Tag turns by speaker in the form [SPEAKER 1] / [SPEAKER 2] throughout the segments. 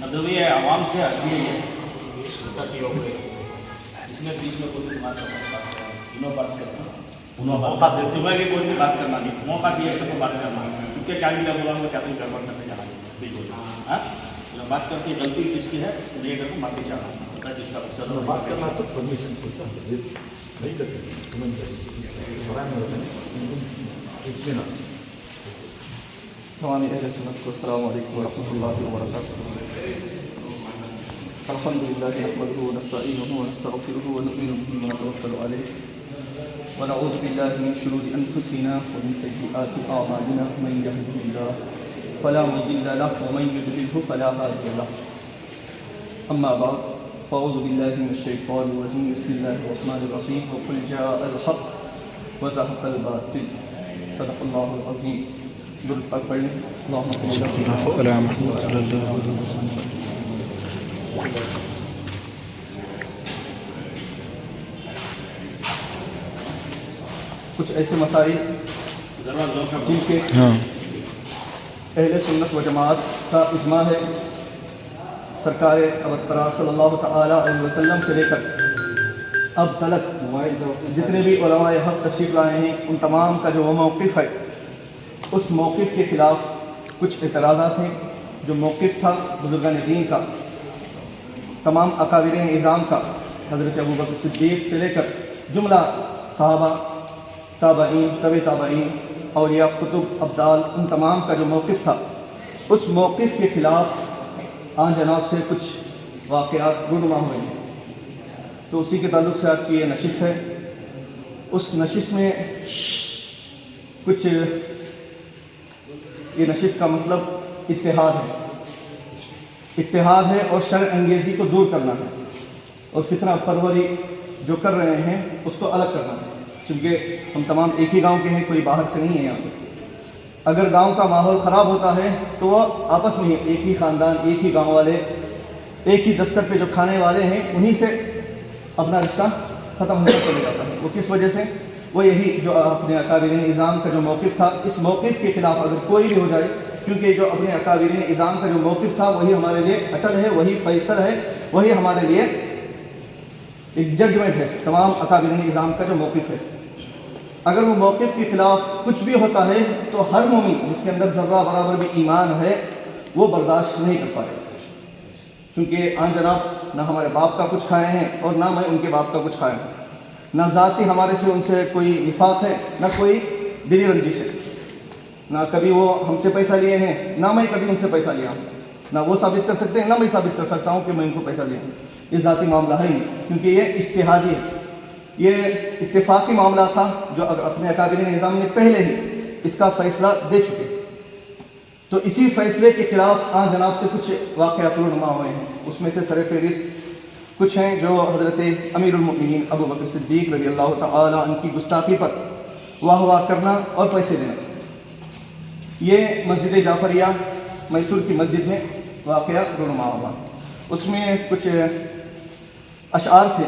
[SPEAKER 1] اب یہ عوام سے آتی ہے یہ اس میں بیچ میں کوئی بات کرنا انہوں بات کرنا انہوں موقع دیتے ہوئے بھی کوئی بھی بات کرنا نہیں، موقع دیا تو بات کرنا کیونکہ کیا ملا بولا ہوں کیا کوئی گڑبڑ کرنے جانا بالکل بات کر کے غلطی کس کی ہے لے کر کو معافی چاہنا جس کا مقصد
[SPEAKER 2] بات کرنا تو پرمیشن نہیں کرتے
[SPEAKER 3] تمام اہل سنت کو السلام علیکم ورحمۃ اللہ وبرکاتہ۔ الحمد للہ نحمده ونستعینه ونستغفره ونؤمن به ونتوکل علیہ ونعوذ باللہ من شرور انفسنا ومن سیئات اعمالنا من یهده اللہ فلا مضل له ومن یضلل فلا هادی له اما بعد فاعوذ باللہ من الشیطان الرجیم بسم اللہ الرحمن الرحیم وقل جاء الحق وزهق الباطل صدق اللہ العظیم۔ درود پاک پڑھیں اللہم صل علی محمد صلی اللہ علیہ وسلم۔ کچھ ایسے مسائل جن کے اہل سنت و جماعت کا اجماع ہے، سرکار ابترا صلی اللہ تعالی علیہ وسلم سے لے کر اب تلک جتنے بھی علماء حق تشریف لائے ہیں ان تمام کا جو موقف ہے اس موقف کے خلاف کچھ اعتراضات ہیں۔ جو موقف تھا بزرگان دین کا، تمام اکابرین اعظام کا، حضرت ابوبکر صدیق سے لے کر جملہ صحابہ، تابعین، طبع تابعین، اولیاء، کتب، ابدال، ان تمام کا جو موقف تھا اس موقف کے خلاف آن جناب سے کچھ واقعات رونما ہوئے ہیں، تو اسی کے تعلق سے آج کی یہ نشست ہے۔ اس نشست میں کچھ یہ نشست کا مطلب اتحاد ہے اور شر انگیزی کو دور کرنا ہے اور فتنہ پروری جو کر رہے ہیں اس کو الگ کرنا ہے، کیونکہ ہم تمام ایک ہی گاؤں کے ہیں، کوئی باہر سے نہیں ہے یہاں پہ۔ اگر گاؤں کا ماحول خراب ہوتا ہے تو وہ آپس میں ایک ہی خاندان، ایک ہی گاؤں والے، ایک ہی دستر پہ جو کھانے والے ہیں انہی سے اپنا رشتہ ختم ہوتا چلے جاتا ہے۔ وہ کس وجہ سے؟ وہ یہی جو اپنے اکابرین اعظام کا جو موقف تھا، اس موقف کے خلاف اگر کوئی بھی ہو جائے، کیونکہ جو اپنے اکابرین اعظام کا جو موقف تھا وہی ہمارے لیے اٹل ہے، وہی فیصل ہے، وہی ہمارے لیے ایک ججمنٹ ہے۔ تمام اکابرین اعظام کا جو موقف ہے، اگر وہ موقف کے خلاف کچھ بھی ہوتا ہے تو ہر مومن جس کے اندر ذرہ برابر بھی ایمان ہے وہ برداشت نہیں کر پائے، کیونکہ آن جناب نہ ہمارے باپ کا کچھ کھائے ہیں اور نہ میں ان کے باپ کا کچھ کھایا ہوں، نہ ذاتی ہمارے سے ان سے کوئی نفاق ہے، نہ کوئی دلی رنجش ہے، نہ کبھی وہ ہم سے پیسہ لیے ہیں، نہ میں کبھی ان سے پیسہ لیا ہوں، نہ وہ ثابت کر سکتے ہیں نہ میں ثابت کر سکتا ہوں کہ میں ان کو پیسہ لیا ہوں۔ یہ ذاتی معاملہ ہے نہیں، کیونکہ یہ اجتہادی ہے، یہ اتفاقی معاملہ تھا جو اپنے اکابرین نظام نے پہلے ہی اس کا فیصلہ دے چکے۔ تو اسی فیصلے کے خلاف آن جناب سے کچھ واقعات رونما ہوئے ہیں، اس میں سے سرفہرست کچھ ہیں جو حضرت امیر المؤمنین ابو بکر صدیق رضی اللہ تعالی عنہ کی گستاخی پر واہ واہ کرنا اور پیسے دینا۔ یہ مسجد جعفریہ میسور کی مسجد میں واقعہ رونما ہوا، اس میں کچھ اشعار تھے،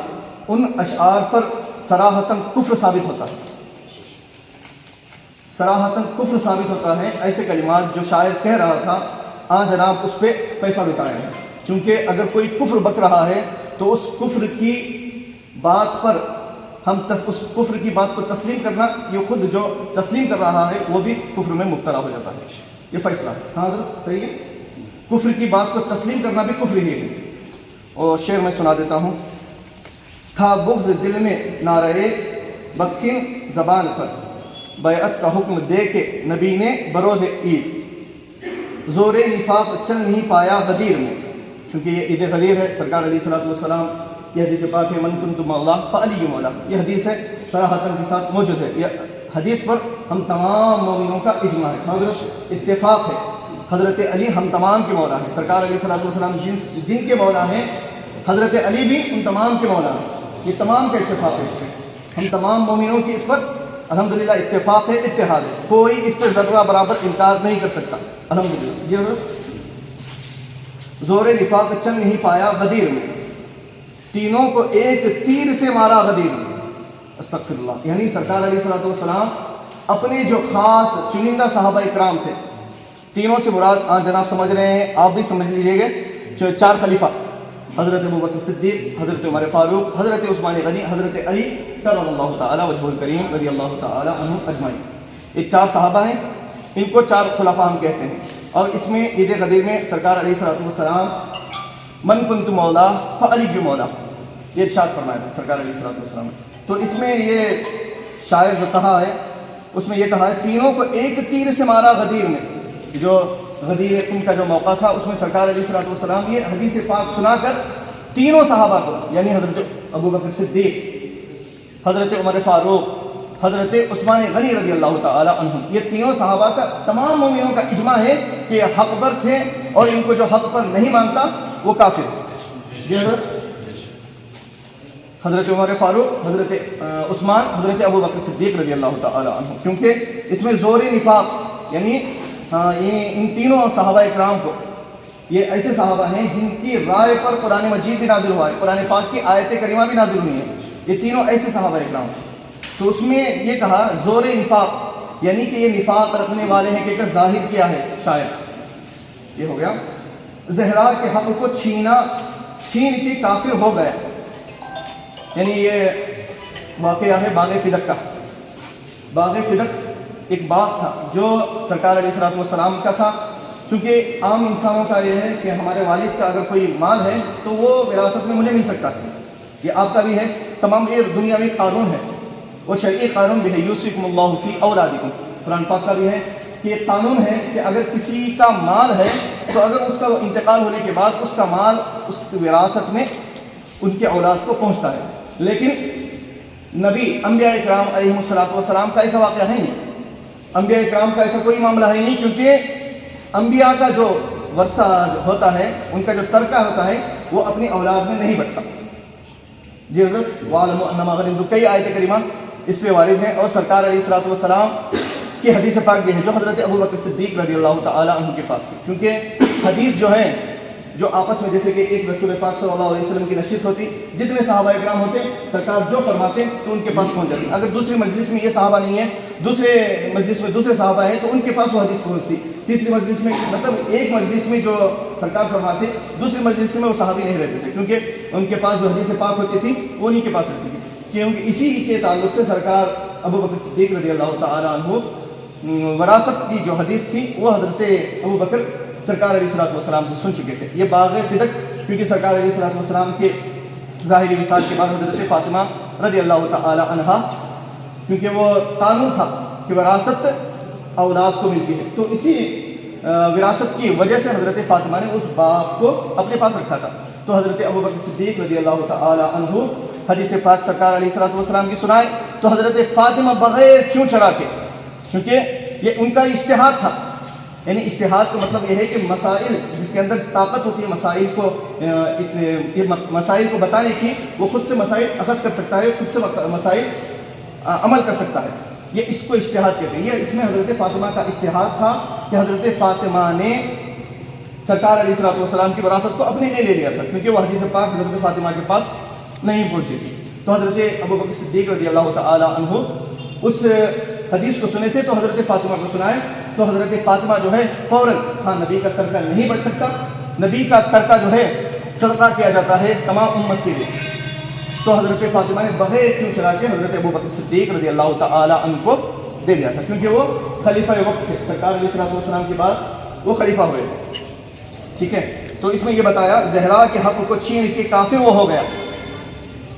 [SPEAKER 3] ان اشعار پر صراحتاً کفر ثابت ہوتا ہے، صراحتاً کفر ثابت ہوتا ہے۔ ایسے کلمات جو شاعر کہہ رہا تھا آن جناب اس پہ پیسہ لٹایا ہے، چونکہ اگر کوئی کفر بک رہا ہے تو اس کفر کی بات پر ہم اس کفر کی بات کو تسلیم کرنا، یہ خود جو تسلیم کر رہا ہے وہ بھی کفر میں مبتلا ہو جاتا ہے، یہ فیصلہ ہے۔ ہاں حضرت صحیح ہے، کفر کی بات کو تسلیم کرنا بھی کفر ہی ہے۔ اور شعر میں سنا دیتا ہوں۔ تھا بغض دل میں نعرہ بکن زبان پر، بیعت کا حکم دے کے نبی نے بروز عید، زور نفاق چل نہیں پایا غدیر میں، کیونکہ یہ عید غدیر ہے، سرکار علیہ الصلوۃ والسلام یہ حدیث پاک ہے، من کنت مولا فعلی مولا، یہ حدیث ہے صراحتاً کے ساتھ موجود ہے۔ یہ حدیث پر ہم تمام مومنوں کا اجماع ہے، اتفاق ہے۔ حضرت علی ہم تمام کے مولا ہیں، سرکار علیہ الصلوۃ والسلام جن کے مولا ہیں حضرت علی بھی ان تمام کے مولا ہیں، یہ تمام کا اتفاق ہے۔ ہم تمام مومنوں کی اس پر الحمدللہ اتفاق ہے، اتحاد ہے، کوئی اس سے ذرہ برابر انکار نہیں کر سکتا الحمدللہ۔ یہ زور نفاق چل نہیں پایا غدیر میں، تینوں کو ایک تیر سے مارا غدیر میں، استغفر اللہ۔ یعنی سرکار علیہ الصلوۃ والسلام اپنے جو خاص چنندہ صحابہ اکرام تھے तीनों से मुराद जनाब समझ रहे हैं, आप भी समझ लीजिएगा। जो 4 खलीफा, हज़रत अबू बकर सिद्दीक़, हज़रत उमर फारूक, हज़रत उस्मान गनी, हज़रत अली करमल्लाहु ताला वजहुल करीम रज़ियल्लाहु ताला अन्हुम अजमाइन, ये 4 सहाबा हैं, इनको 4 खुलाफा हम कहते हैं। और इसमें ईद गदीर में सरकार अलैहिस्सलातु वस्सलाम मन कुन्तु मौला फ़अली मौला, ये इरशाद फरमाया था सरकार अलैहिस्सलातु वस्सलाम। तो इसमें ये शायर जो कहा है, उसमें ये कहा है, तीनों को एक तीर से मारा गदीर में। जो गदीर उनका जो मौका था, उसमें सरकार अलैहिस्सलातु वस्सलाम ये हदीस पाक सुनाकर तीनों सहाबा को, यानी हज़रत अबू बकर सिद्दीक़, हज़रत उमर फारूक, हज़रत उस्मान गनी रज़ियल्लाहु ताला अन्हुम, ये तीनों सहाबा का तमाम मोमिनों का इजमा है कि हक पर थे और इनको जो हक पर नहीं मानता वो काफिर। हज़रत उमर फारूक, हज़रत उस्मान, हज़रत अबू बकर सिद्दीक़ रज़ियल्लाहु ताला अन्हुम, क्योंकि इसमें ज़ोर निफाक, यानी इन तीनों सहाबा इकराम को, ये ऐसे सहाबा हैं जिनकी राय पर कुरान मजीद भी नाजिल हुआ है, कुरान पाक की आयत करीमा भी नाजिल हुई है, ये तीनों ऐसे सहाबा इकराम। तो उसमें ये कहा ज़ोर निफाक, यानी कि ये निफाक रखने वाले हैं कि जाहिर किया है शायर, ये हो गया। ज़हरा के हक़ को छीन के काफिर हो गए, यानी ये वाक़या है बाग़ फ़िदक का। बाग़ फ़िदक एक बाग था जो सरकार अलैहिस्सलातु वस्सलाम का था। चूँकि आम इंसानों का ये है कि हमारे वालिद का अगर कोई माल है तो वो विरासत में मुझे मिल सकता है, ये आपका भी है, तमाम ये दुनियावी कानून है, वो शरई कानून भी है। यूसिकुमुल्लाहु फी औलादिकुम, कुरान पाक का भी है कि एक कानून है कि अगर किसी का माल है तो अगर उसका इंतकाल होने के बाद उसका माल उस विरासत में उनके औलाद को पहुँचता है। लेकिन नबी अंबिया इकराम अलैहिमुस्सलातु वस्सलाम का ऐसा वाक़या है नहीं, अंबिया इकराम का ऐसा कोई मामला है नहीं, क्योंकि अंबिया का जो वर्षा होता है, उनका जो तरका होता है, वो अपनी औलाद में नहीं बढ़ता। जी हज़रत वालमु अन्नमा गनिम, कई आयत करीमा इस पे वारिद हैं। और सरकार अलैहिस्सलातु वस्सलाम की हदीस पाक भी है जो हज़रत अबू बकर सिद्दीक़ रज़ियल्लाहु ताला अन्हु के पास थी, क्योंकि हदीस जो है जो आपस में जैसे कि एक रसूल पाक सल्लल्लाहु अलैहि वसल्लम की नशियत होती, जितने सहाबा इकराम होते सरकार जो फरमाते तो उनके पास पहुंच जाती। अगर दूसरी मजलिस में ये सहाबा नहीं है, दूसरे मजलिस में दूसरे सहाबा है तो उनके पास वो हदीस पहुंचती। तीसरी मजलिस में, मतलब एक मजलिस में जो सरकार फरमाते, दूसरी मजलिस में वो सहाबी नहीं रहते थे, क्योंकि उनके पास जो हदीस पाक होती थी वो उन्हीं के पास रहती थी। क्योंकि इसी के ताल्लुक से सरकार अबू बकर सिद्दीक़ रज़ियल्लाहु ताला अन्हु वरासत की जो हदीस थी वो हज़रत अबू बकर सरकार अलैहिस्सलातु वस्सलाम से सुन चुके थे। ये बाग़ फ़िदक, क्योंकि सरकार अलैहिस्सलातु वस्सलाम के ज़ाहिरी विसाल के बाद हज़रत फ़ातिमा रज़ियल्लाहु ताला अन्हा, क्योंकि वो कानून था कि विरासत औलाद को मिलती है, तो इसी विरासत की वजह से हज़रत फ़ातिमा ने उस बाग को अपने पास रखा था। तो हज़रत अबू बकर सिद्दीक़ रज़ियल्लाहु ताला अन्हु हदीस पाक सरकार अलैहिस्सलातु वस्सलाम की सुनाए तो हज़रत फ़ातिमा बग़ैर चूँ चढ़ा के, चूँकि ये उनका इज्तिहाद था, यानी इज्तिहाद का मतलब यह है कि मसाइल जिसके अंदर ताकत होती है मसाइल को बताने की, वो खुद से मसाइल अखज़ कर सकता है, खुद से मसाइल अमल कर सकता है, ये इसको इज्तिहाद कहते हैं। ये इसमें हज़रत फ़ातिमा का इज्तिहाद था कि हज़रत फ़ातिमा ने सरकार अलैहिस्सलातु वस्सलाम की विरासत को अपने लिए ले लिया था, क्योंकि वो हदीस पाक हज़रत फ़ातिमा के पास नहीं पहुंची थी। तो हज़रत अबू बकर सिद्दीक़ रज़ियल्लाहु ताला अन्हु उस हदीस को सुने थे, तो हज़रत फ़ातिमा को सुनाए तो हज़रत फ़ातिमा जो है फ़ौरन, हाँ नबी का तरका नहीं बढ़ सकता, नबी का तरका जो है सदका किया जाता है तमाम उम्मत के लिए। तो हज़रत फ़ातिमा ने बग़ैर चूँ चढ़ा के हज़रत अबू बकर सिद्दीक़ रज़ियल्लाहु ताला अन्हु को दे दिया था, क्योंकि वो खलीफा वक्त थे, सरकार अलैहिस्सलातु वस्सलाम के बाद वो खलीफा हुए थे। ठीक है, तो इसमें ये बताया ज़हरा के हक़ को छीन के काफिर वो हो गया।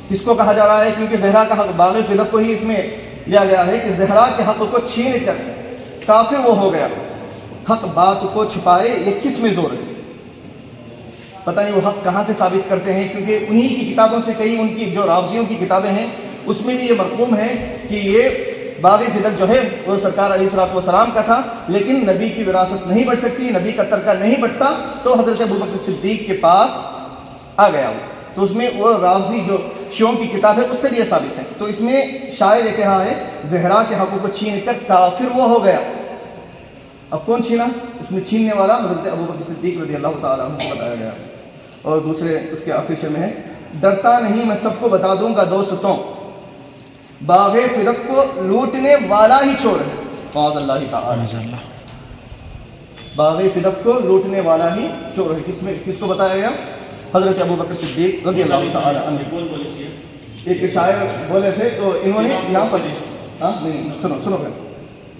[SPEAKER 3] किसको कहा जा रहा है? क्योंकि ज़हरा का हक़ बाग़ फ़िदक को ही इसमें लिया गया है कि ज़हरा के हक़ को छीन कर काफिर वो हो गया। हक़ बात को छुपाए, ये किस में जोर है? पता नहीं वो हक़ कहाँ से साबित करते हैं, क्योंकि उन्हीं की किताबों से, कई उनकी जो रावजियों की किताबें हैं उसमें भी ये मरक़ूम है कि ये बाग़ फ़िदक जो है वो सरकार अलैहिस्सलातु वस्सलाम का था, लेकिन नबी की विरासत नहीं बढ़ सकती, नबी का तरका नहीं बढ़ता, तो हज़रत अबू बकर सिद्दीक़ के पास आ गया वो। तो उसमें वो रावजी जो शियों की किताब है उससे ये साबित है। तो इसमें शायर ये कहा है ज़हरा के हक़ को छीन कर काफिर वो हो गया। अब कौन छीना? उसमें छीनने वाला हज़रत अबू बकर सिद्दीक़ रज़ियल्लाहु ताला अन्हु को बताया गया। और दूसरे उसके आखिर शेर में है, डरता नहीं मैं सबको बता दूंगा दोस्तों, बाग़ फ़िदक को लूटने वाला ही चोर है। बाग़ फिदक को लूटने वाला ही चोर है। किसको बताया गया? हज़रत अबू बकर सिद्दीक़ रज़ी अल्लाह तआला अन्हु। एक शायर बोले थे तो इन्होंने यहाँ पर नहीं सुनो फिर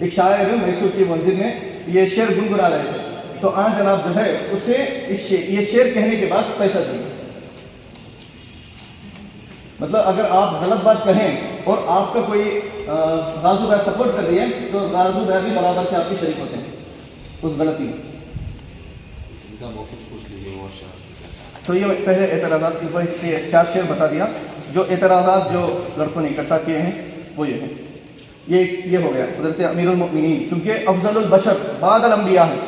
[SPEAKER 3] एक शायर मैसूर की मस्जिद में ये शेर गुनगुना रहे थे, तो जनाब जो है उसे ये शेर कहने के बाद पैसा दिया। मतलब अगर आप गलत बात कहें और आपका कोई गाजू भाई सपोर्ट कर रही है तो गाजू भाई भी बराबर के आपके शरीक होते हैं उस गलती में। तो ये पहले एतराज़ात के से 4 शेर बता दिया। जो एतराज़ात जो लड़कों ने इकट्ठा किए हैं वो ये हैं। ये हो गया हज़रत अमीरुल मोमिनीन, चूँकि अफ़ज़लुल बशर बादल अंबिया है,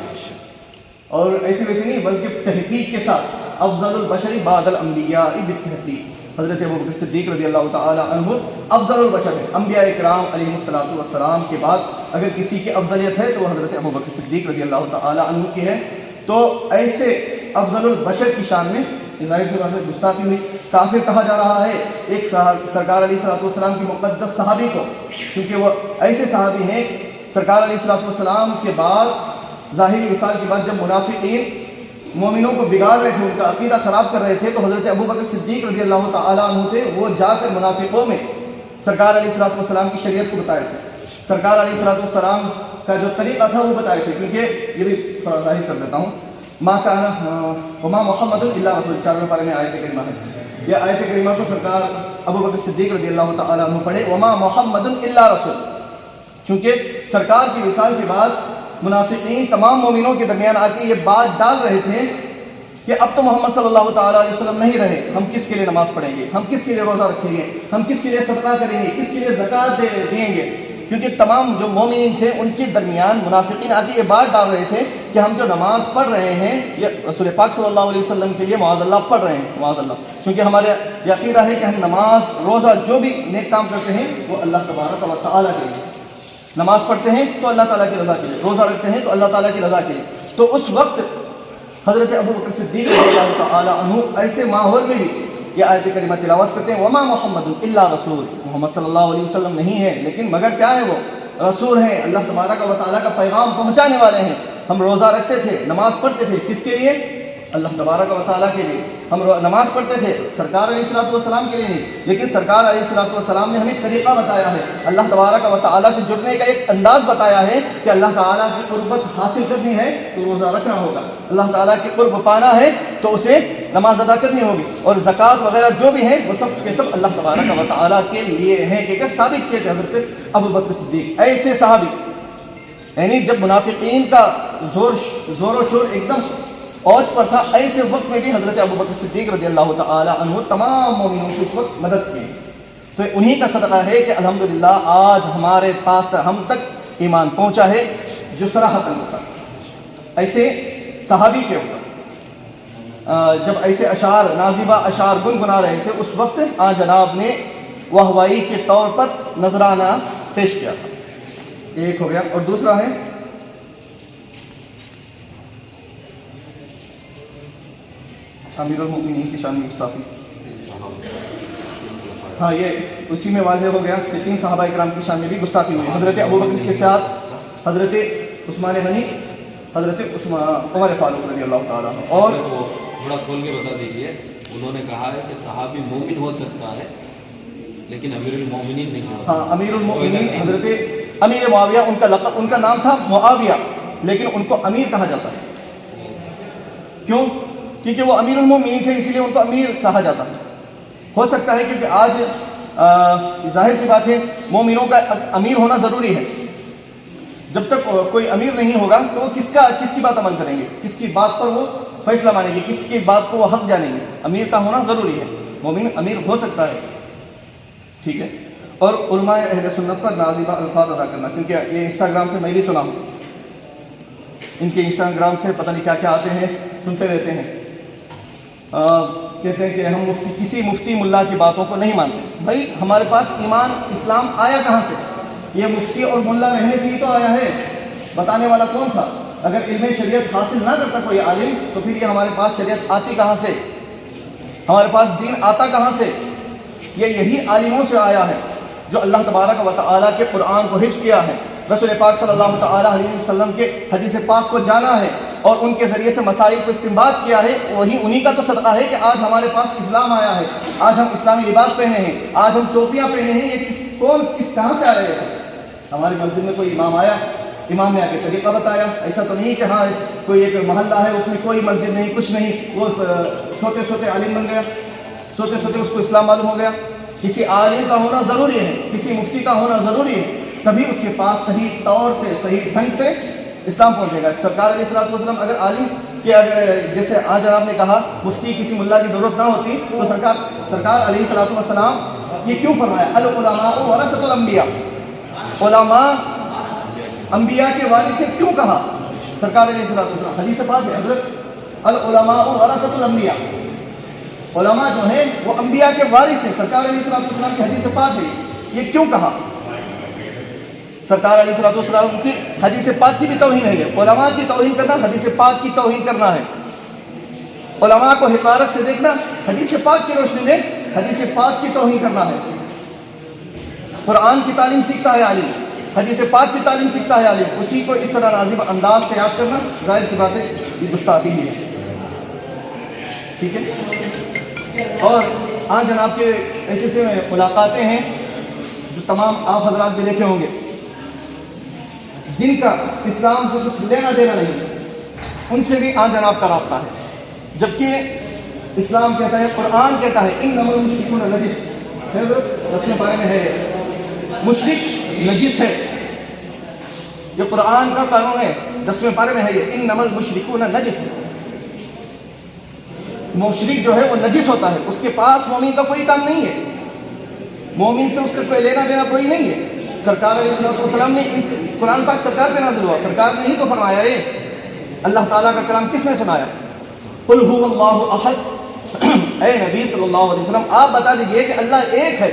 [SPEAKER 3] और ऐसे वैसे नहीं बल्कि तहक़ीक़ के साथ अफ़ज़लुल बशर बादल अंबिया बित्तहक़ीक़। हज़रत अबू बकर सिद्दीक़ रज़ी अल्लाह तआला अन्हु अफ़ज़लुल बशर है। अंबिया इकराम अलैहिस्सलातु वस्सलाम के बाद अगर किसी की अफ़ज़लियत है तो हज़रत अबू बकर सिद्दीक़ रज़ी अल्लाह तआला अन्हु की है। तो ऐसे अफ़ज़लुल बशर की शान में ज़ाहिर सी बात है गुस्ताखी हुई, काफिर कहा जा रहा है एक सरकार अलैहिस्सलातु वस्सलाम के मुक़द्दस सहाबी को, क्योंकि वो ऐसे सहाबी हैं सरकार अलैहिस्सलातु वस्सलाम के बाद ज़ाहिरी विसाल के बाद जब मुनाफिकीन मोमिनों को बिगाड़ रहे थे, उनका अकीदा खराब कर रहे थे, तो हज़रत अबू बकर सिद्दीक़ रज़ी अल्लाह तआला अन्हु थे वो जाकर मुनाफिकों में सरकार अलैहिस्सलातु वस्सलाम की शरीयत को बताए थे, सरकार अलैहिस्सलातु वस्सलाम का जो तरीक़ा था वो बताए थे। क्योंकि ये भी थोड़ा ज़ाहिर कर देता हूँ, माँ का वमा मुहम्मदुन इल्ला रसूल 4वें पारे में आयत करीमा है। यह आयत करीमा को सरकार अबू बकर सिद्दीक़ रज़ी अल्लाह तआला अन्हु पढ़े वमा मुहम्मदुन इल्ला रसूल, क्योंकि सरकार की विसाल के बाद मुनाफिकीन तमाम मोमिनों के दरमियान आके ये बात डाल रहे थे कि अब तो मोहम्मद सल्लल्लाहु तआला अलैहि वसल्लम नहीं रहे, हम किसके लिए नमाज पढ़ेंगे, हम किसके लिए रोज़ा रखेंगे, हम किसके लिए सदका करेंगे, किसके लिए ज़कात देंगे। क्योंकि तमाम जो मोमिन थे उनके दरमियान मुनाफिकीन आके ये बात डाल रहे थे कि हम जो नमाज पढ़ रहे हैं ये रसूल पाक सल्लल्लाहु अलैहि वसल्लम के लिए मुआज़ल्लाह पढ़ रहे हैं, मुआज़ल्लाह, क्योंकि हमारे यकीदा है कि हम नमाज रोज़ा जो भी नेक काम करते हैं वो अल्लाह तबारक व तआला के लिए, नमाज पढ़ते हैं तो अल्लाह ताला की रज़ा के लिए, रोज़ा रखते हैं तो अल्लाह ताला की रज़ा के लिए। तो उस वक्त हज़रत अबू बकर सिद्दीक़ रज़ियल्लाहु तआला अन्हु ऐसे माहौल में भी ये आयत करीमा तिलावत करते हैं वमा मुहम्मदुन इल्ला रसूल, मोहम्मद सल्लल्लाहु अलैहि वसल्लम नहीं है लेकिन मगर क्या है वो रसूल हैं, अल्लाह तबारक व तआला का पैगाम पहुंचाने वाले हैं। हम रोज़ा रखते थे, नमाज पढ़ते थे, किसके लिए? अल्लाह तबारक व तआला के लिए। हम नमाज पढ़ते थे सरकार अलैहिस्सलातु वस्सलाम के लिए नहीं, लेकिन सरकार अलैहिस्सलातु वस्सलाम ने हमें तरीक़ा बताया है, अल्लाह तबारक व तआला से जुड़ने का एक अंदाज़ बताया है कि अल्लाह ताला की क़ुर्बत हासिल करनी है तो रोज़ा रखना होगा, अल्लाह ताला की क़ुर्ब पाना है तो उसे नमाज अदा करनी होगी, और ज़कात वगैरह जो भी है वो सब के सब अल्लाह तबारक व तआला के लिए हैं। कि साबित किए थे हज़रत अबू बकर सिद्दीक़ ऐसे सहाबी, यानी जब मुनाफिकीन का जोर शोर एकदम औज पर था, ऐसे वक्त में भी हज़रत अबू बकर सिद्दीक़ रज़ियल्लाहु तआला अन्हु तमाम मोमिनों की उस वक्त मदद की। तो उन्हीं का सदका है कि अल्हम्दुलिल्लाह आज हमारे पास हम तक ईमान पहुंचा है जो सराहतन के साथ। ऐसे सहाबी के ऊपर जब ऐसे अशार नाजिबा अशार गुनगुना रहे थे उस वक्त जनाब ने वाहवाही के तौर पर नजराना पेश किया था। एक हो गया, और दूसरा है अमीरुल मोमिनीन की शान में गुस्ताखी। हाँ, ये उसी में वाज़ेह हो गया कि 3 सहाबा इकराम की शान में भी गुस्ताखी हुई। हज़रत अबू बकर के साथ हज़रत उस्मान गनी, हज़रत उमर फारूक रज़ी अल्लाह तआला अन्हु। और
[SPEAKER 4] थोड़ा खोल के बता दीजिए, उन्होंने कहा है कि सहाबी मोमिन हो सकता है लेकिन अमीरुल मोमिनीन नहीं हो सकता।
[SPEAKER 3] हाँ, अमीरुल मोमिनीन हज़रत अमीर मुआविया उनका लक़ब, उनका नाम था मुआविया, लेकिन उनको अमीर कहा जाता है। क्यों? क्योंकि वो अमीरुल मोमिनीन थे इसीलिए उनको अमीर कहा जाता है। हो सकता है क्योंकि आज जाहिर सी बात है मोमिनों का अमीर होना ज़रूरी है। जब तक कोई अमीर नहीं होगा तो वो किसकी बात अमल करेंगे, किसकी बात पर वो फैसला मानेंगे, किसकी बात को वो हक जानेंगे। अमीर का होना ज़रूरी है, मोमिन अमीर हो सकता है, ठीक है। और उलमाए अहले सुन्नत पर नाज़िबा अल्फाज अदा करना, क्योंकि ये इंस्टाग्राम से मैं भी सुना हूँ, इनके इंस्टाग्राम से पता नहीं क्या क्या आते हैं, सुनते रहते हैं। कहते हैं कि हम किसी मुफ्ती मुल्ला की बातों को नहीं मानते। भाई हमारे पास ईमान इस्लाम आया कहाँ से? ये मुफ्ती और मुल्ला रहने से ही तो आया है। बताने वाला कौन था? अगर इल्म शरीयत हासिल ना करता कोई आलिम तो फिर ये हमारे पास शरीयत आती कहाँ से, हमारे पास दीन आता कहाँ से? ये यही आलिमों से आया है जो अल्लाह तबारक व तआला के कुरान को हिफ्ज़ किया है, رسول پاک صلی اللہ تعالیٰ علیہ وسلم کے حدیث پاک کو جانا ہے اور ان کے ذریعے سے مسائل کو استنباط کیا ہے، انہی کا تو صدقہ ہے کہ آج ہمارے پاس اسلام آیا ہے، آج ہم اسلامی لباس پہنے ہیں، آج ہم ٹوپیاں پہنے ہیں۔ یہ کہاں سے آ رہے ہیں؟ ہماری مسجد میں کوئی امام آیا، امام نے آ کے طریقہ بتایا، ایسا تو نہیں کہ ہاں کوئی ایک محلہ ہے اس میں کوئی مسجد نہیں، کچھ نہیں، وہ سوتے سوتے عالم بن گیا، سوتے سوتے اس کو اسلام معلوم ہو گیا۔ کسی عالم کا ہونا ضروری ہے، کسی مفتی کا ہونا ضروری ہے، تبھی اس کے پاس صحیح طور سے صحیح ڈھنگ سے اسلام پہنچے گا۔ سرکار علیہ الصلوۃ والسلام اگر عالم کہ اگر جیسے آج جناب نے کہا مفتی کسی ملا کی ضرورت نہ ہوتی تو سرکار علیہ الصلوۃ والسلام یہ کیوں فرمایا العلماء ورثۃ الانبیاء، علماء انبیاء کے والد سے کیوں کہا سرکار علیہ الصلوۃ والسلام؟ حدیث پاک ہے حضرت العلماء ورثۃ الانبیاء، علماء جو ہیں وہ انبیاء کے وارث ہیں، سرکار علیہ الصلوۃ والسلام کی حدیث پاک ہے۔ یہ کیوں کہا؟ سرکار علیہ الصلوۃ والسلام کی حدیث پاک کی بھی توہین ہے، علماء کی توہین کرنا حدیث پاک کی توہین کرنا ہے، علماء کو حقارت سے دیکھنا حدیث پاک کی روشنی میں حدیث پاک کی توہین کرنا ہے۔ قرآن کی تعلیم سیکھتا ہے عالم، حدیث پاک کی تعلیم سیکھتا ہے عالم، اسی کو اس طرح نازب انداز سے یاد کرنا ظاہر سی بات ہے یہ گستاخی ہی ہے، ٹھیک ہے۔ اور آج جناب کے ایسے سے ملاقاتیں ہیں جو تمام آپ حضرات بھی دیکھے ہوں گے، جن کا اسلام سے کچھ لینا دینا نہیں، ان سے بھی آج جناب کا رابطہ ہے، جبکہ اسلام کہتا ہے، قرآن کہتا ہے انما المشرکون نجس، حضرت 10ویں پارے میں ہے مشرک نجس ہے، یہ قرآن کا قانون ہے، 10ویں پارے میں ہے یہ انما المشرکون نجس ہے۔ مشرک جو ہے وہ نجس ہوتا ہے، اس کے پاس مومن کا کوئی کام نہیں ہے، مومن سے اس کا کوئی لینا دینا کوئی نہیں ہے۔ سرکار علیہ السلام نے قرآن پاک سرکار پہ نازل ہوا، سرکار نے ہی تو فرمایا ہے، اللہ تعالیٰ کا کلام کس نے سنایا؟ قل هو اللہ احد، اے نبی صلی اللہ علیہ وسلم آپ بتا دیجئے کہ اللہ ایک ہے۔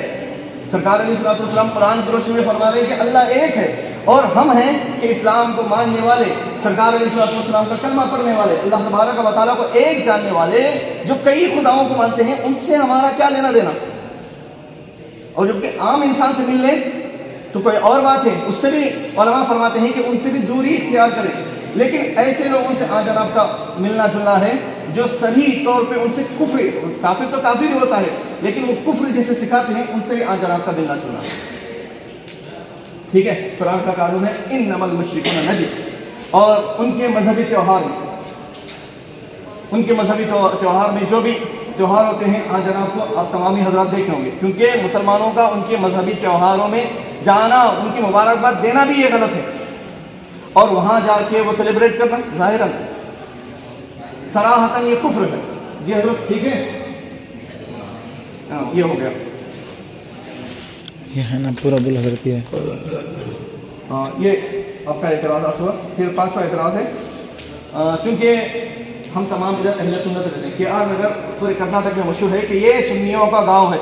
[SPEAKER 3] سرکار علیہ السلام قرآن کی روشنی میں فرما رہے ہیں کہ اللہ ایک ہے، اور ہم ہیں کہ اسلام کو ماننے والے، سرکار علیہ السلام کا کلمہ پڑھنے والے، اللہ تبارک و تعالیٰ کو ایک جاننے والے، جو کئی خداؤں کو مانتے ہیں، ان سے ہمارا کیا لینا دینا؟ اور جبکہ عام انسان سے مل لیں تو کوئی اور بات ہے، اس سے بھی علماء فرماتے ہیں کہ ان سے بھی دوری اختیار کریں، لیکن ایسے لوگوں سے آج جناب کا ملنا جلنا ہے جو صحیح طور پہ ان سے کفر، کافر تو کافر ہی ہوتا ہے لیکن وہ کفر جیسے سکھاتے ہیں، ان سے بھی آج جناب کا ملنا جلنا ہے، ٹھیک ہے۔ قرآن کا قانون ہے انما المشرکون نجس، اور ان کے مذہبی تہوار میں، ان کے مذہبی تہوار میں جو بھی تہوار ہوتے ہیں آج جناب کو آپ تمامی حضرات دیکھے ہوں گے، کیونکہ مسلمانوں کا ان کے مذہبی تہواروں میں جانا، ان کی مبارکباد دینا بھی یہ غلط ہے، اور وہاں جا کے وہ سیلیبریٹ کرنا ظاہراً صراحتاً یہ کفر ہے۔ جی حضرت ٹھیک ہے، یہ ہو گیا،
[SPEAKER 5] یہ ہے نا پورا بول حضرت ہے۔
[SPEAKER 3] یہ آپ کا اعتراضات ہوا۔ پھر 5واں اعتراض ہے، چونکہ ہم تمام ادھر اہل سنت رہتے ہیں، کے آر نگر پورے کرناٹک میں مشہور ہے کہ یہ سنیوں کا گاؤں ہے،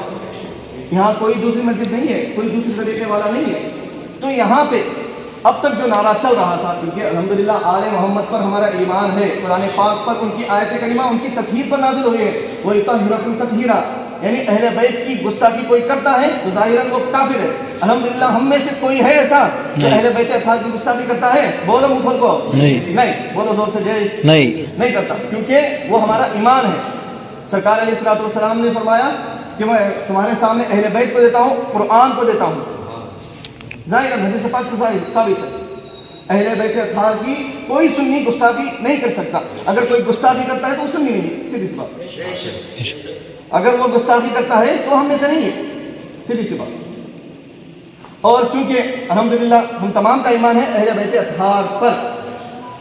[SPEAKER 3] یہاں کوئی دوسری مسجد نہیں ہے، کوئی دوسری طریقے والا نہیں ہے، تو یہاں پہ اب تک جو نعرہ چل رہا تھا، کیونکہ الحمدللہ آل محمد پر ہمارا ایمان ہے، قرآن پاک پر ان کی آیت کریمہ ان کی تطہیر پر نازل ہوئی ہے، وہی طہرکم تطہیرا، یعنی اہل بیت کی گستاخی کوئی کرتا ہے تو ظاہراً وہ کافر ہے۔ الحمدللہ ہم میں سے کوئی ہے ایسا جو اہل بیت اطہار کی گستاخی کرتا ہے؟ بولو منہ کھول کو، نہیں بولو زور سے، نہیں کرتا، کیونکہ وہ ہمارا ایمان ہے۔ سرکار علیہ الصلوۃ والسلام نے فرمایا کہ میں تمہارے سامنے اہل بیت کو دیتا ہوں، قرآن کو دیتا ہوں، ظاہراً حدیث پاک سے ثابت ہے، اہل بیت اطہار کی کوئی سنی گستاخی نہیں کر سکتا، اگر کوئی گستاخی کرتا ہے تو وہ سنی نہیں، سیدھی سی بات، اگر وہ گستاخی کرتا ہے تو ہم میں سے نہیں ہے، سیدھی سی بات۔ اور چونکہ الحمدللہ ہم تمام کا ایمان ہے اہل بیت اطہار پر،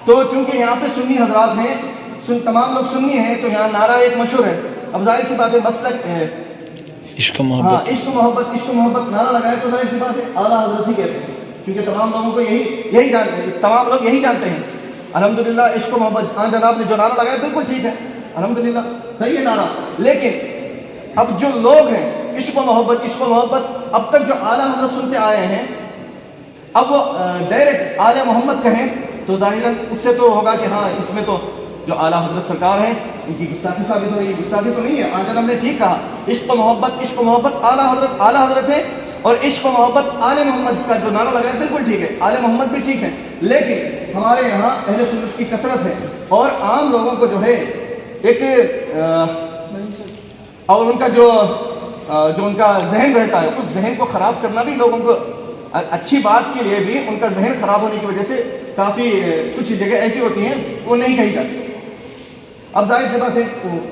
[SPEAKER 3] تو چونکہ یہاں پہ سنی حضرات ہیں، تمام لوگ سنی ہیں، تو یہاں نعرہ ایک مشہور ہے، اب ظاہر سی بات ہے مسلک
[SPEAKER 5] عشق محبت،
[SPEAKER 3] عشق محبت نعرہ لگائے تو ظاہر سی بات ہے اعلیٰ حضرت ہی کہتے ہیں، کیونکہ تمام لوگوں کو یہی جانتے ہیں، تمام لوگ یہی جانتے ہیں۔ الحمدللہ عشق و محبت، ہاں جناب نے جو نعرہ لگایا بالکل ٹھیک ہے، الحمدللہ صحیح ہے نعرہ، لیکن اب جو لوگ ہیں عشق و محبت اب تک جو اعلیٰ حضرت سنتے آئے ہیں، اب وہ ڈائریکٹ اعلی محمد کہیں تو ظاہراً اس سے تو ہوگا کہ ہاں اس میں تو جو اعلیٰ حضرت سرکار ہیں ان کی گستاخی ثابت ہو رہی ہے، گستاخی تو نہیں ہے، آج ہم نے ٹھیک کہا، عشق و محبت اعلیٰ حضرت ہے، اور عشق و محبت آل محمد کا جو نعرہ لگا ہے بالکل ٹھیک ہے، آل محمد بھی ٹھیک ہے، لیکن ہمارے یہاں اہل سنت کی کثرت ہے اور عام لوگوں کو جو ہے ایک اور ان کا جو ان کا ذہن رہتا ہے اس ذہن کو خراب کرنا بھی لوگوں کو اچھی بات کے لیے بھی ان کا ذہن خراب ہونے کی وجہ سے کافی کچھ جگہ ایسی ہوتی ہیں وہ نہیں کہی جاتی۔ اب ظاہر سی بات ہے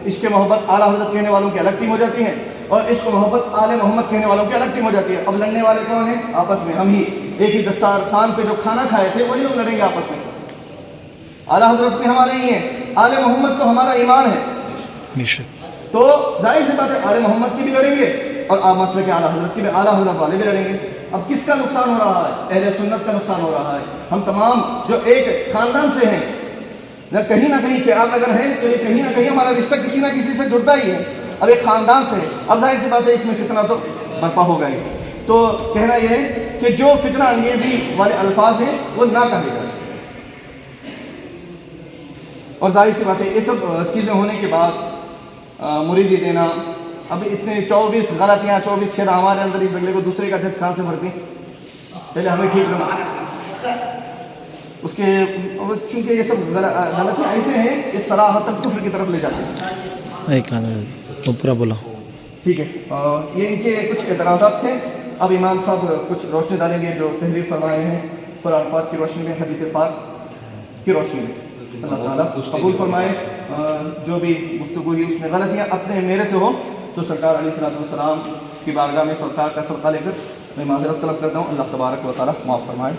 [SPEAKER 3] عشق محبت اعلیٰ حضرت کہنے والوں کی الگ ٹیم ہو جاتی ہے اور عشق محبت آل محمد کہنے والوں کی الگ ٹیم ہو جاتی ہے۔ اب لڑنے والے کون ہیں؟ آپس میں ہم ہی، ایک ہی دسترخوان پہ جو کھانا کھائے تھے وہی لوگ لڑیں گے آپس میں۔ اعلیٰ حضرت بھی ہمارے ہی ہیں، آل محمد تو ہمارا ایمان ہے، تو ظاہر سی بات ہے آل محمد کی بھی لڑیں گے اور مسئلے کے اعلیٰ حضرت کی بھی، اعلیٰ حضرت والے بھی لڑیں گے۔ اب کس کا نقصان ہو رہا ہے؟ اہل سنت کا نقصان ہو رہا ہے۔ ہم تمام جو ایک خاندان سے ہیں، کہیں نہ کہیں کیا اگر ہے تو یہ کہیں نہ کہیں ہمارا رشتہ کسی نہ کسی سے جڑتا ہی ہے، اب ایک خاندان سے ہے۔ اب ظاہر سی بات ہے اس میں فتنہ تو برپا ہوگا ہی، تو کہنا یہ ہے کہ جو فتنہ انگیزی والے الفاظ ہیں وہ نہ کہے جائیں، اور ظاہر سی بات ہے یہ سب چیزیں ہونے کے بعد مریدی دینا، اب اتنے 24 غلطیاں 24 شرح ہمارے اندر اس جھگڑے کو دوسرے کا جھٹ کہاں سے بھرتی، پہلے ہمیں ٹھیک رہنا اس کے، چونکہ یہ سب غلطیاں ایسے ہیں کہ صراحتاً کفر کی طرف لے جاتے ہیں۔
[SPEAKER 5] پورا بولا
[SPEAKER 3] ٹھیک ہے، یہ ان کے کچھ اعتراضات تھے۔ اب امام صاحب کچھ روشنی ڈالیں گے جو تحریر فرمائے ہیں قرآن پاک کی روشنی میں، حدیث پاک کی روشنی میں۔ اللہ تعالیٰ قبول فرمائے، جو بھی گفتگو ہوئی اس میں غلطیاں اپنے میرے سے ہو تو سرکار علیہ الصلوۃ والسلام کی بارگاہ میں سرکار کا صدقہ لے کر میں معذرت طلب کرتا ہوں، اللہ تبارک و تعالیٰ معاف فرمائے۔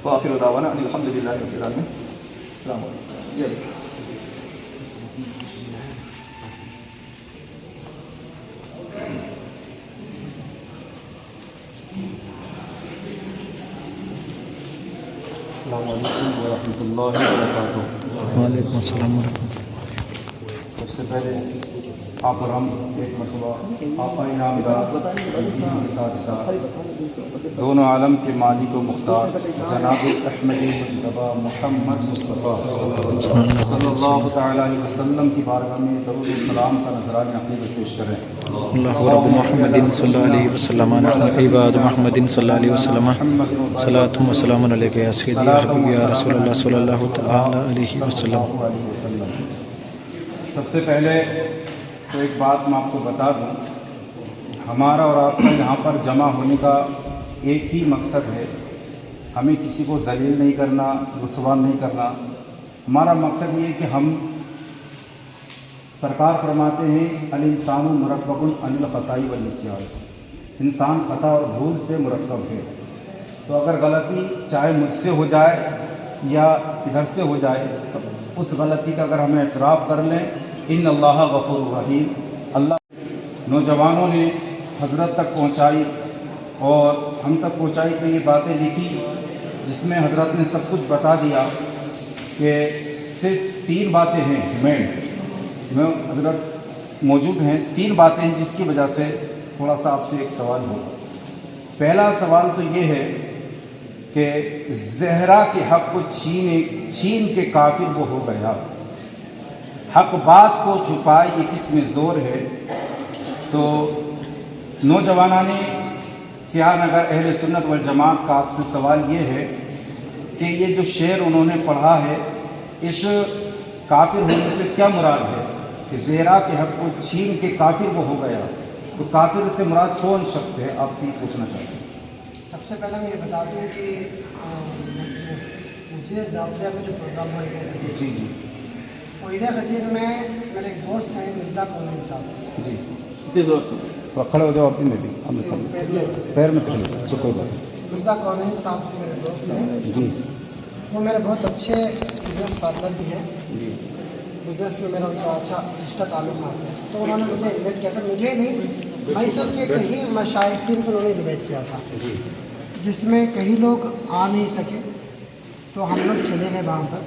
[SPEAKER 3] وآخر دعوانا ان الحمد للہ رب العالمین۔ السلام علیکم۔
[SPEAKER 6] السلام علیکم ورحمۃ اللہ وبرکاتہ۔
[SPEAKER 5] وعلیکم السلام ورحمۃ اللہ۔
[SPEAKER 6] سب سے پہلے آپ اور ہم ایک مرتبہ آقا انعامدار تاجدار دونوں عالم کے مالک و مختار جناب احمد مجتبیٰ محمد مصطفیٰ صلی اللہ تعالیٰ علیہ وسلم کی بارگاہ میں درود و سلام کا نذرانہ عقیدت پیش کریں۔
[SPEAKER 5] اللہ رب محمد صلی اللہ علیہ وسلم عباد محمد صلی اللہ علیہ وسلم صلاۃ و سلام علیک یا سیدی یا حبیبی یا رسول اللہ صلی اللہ تعالی علیہ وسلم۔
[SPEAKER 6] سب سے پہلے تو ایک بات میں آپ کو بتا دوں، ہمارا اور آپ کا یہاں پر جمع ہونے کا ایک ہی مقصد ہے، ہمیں کسی کو ذلیل نہیں کرنا، رسوا نہیں کرنا۔ ہمارا مقصد یہ ہے کہ ہم، سرکار فرماتے ہیں الانسان مرکب عن الخطاء والنسیان، انسان خطا اور بھول سے مرکب ہے، تو اگر غلطی چاہے مجھ سے ہو جائے یا ادھر سے ہو جائے تو اس غلطی کا اگر ہمیں اعتراف کر لیں، ان اللہ غفور رحیم، اللہ نوجوانوں نے حضرت تک پہنچائی اور ہم تک پہنچائی تو یہ باتیں لکھی جس میں حضرت نے سب کچھ بتا دیا کہ صرف 3 باتیں ہیں مین میں حضرت موجود ہیں، 3 باتیں ہیں جس کی وجہ سے تھوڑا سا آپ سے ایک سوال ہو۔ پہلا سوال تو یہ ہے کہ زہرا کے حق کو چھین کے کافر وہ ہو گیا، حق بات کو چھپائے یہ کس میں زور ہے۔ تو نوجوانان خیال نگر اہل سنت والجماعت کا آپ سے سوال یہ ہے کہ یہ جو شعر انہوں نے پڑھا ہے اس کافر ہونے سے کیا مراد ہے کہ زہرا کے حق کو چھین کے کافر وہ ہو گیا، تو کافر سے مراد کون شخص ہے، آپ سے یہ پوچھنا چاہتے ہیں۔
[SPEAKER 7] سب سے پہلے میں یہ بتا دوں کہ مسجد زعفریہ میں جو پروگرام ہوئے گئے
[SPEAKER 6] جی جی
[SPEAKER 7] کوئلہ غدیر میں میرے ایک دوست ہیں مرزا کونین صاحب،
[SPEAKER 6] جی
[SPEAKER 3] اتنی زور سے
[SPEAKER 6] کھڑے ہو جاؤ، اپنی میں بھی ہم سب پیر میں تکلیف ہے، کوئی بات
[SPEAKER 7] مرزا کونین صاحب میرے دوست ہیں،
[SPEAKER 6] جی
[SPEAKER 7] وہ میرے بہت اچھے بزنس پارٹنر بھی ہیں،
[SPEAKER 6] جی
[SPEAKER 7] بزنس میں میرا ان کا اچھا رشتہ تعلقات ہے، تو انہوں نے مجھے انوائٹ کیا تھا، مجھے نہیں میسر کے کئی مشائخین کو انہوں نے انوائٹ کیا تھا، جس میں کئی لوگ آ نہیں سکے تو ہم لوگ چلے گئے وہاں پر۔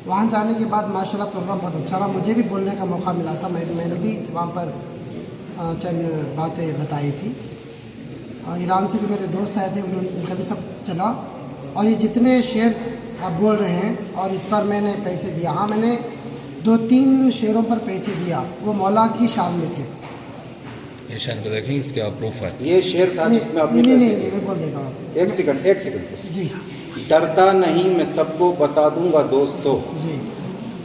[SPEAKER 7] وہاں جانے کے بعد ماشاءاللہ پروگرام بہت اچھا رہا، مجھے بھی بولنے کا موقع ملا تھا، میں نے بھی وہاں پر چند باتیں بتائی تھی۔ ایران سے بھی میرے دوست آئے تھے، ان کا بھی سب چلا، اور یہ جتنے شعر آپ بول رہے ہیں اور اس پر میں نے پیسے دیا، ہاں میں نے 2-3 شعروں پر پیسے دیا، وہ مولا کی شان میں تھے،
[SPEAKER 4] یہ شان کو دیکھیں اس کا پروف ہے.
[SPEAKER 6] یہ شعر تھا جس میں آپ نے
[SPEAKER 7] نہیں بالکل دیکھا.
[SPEAKER 6] ایک سیکنڈ
[SPEAKER 7] جی
[SPEAKER 6] ڈرتا نہیں میں سب کو بتا دوں گا دوستو.
[SPEAKER 7] جی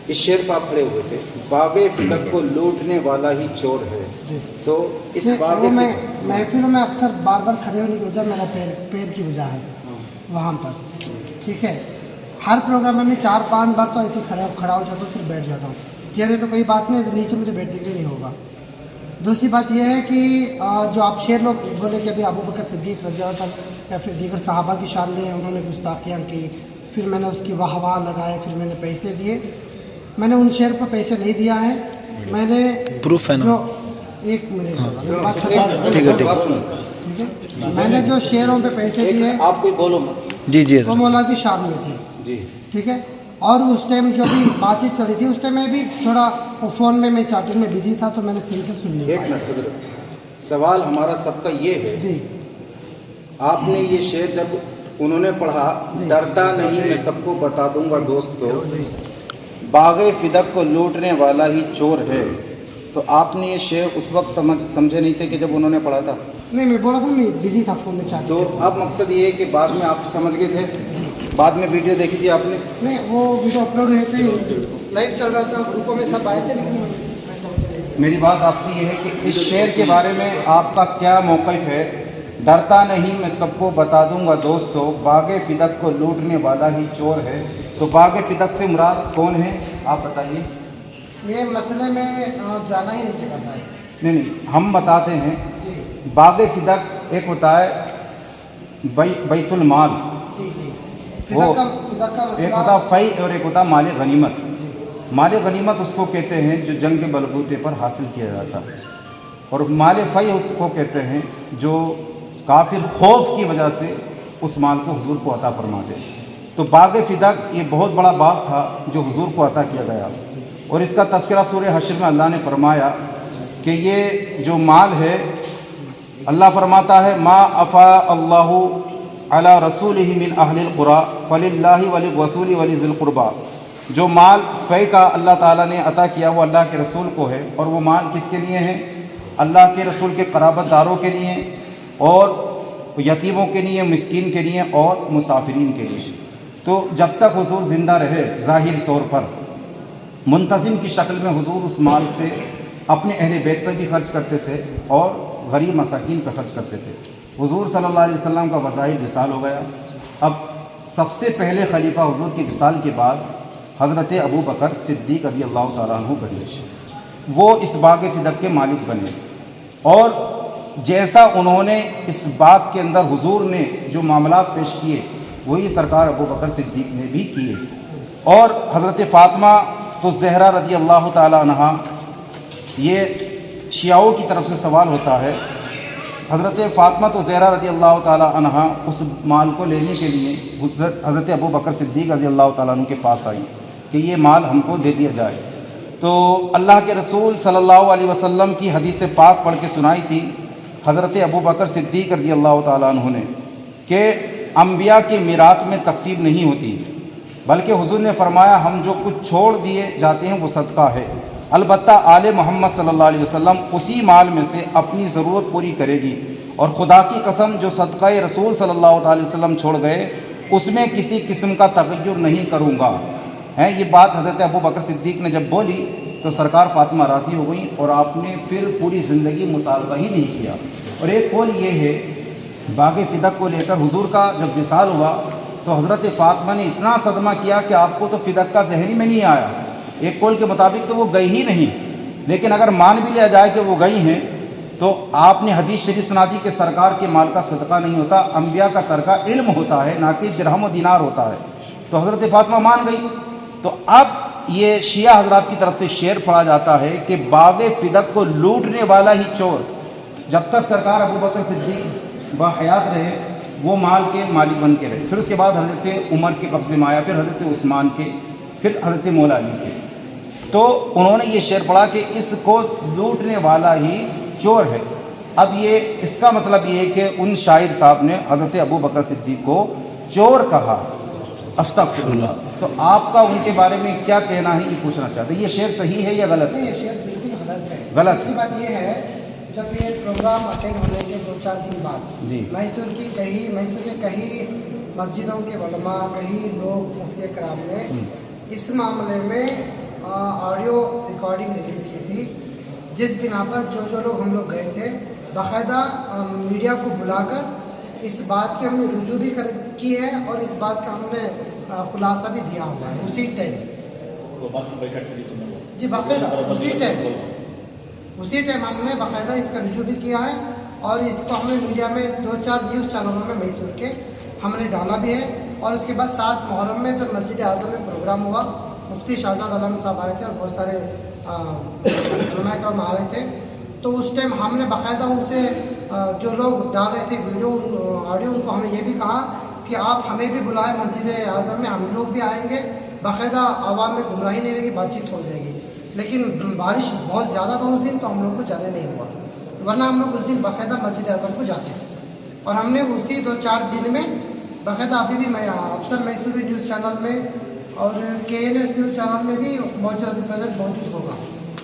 [SPEAKER 6] اس شعر پہ آپ کھڑے ہوئے تھے. باغ فدق کو لوٹنے والا ہی چور ہے.
[SPEAKER 7] جی
[SPEAKER 6] تو اس باغ
[SPEAKER 7] وہ میں محفلوں میں اکثر بار بار کھڑے ہونے کی وجہ میرا پیر کی وجہ ہے وہاں پر. ٹھیک ہے, ہر پروگرام میں 4-5 بار تو ایسے کھڑا ہو جاتا ہوں, پھر بیٹھ جاتا ہوں. چہرے تو کوئی بات نہیں, نیچے مجھے بیٹھنے کے لیے نہیں ہوگا. دوسری بات یہ ہے کہ جو آپ شعر لوگ بولے کہ ابھی ابو بکر صدیق رضی اللہ عنہ یا پھر دیگر صحابہ کی شان میں انہوں نے گستاخیاں کی, پھر میں نے اس کی واہ واہ لگائے, پھر میں نے پیسے دیے. میں نے ان شعر پر پیسے نہیں دیا ہے. میں نے
[SPEAKER 5] پروف ہے نا.
[SPEAKER 7] جو ایک منٹ
[SPEAKER 5] ٹھیک ہے
[SPEAKER 7] میں نے جو شعروں پہ پیسے دیے
[SPEAKER 6] آپ کوئی بولو.
[SPEAKER 5] جی جی
[SPEAKER 7] وہ مولا کی شان میں تھی.
[SPEAKER 6] جی
[SPEAKER 7] ٹھیک ہے, اور اس ٹائم جو بھی بات چیت چلی تھی اس ٹائم میں بھی تھوڑا فون میں چیٹنگ میں بزی تھا, تو میں نے صحیح سے سن لیا.
[SPEAKER 6] ایک منٹ حضرت, سوال ہمارا سب کا یہ ہے,
[SPEAKER 7] جی
[SPEAKER 6] آپ نے یہ شعر جب انہوں نے پڑھا
[SPEAKER 7] جی.
[SPEAKER 6] ڈرتا نہیں میں سب کو بتا دوں گا دوستو,
[SPEAKER 7] جی
[SPEAKER 6] باغ فدق کو لوٹنے والا ہی چور ہے, تو آپ نے یہ شعر اس وقت سمجھے نہیں تھے کہ جب انہوں نے پڑھا تھا؟
[SPEAKER 7] نہیں, میں بولا تھا میں بزی تھا فون میں چیٹنگ.
[SPEAKER 6] تو اب مقصد یہ ہے کہ بعد میں آپ سمجھ گئے تھے, بعد میں ویڈیو دیکھی تھی آپ نے؟
[SPEAKER 7] نہیں, وہ ویڈیو اپلوڈ ہوئے تھے, لائیو چل رہا تھا, گروپوں میں سب آئے تھے, لیکن
[SPEAKER 6] میری بات آپ سے یہ ہے کہ اس شعر کے بارے میں آپ کا کیا موقف ہے؟ ڈرتا نہیں میں سب کو بتا دوں گا دوستو, باغ فدق کو لوٹنے والا ہی چور ہے. تو باغ فدق سے مراد کون ہے آپ بتائیے.
[SPEAKER 7] یہ مسئلے میں جانا ہی نہیں چاہتا تھا.
[SPEAKER 6] نہیں, ہم بتاتے ہیں.
[SPEAKER 7] جی
[SPEAKER 6] باغ فدق ایک ہوتا ہے بیت المال,
[SPEAKER 7] جی جی
[SPEAKER 6] وہ
[SPEAKER 7] فدق کا
[SPEAKER 6] ایک
[SPEAKER 7] مسئلہ.
[SPEAKER 6] ہوتا فی اور ایک ہوتا مال غنیمت.
[SPEAKER 7] جی
[SPEAKER 6] مال غنیمت اس کو کہتے ہیں جو جنگ کے بلبوتے پر حاصل کیا جاتا ہے, اور مال فی اس کو کہتے ہیں جو کافر خوف کی وجہ سے اس مال کو حضور کو عطا فرماتے. تو باغ فدق یہ بہت بڑا باغ تھا جو حضور کو عطا کیا گیا, اور اس کا تذکرہ سورہ حشر میں اللہ نے فرمایا کہ یہ جو مال ہے, اللہ فرماتا ہے ما افاء اللہ علی رسولہ من اہل القری فللہ وللرسول ولذی القربى. جو مال فی کا اللہ تعالیٰ نے عطا کیا وہ اللہ کے رسول کو ہے, اور وہ مال کس کے لیے ہے؟ اللہ کے رسول کے قرابت داروں کے لیے, اور یتیموں کے لیے, مسکین کے لیے, اور مسافرین کے لیے. تو جب تک حضور زندہ رہے ظاہری طور پر منتظم کی شکل میں حضور اس مال سے اپنے اہل بیت پر بھی خرچ کرتے تھے اور غریب مساکین پر خرچ کرتے تھے. حضور صلی اللہ علیہ وسلم کا وظائر وصال ہو گیا. اب سب سے پہلے خلیفہ حضور کے وصال کے بعد حضرت ابو بکر صدیق رضی اللہ تعالیٰ عنہ بنے, وہ اس باغ فدق کے مالک بنے, اور جیسا انہوں نے اس باغ کے اندر حضور نے جو معاملات پیش کیے وہی سرکار ابو بکر صدیق نے بھی کیے. اور حضرت فاطمہ تو زہرا رضی اللہ تعالیٰ عنہ, یہ شیعوں کی طرف سے سوال ہوتا ہے, حضرت فاطمہ تو زہرا رضی اللہ تعالیٰ عنہ اس مال کو لینے کے لیے حضرت ابو بکر صدیق رضی اللہ تعالیٰ عنہ کے پاس آئی کہ یہ مال ہم کو دے دیا جائے. تو اللہ کے رسول صلی اللہ علیہ وسلم کی حدیث پاک پڑھ کے سنائی تھی حضرت ابو بکر صدیق رضی اللہ تعالیٰ عنہ نے کہ انبیاء کی میراث میں تقسیم نہیں ہوتی, بلکہ حضور نے فرمایا ہم جو کچھ چھوڑ دیے جاتے ہیں وہ صدقہ ہے, البتہ آل محمد صلی اللہ علیہ وسلم اسی مال میں سے اپنی ضرورت پوری کرے گی, اور خدا کی قسم جو صدقہ رسول صلی اللہ علیہ وسلم چھوڑ گئے اس میں کسی قسم کا تغیر نہیں کروں گا. یہ بات حضرت ابو بکر صدیق نے جب بولی تو سرکار فاطمہ راضی ہو گئی, اور آپ نے پھر پوری زندگی مطالبہ ہی نہیں کیا. اور ایک قول یہ ہے باغ فدق کو لے کر حضور کا جب وصال ہوا تو حضرت فاطمہ نے اتنا صدمہ کیا کہ آپ کو تو فدق کا ذہن میں نہیں آیا. ایک قول کے مطابق تو وہ گئی ہی نہیں, لیکن اگر مان بھی لیا جائے کہ وہ گئی ہیں تو آپ نے حدیث شریف سنا دی کہ سرکار کے مال کا صدقہ نہیں ہوتا, انبیاء کا ترکہ علم ہوتا ہے نہ کہ درہم و دینار ہوتا ہے. تو حضرت فاطمہ مان گئی. تو اب یہ شیعہ حضرات کی طرف سے شعر پڑھا جاتا ہے کہ باغ فدق کو لوٹنے والا ہی چور, جب تک سرکار ابو بکر صدیق باحیات رہے وہ مال کے مالک بن کے رہے. پھر اس کے بعد حضرت عمر کے قبضے میں آیا, پھر حضرت عثمان کے, پھر حضرت مولا علی کے. تو انہوں نے یہ شعر پڑھا کہ اس کو لوٹنے والا ہی چور ہے. اب یہ اس کا مطلب یہ ہے کہ ان شاعر صاحب نے حضرت ابو بکر صدیق کو چور کہا. استغفر اللہ. تو آپ کا ان کے بارے میں کیا کہنا ہے یہ پوچھنا چاہتے ہیں, یہ شعر صحیح ہے یا غلط؟
[SPEAKER 7] نہیں, یہ شعر بالکل غلط ہے.
[SPEAKER 6] غلط
[SPEAKER 7] دوسری بات یہ ہے जब ये प्रोग्राम अटेंड होने के 2-4 दिन बाद
[SPEAKER 6] जी।
[SPEAKER 7] मैसूर के कई मस्जिदों के उलमा, कई लोग मुफ्ती कराम ने इस मामले में ऑडियो रिकॉर्डिंग रिलीज की थी, जिस बिना पर जो लोग हम लोग गए थे बाकायदा मीडिया को बुलाकर इस बात की हमने रुजू भी की है और इस बात का हमने खुलासा भी दिया हुआ है उसी टाइम।
[SPEAKER 1] वो बात बैठक करी तुमने?
[SPEAKER 7] जी बाकायदा उसी टाइम हमने बाकायदा इसका रुजू भी किया है और इसको हमने मीडिया में 2-4 न्यूज़ चैनलों में मैसूर के हमने डाला भी है। और उसके बाद 7 मुहर्रम में जब मस्जिद आज़म में प्रोग्राम हुआ, मुफ्ती शाहजाद आलम साहब आए थे और बहुत सारे उलमा करम आ रहे थे, तो उस टाइम हमने बाकायदा उनसे जो लोग डाल रहे थे वीडियो ऑडियो, उनको हमने ये भी कहा कि आप हमें भी बुलाएं मस्जिद आज़म में, हम लोग भी आएंगे, बाकायदा आवाम में गुमराही नहीं रहेगी, बातचीत हो जाएगी। लेकिन बारिश बहुत ज़्यादा था उस दिन, तो हम लोग को जाने नहीं हुआ, वरना हम लोग उस दिन बाकायदा मस्जिद आज़म को जाते हैं। और हमने उसी 2-4 दिन में बाकायदा अभी भी मैं अफसर मैसूरी न्यूज़ चैनल में और KNS न्यूज़ चैनल में भी मौजूद होगा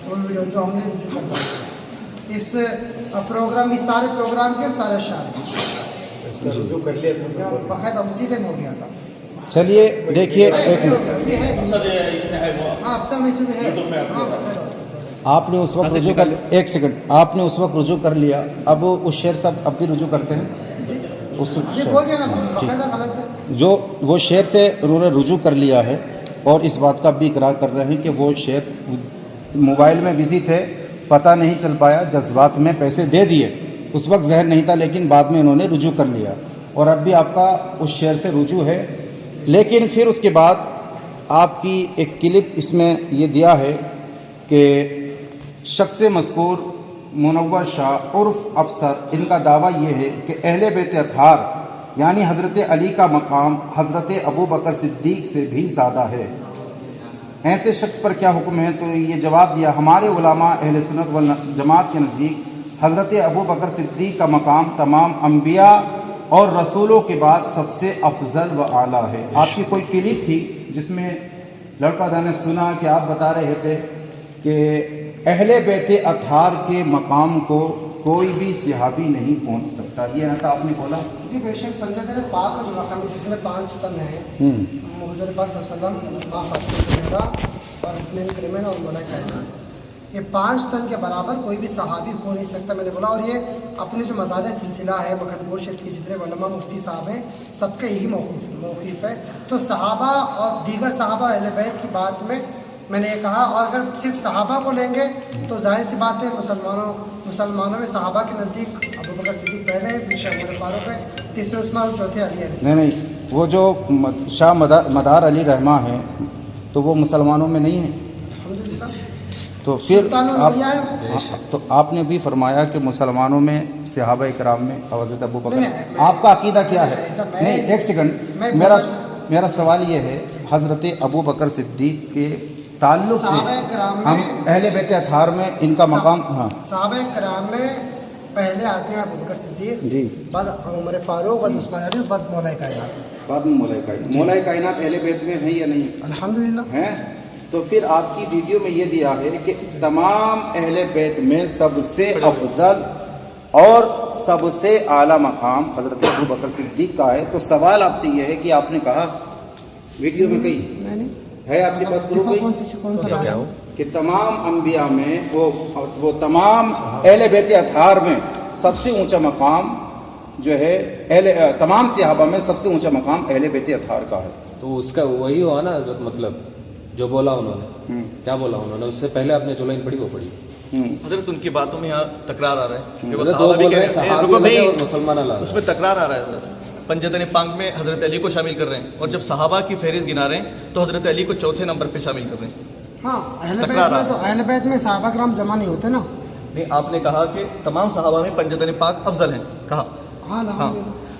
[SPEAKER 7] वो वीडियो जो हमने रुजू करता है इस प्रोग्राम, इस सारे प्रोग्राम के सारे अशार
[SPEAKER 2] रुजू कर लिया
[SPEAKER 7] बाकायदा उसी टाइम हो गया था।
[SPEAKER 6] चलिए देखिए, एक मिनट,
[SPEAKER 7] ये है
[SPEAKER 1] अफसर इसमें है वो
[SPEAKER 7] हाँ अफसर मैसूरी है।
[SPEAKER 1] यूट्यूब पे अपलोड है।
[SPEAKER 7] बाकायदा
[SPEAKER 6] आपने उस वक्त रुजू कर, एक सेकंड, आपने उस वक्त रुजू कर लिया, अब उस शेर से अब भी रुजू करते हैं उस
[SPEAKER 7] ये बोल गया ना बाकायदा गलत है।
[SPEAKER 6] जो वो शेर से उन्होंने रुजू कर लिया है और इस बात का भी इकरार कर रहे हैं कि वो शेर मोबाइल में बिजी थे, पता नहीं चल पाया, जज्बात में पैसे दे दिए, उस वक्त जहन नहीं था, लेकिन बाद में इन्होंने रुजू कर लिया और अब भी आपका उस शेर से रुजू है। लेकिन फिर उसके बाद आपकी एक क्लिप इसमें ये दिया है कि शख्स मज़कूर मुनव्वर शाह उर्फ अफसर, इनका दावा ये है कि अहले बैत अतहार यानी हज़रत अली का मकाम हज़रत अबू बकर सिद्दीक से भी ज़्यादा है। ऐसे शख्स पर क्या हुक्म है? तो ये जवाब दिया, हमारे उलमा अहले सुन्नत वल जमात के नज़दीक हज़रत अबू बकर सिद्दीक का मकाम तमाम अम्बिया और रसूलों के बाद सबसे अफजल व आला है। आपकी कोई क्लिप थी जिसमें लड़का दाने सुना कि आप बता रहे थे कि अहले बैत अतहार के मकाम को कोई भी सहाबी नहीं पहुंच सकता, ये ऐसा आपने बोला?
[SPEAKER 7] जी बेशक पंजतन पाक का जो मकाम है जिसमें 5 तन है, हुज़ूर पाक सल्लल्लाहु अलैहि वसल्लम और इस्माइल करीमैन और मौला कायनात, ये 5 तन के बराबर कोई भी सहाबी हो नहीं सकता, मैंने बोला। और ये अपने जो मदार सिलसिला है मखनपुर शरीफ के जितने उलमा मुफ्ती साहब हैं सबके यही मौक़िफ़ है। तो सहाबा और दीगर सहाबा अहले बैत की बात में मैंने ये कहा, और अगर सिर्फ सहाबा को लेंगे तो जाहिर सी बात है मुसलमानों में सहाबा के नज़दीक अबू बकर सिद्दीक पहले है, दूसरे उमर फारूक है, तीसरे उस्मान और चौथे अली है।
[SPEAKER 6] नहीं, वो जो शाह मदार अली रहमा है तो वो मुसलमानों में नहीं है।
[SPEAKER 7] अल्हम्दुलिल्लाह।
[SPEAKER 6] तो फिर
[SPEAKER 7] आप
[SPEAKER 6] आपने भी फरमाया कि मुसलमानों में सहाबा इकराम में हज़रत अबू बकर,
[SPEAKER 7] नहीं,
[SPEAKER 6] आपका अकीदा क्या है? नहीं, एक सेकंड, मेरा सवाल ये है, हज़रत अबू बकर सिद्दीक के ताल्लुक से हम अहले बैत अतहार में इनका मकाम, हाँ
[SPEAKER 7] सहाबा कराम में पहले आते हैं अबू बकर सिद्दीक
[SPEAKER 6] जी,
[SPEAKER 7] बाद उमर फारूक, बाद उस्मान अली, बाद मौला कायनात।
[SPEAKER 6] बाद में मौला कायनात अहले बैत में है या नहीं?
[SPEAKER 7] अल्हम्दुलिल्लाह
[SPEAKER 6] है। तो फिर आपकी वीडियो में ये दिया है कि तमाम अहले बैत में सबसे अफजल और सबसे आला मकाम हज़रत अबू बकर सिद्दीक का है। तो सवाल आपसे ये है कि आपने कहा वीडियो में कही
[SPEAKER 7] नहीं
[SPEAKER 6] है आपके पास प्रूफ
[SPEAKER 7] कौन सा क्या हो
[SPEAKER 6] कि तमाम अंबिया में वो तमाम अहले बैत अतहार में सबसे ऊंचा मकाम जो है तमाम सहाबा में सबसे ऊंचा मकाम अहले बैत अतहार का है।
[SPEAKER 4] तो उसका वही हुआ ना हज़रत, मतलब जो बोला उन्होंने, क्या बोला उन्होंने, उससे पहले आपने जो लाइन पढ़ी वो पढ़ी।
[SPEAKER 3] हज़रत उनकी बातों में यहाँ तकरार आ रहा है कि वो
[SPEAKER 4] मतलब
[SPEAKER 3] सहाबा भी कह रहे हैं,
[SPEAKER 4] सहाबी और मुसलमान अलग,
[SPEAKER 3] उसमें तकरार आ रहा है। हज़रत पंजतन पाक में हज़रत अली को शामिल कर रहे हैं और जब सहाबा की फहरिस्त गिना रहे हैं तो हज़रत अली को चौथे नंबर पे शामिल कर रहे हैं।
[SPEAKER 7] हाँ अहले बैत में, तो अहले बैत में सहाबा कराम जमा नहीं होते ना।
[SPEAKER 3] नहीं, आपने कहा कि तमाम सहाबा में पंजतन पाक अफजल हैं, कहा हाँ,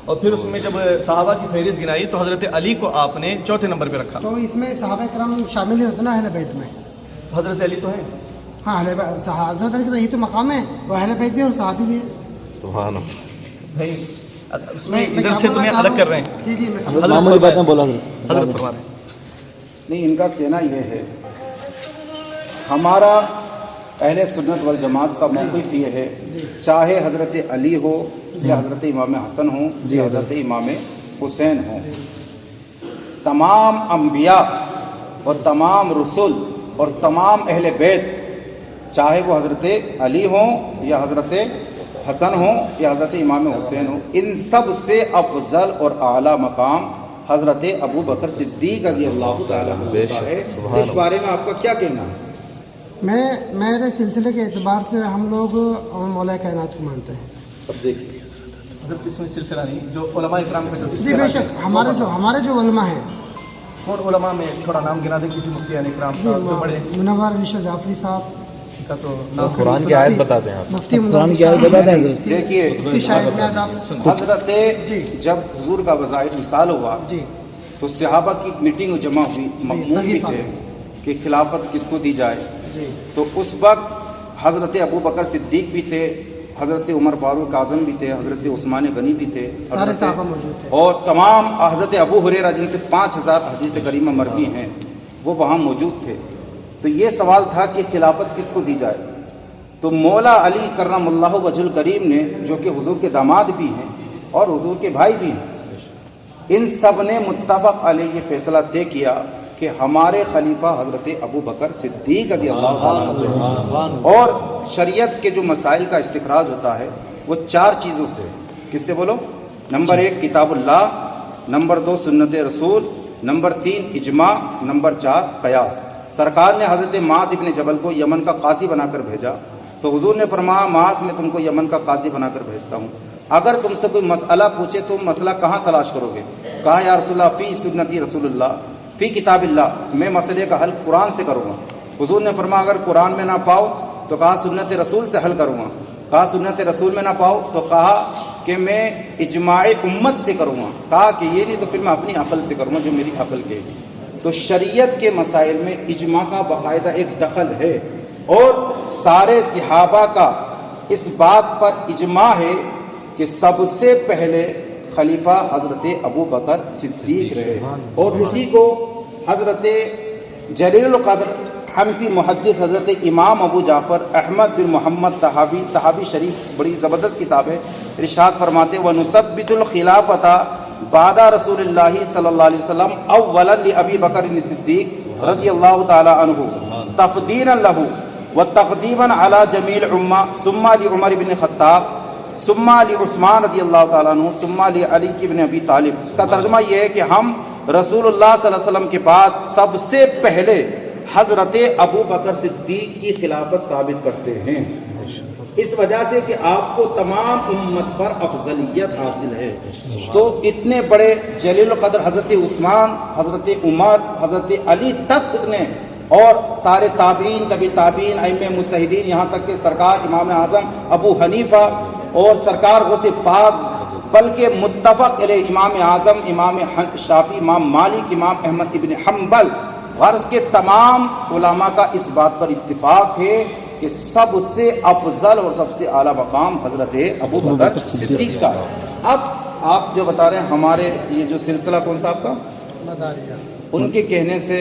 [SPEAKER 3] और फिर उसमें जब सहाबा की फहरिस्त गिनाई तो हज़रत अली को आपने चौथे नंबर पे रखा।
[SPEAKER 7] तो इसमें सहाबा कराम शामिल नहीं होते ना अहले बैत में?
[SPEAKER 3] हज़रत अली तो है।
[SPEAKER 7] हाँ हज़रत अली का तो यही तो मकाम है, वो अहले बैत भी और सहाबी भी है।
[SPEAKER 4] सुभान अल्लाह।
[SPEAKER 3] नहीं, उसमें इधर से तुम्हें अलग कर रहे हैं।
[SPEAKER 7] जी जी
[SPEAKER 5] मामूली बात में बोला
[SPEAKER 3] हज़रत फरमा रहे हैं।
[SPEAKER 6] नहीं, इनका कहना यह है हमारा اہل سنت والجماعت کا موقف یہ ہے چاہے حضرت علی ہو یا حضرت امام حسن ہوں یا حضرت امام حسین ہوں، تمام انبیاء اور تمام رسول اور تمام اہل بیت، چاہے وہ حضرت علی ہوں یا حضرت حسن ہوں یا حضرت امام حسین ہوں، ان سب سے افضل اور اعلیٰ مقام حضرت ابو بکر صدیق رضی اللہ تعالیٰ عنہ کا ہے۔ اس بارے میں آپ کا کیا کہنا ہے؟
[SPEAKER 7] میرے سلسلے کے اعتبار سے ہم لوگ مولا کائنات کو مانتے ہیں۔
[SPEAKER 6] اب دیکھیے
[SPEAKER 3] حضرت اس میں سلسلہ نہیں، جو علماء اکرام کا جو
[SPEAKER 7] جی بے شک ہمارے جو علماء ہیں،
[SPEAKER 3] کون علماء میں تھوڑا نام گنا دیں کسی مفتی اکرام
[SPEAKER 7] جی
[SPEAKER 3] کا جو بڑے
[SPEAKER 7] منور علی شاہ جعفری صاحب
[SPEAKER 3] کا تو نام
[SPEAKER 4] قرآن کی آیت بتاتے ہیں آپ۔
[SPEAKER 7] مفتی
[SPEAKER 5] قرآن کی آیت بتا دیں حضرت۔
[SPEAKER 6] دیکھیے
[SPEAKER 7] مفتی شاہد نیاز آپ
[SPEAKER 6] حضرت جب حضور کا وظائر وصال ہوا
[SPEAKER 7] جی
[SPEAKER 6] تو صحابہ کی میٹنگ جمع ہوئی، مقمون بھی
[SPEAKER 7] صحیح
[SPEAKER 6] تھے کہ خلافت کس کو دی جائے،
[SPEAKER 7] جی
[SPEAKER 6] تو اس وقت حضرت ابو بکر صدیق بھی تھے، حضرت عمر فاروق اعظم بھی تھے، حضرت عثمان غنی بھی تھے،
[SPEAKER 7] سارے صحابہ موجود تھے،
[SPEAKER 6] اور تمام حضرت ابو ہریرہ جن سے 5000 حدیث کریمہ مروی ہیں وہ وہاں موجود تھے۔ تو یہ سوال تھا کہ خلافت کس کو دی جائے، تو مولا علی کرم اللہ وجہ الکریم نے، جو کہ حضور کے داماد بھی ہیں اور حضور کے بھائی بھی ہیں، ان سب نے متفق علیہ یہ فیصلہ طے کیا کہ ہمارے خلیفہ حضرت ابو بکر صدیق رضی اللہ تعالیٰ عنہ، اور شریعت کے جو مسائل کا استخراج ہوتا ہے وہ 4 چیزوں سے، کس سے بولو؟ نمبر 1 کتاب اللہ، نمبر 2 سنت رسول، نمبر 3 اجماع، نمبر 4 قیاس۔ سرکار نے حضرت معاذ ابن جبل کو یمن کا قاضی بنا کر بھیجا، تو حضور نے فرمایا معاذ میں تم کو یمن کا قاضی بنا کر بھیجتا ہوں، اگر تم سے کوئی مسئلہ پوچھے تو مسئلہ کہاں تلاش کرو گے؟ کہا یا رسول اللہ فی سنتی رسول اللہ فی کتاب اللہ، میں مسئلے کا حل قرآن سے کروں گا۔ حضور نے فرمایا اگر قرآن میں نہ پاؤ تو کہا سنت رسول سے حل کروں گا، کہا سنت رسول میں نہ پاؤ تو کہا کہ میں اجماع امت سے کروں گا، کہا کہ یہ نہیں تو پھر میں اپنی عقل سے کروں گا جو میری عقل کہے گی۔ تو شریعت کے مسائل میں اجماع کا باقاعدہ ایک دخل ہے، اور سارے صحابہ کا اس بات پر اجماع ہے کہ سب سے پہلے خلیفہ حضرت ابو بکر صدیق رہے، اور اسی کو حضرت جلیل القدر حنفی محدث حضرت امام ابو جعفر احمد بن محمد طحاوی شریف، بڑی زبردست کتاب ہے، ارشاد فرماتے وَنُثَبِّتُ الْخِلَافَةَ بعد رسول اللہ صلی اللہ علیہ وسلم اولا لابی بکر صدیق رضی اللہ تعالی عنہ تفضیلا لہ وتقدیما علی جمیع الامہ ثم لعمر بن خطاب ثم لعثمان رضی اللہ تعالیٰ عنہ ثم لعلی بن ابی طالب۔ اس کا ترجمہ یہ ہے کہ ہم رسول اللہ صلی اللہ علیہ وسلم کے بعد سب سے پہلے حضرت ابو بکر صدیق کی خلافت ثابت کرتے ہیں، اس وجہ سے کہ آپ کو تمام امت پر افضلیت حاصل ہے۔ تو اتنے بڑے جلیل القدر حضرت عثمان، حضرت عمر، حضرت علی تک اتنے، اور سارے تابعین، طبی تابعین، ائمہ مجتہدین، یہاں تک کہ سرکار امام اعظم ابو حنیفہ اور سرکار غوث پاک، بلکہ متفق علیہ امام اعظم، امام شافعی، امام مالک، امام احمد ابن حنبل، غرض کے تمام علماء کا اس بات پر اتفاق ہے کہ سب سے افضل اور سب سے اعلیٰ مقام حضرت ابو بکر صدیق کا۔ اب آپ جو بتا رہے ہیں ہمارے یہ جو سلسلہ کون سا آپ کا، ان کے کہنے سے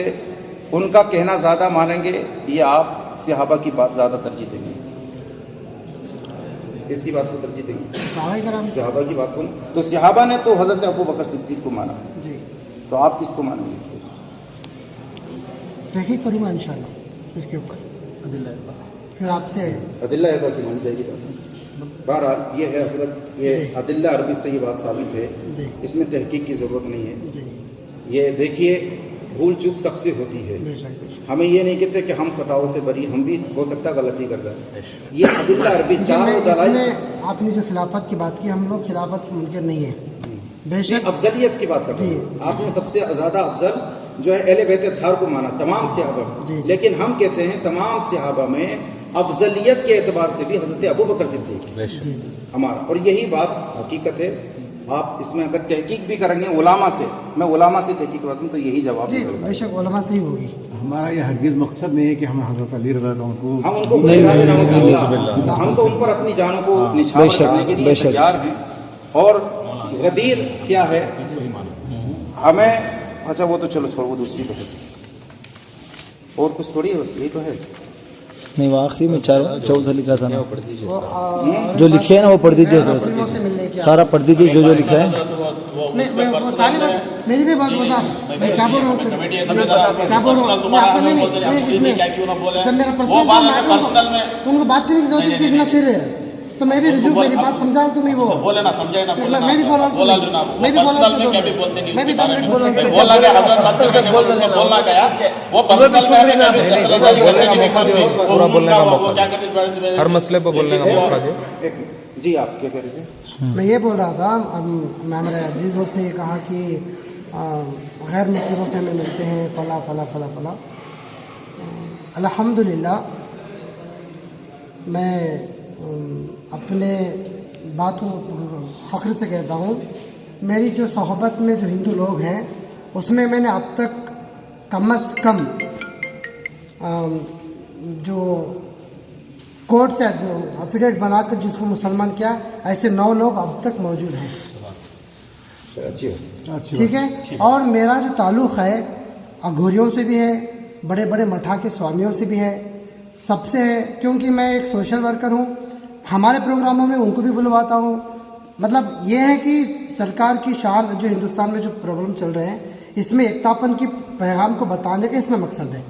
[SPEAKER 6] ان کا کہنا زیادہ مانیں گے یا آپ صحابہ کی بات زیادہ ترجیح دیں گے؟ کس کی بات کو ترجیح دیں گے؟ صحابہ کی بات کو۔ تو صحابہ نے تو حضرت ابو بکر صدیق کو مانا
[SPEAKER 7] جی،
[SPEAKER 6] تو آپ کس کو مانیں گے؟
[SPEAKER 7] تحقیق کروں گا انشاءاللہ اس کے اوپر، پھر آپ سے
[SPEAKER 6] عدلہ اربع کی مانی جائے گی بات۔ بہرحال یہ ہے حضرت، یہ عدلہ عربی سے یہ بات ثابت ہے،
[SPEAKER 7] جی
[SPEAKER 6] اس میں تحقیق کی ضرورت نہیں ہے۔
[SPEAKER 7] جی
[SPEAKER 6] یہ دیکھیے بھول چوک سب سے ہوتی ہے،
[SPEAKER 7] بے شک بے شک۔
[SPEAKER 6] ہمیں یہ نہیں کہتے کہ ہم خطاؤں سے بری، ہم بھی ہو سکتا ہے غلطی کر رہے ہیں۔ یہ عدلہ عربی چاروں
[SPEAKER 7] اس
[SPEAKER 6] دلائل
[SPEAKER 7] میں آپ نے جو خلافت کی بات کی، ہم لوگ خلافت کے منکر نہیں ہیں، بے شک
[SPEAKER 6] افضلیت کی بات کر رہے
[SPEAKER 7] جی،
[SPEAKER 6] ہیں۔ آپ نے سب سے زیادہ افضل جو ہے اہل بیت اطہار کو مانا تمام صحابہ میں،
[SPEAKER 7] جی، جی۔
[SPEAKER 6] لیکن ہم کہتے ہیں تمام صحابہ میں افضلیت کے اعتبار سے بھی حضرت ابو بکر صدیق
[SPEAKER 7] جی جی
[SPEAKER 6] ہمارا، اور یہی بات حقیقت ہے۔ آپ اس میں اگر تحقیق بھی کریں گے علماء سے، میں علماء سے تحقیق کرتا ہوں تو یہی جواب
[SPEAKER 7] جی،
[SPEAKER 6] نکلے گا۔
[SPEAKER 7] بے شک علماء سے ہی ہوگی۔
[SPEAKER 2] ہمارا یہ ہرگز مقصد نہیں ہے کہ ہم حضرت علی رضی اللہ عنہ کو
[SPEAKER 6] ہم ان کو ہم تو ان پر اپنی جانوں کو نچھاور کرنے کے لیے تیار ہیں۔ اور غدیر کیا ہے ہمیں، اچھا وہ تو چلو چھوڑو، وہ دوسری بحث ہے، اور کچھ تھوڑی ہے، بس یہی تو ہے۔
[SPEAKER 5] نہیں وہ آخری میں 14 لکھا تھا نا
[SPEAKER 7] وہ
[SPEAKER 5] جو لکھے ہیں نا وہ پڑھ دیجیے
[SPEAKER 7] مسلموں سے ملنے کی
[SPEAKER 5] سارا پڑھ دیجیے جو لکھا ہے
[SPEAKER 7] میں وہ ساری بات میری بھی بات وضاحت میں کیا بول رہا ہوں کیا بول رہا ہوں آپ کو نہیں جب میرا پرسنل تھا ان کو بات کرنے کی ضرورت ہے کہ نہ پھر تو میں بھی رجوع میری بات سمجھاؤں تو میں وہ
[SPEAKER 1] بولے نا سمجھائے نا
[SPEAKER 7] میں بھی بول رہا ہوں میں بھی بول رہا ہوں میں بھی 2 منٹ بول رہا ہوں
[SPEAKER 1] بولا گیا حضرت بولنا گیا وہ پرسنل
[SPEAKER 8] پورا بولنے کا موقع ہر مسئلے پہ بولنے کا موقع دے.
[SPEAKER 6] جی آپ کیا کہہ رہے تھے؟
[SPEAKER 7] میں یہ بول رہا تھا میرے عزیز دوست نے یہ کہا کہ غیر مسلموں سے ہمیں ملتے ہیں فلاں فلاں فلاں فلاں. الحمدللہ میں اپنے باتوں فخر سے کہتا ہوں میری جو صحبت میں جو ہندو لوگ ہیں اس میں نے اب تک کم از کم جو کورٹ سے افیڈیوٹ بنا کر جس کو مسلمان کیا ایسے 9 لوگ اب تک موجود ہیں. ٹھیک ہے. اور میرا جو تعلق ہے اگھوریوں سے بھی ہے بڑے بڑے مٹھا کے سوامیوں سے بھی ہے سب سے ہے کیونکہ میں ایک سوشل ورکر ہوں. ہمارے پروگراموں میں ان کو بھی بلواتا ہوں. مطلب یہ ہے کہ سرکار کی شان جو ہندوستان میں جو پرابلم چل رہے ہیں اس میں ایکتاپن کی پیغام کو بتانے کا اس میں مقصد ہے.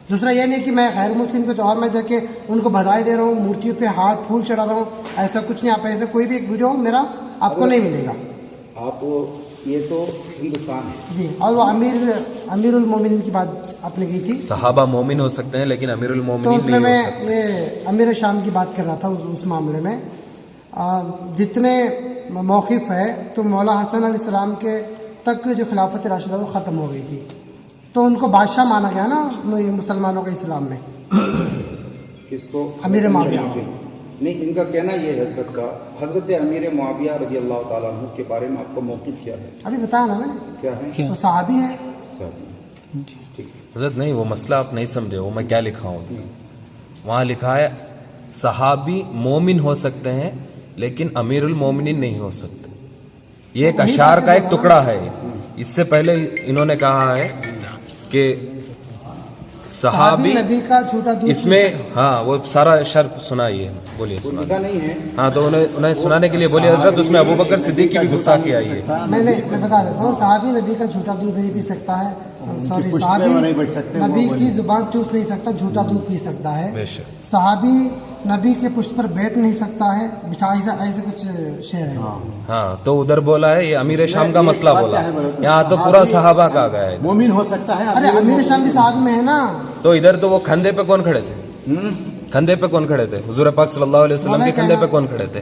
[SPEAKER 7] دوسرا یہ نہیں کہ میں غیر مسلم کے طور میں جا کے ان کو بدھائی دے رہا ہوں مورتیوں پہ ہار پھول چڑھا رہا ہوں ایسا کچھ نہیں. آپ ایسا کوئی بھی ایک ویڈیو میرا آپ کو نہیں ملے گا.
[SPEAKER 6] آپ یہ تو ہندوستان ہے
[SPEAKER 7] جی. اور وہ امیر المومنین کی بات آپ نے کی تھی.
[SPEAKER 8] صحابہ مومن ہو سکتے ہیں لیکن امیر
[SPEAKER 7] تو
[SPEAKER 8] المومنین
[SPEAKER 7] اس میں
[SPEAKER 8] نہیں
[SPEAKER 7] میں
[SPEAKER 8] ہو سکتے.
[SPEAKER 7] یہ امیر شام کی بات کر رہا تھا اس معاملے میں. جتنے موقف ہے تو مولا حسن علیہ السلام کے تک جو خلافت راشدہ وہ ختم ہو گئی تھی تو ان کو بادشاہ مانا گیا نا مسلمانوں کا اسلام میں.
[SPEAKER 6] اس کو
[SPEAKER 7] امیر معاویہ.
[SPEAKER 6] نہیں ان کا کہنا یہ ہے حضرت کا حضرت امیر معاویہ رضی اللہ تعالیٰ عنہ کے بارے میں آپ کا موقف کیا ہے؟
[SPEAKER 7] ابھی بتایا نا میں نے
[SPEAKER 6] کیا ہے؟
[SPEAKER 7] وہ صحابی ہیں.
[SPEAKER 8] حضرت نہیں وہ مسئلہ آپ نہیں سمجھے. وہ میں کیا لکھا ہوں وہاں لکھا ہے صحابی مومن ہو سکتے ہیں لیکن امیر المومنین نہیں ہو سکتے. یہ ایک اشعار کا ایک ٹکڑا ہے. اس سے پہلے انہوں نے کہا ہے کہ صحابی
[SPEAKER 7] نبی کا جھوٹا دودھ
[SPEAKER 8] اس میں ہاں وہ سارا اشعار سنائیے. بولیے
[SPEAKER 6] لکھا نہیں ہے.
[SPEAKER 8] ہاں تو انہیں سنانے کے لیے بولیے حضرت. اس میں ابو بکر صدیق کی بھی گستاخی آئی ہے.
[SPEAKER 7] میں بتا دیتا ہوں. صحابی نبی کا جھوٹا دودھ نہیں پی سکتا ہے. سوری صحابی نبی کی زبان چوس نہیں سکتا جھوٹا دودھ پی سکتا ہے. صحابی نبی کے پشت پر بیٹھ نہیں سکتا ہے ایسے کچھ شعر ہے.
[SPEAKER 8] ہاں تو ادھر بولا ہے یہ امیر شام کا مسئلہ بولا. یہاں تو پورا صحابہ کا گیا ہے.
[SPEAKER 2] مومن ہو سکتا ہے.
[SPEAKER 7] ارے امیر شام بھی صحابی میں ہے نا.
[SPEAKER 8] تو ادھر تو وہ کھندے پہ کون کھڑے تھے؟ کھندے پہ کون کھڑے تھے؟ حضور پاک صلی اللہ علیہ وسلم کے کھندے پہ کون کھڑے تھے؟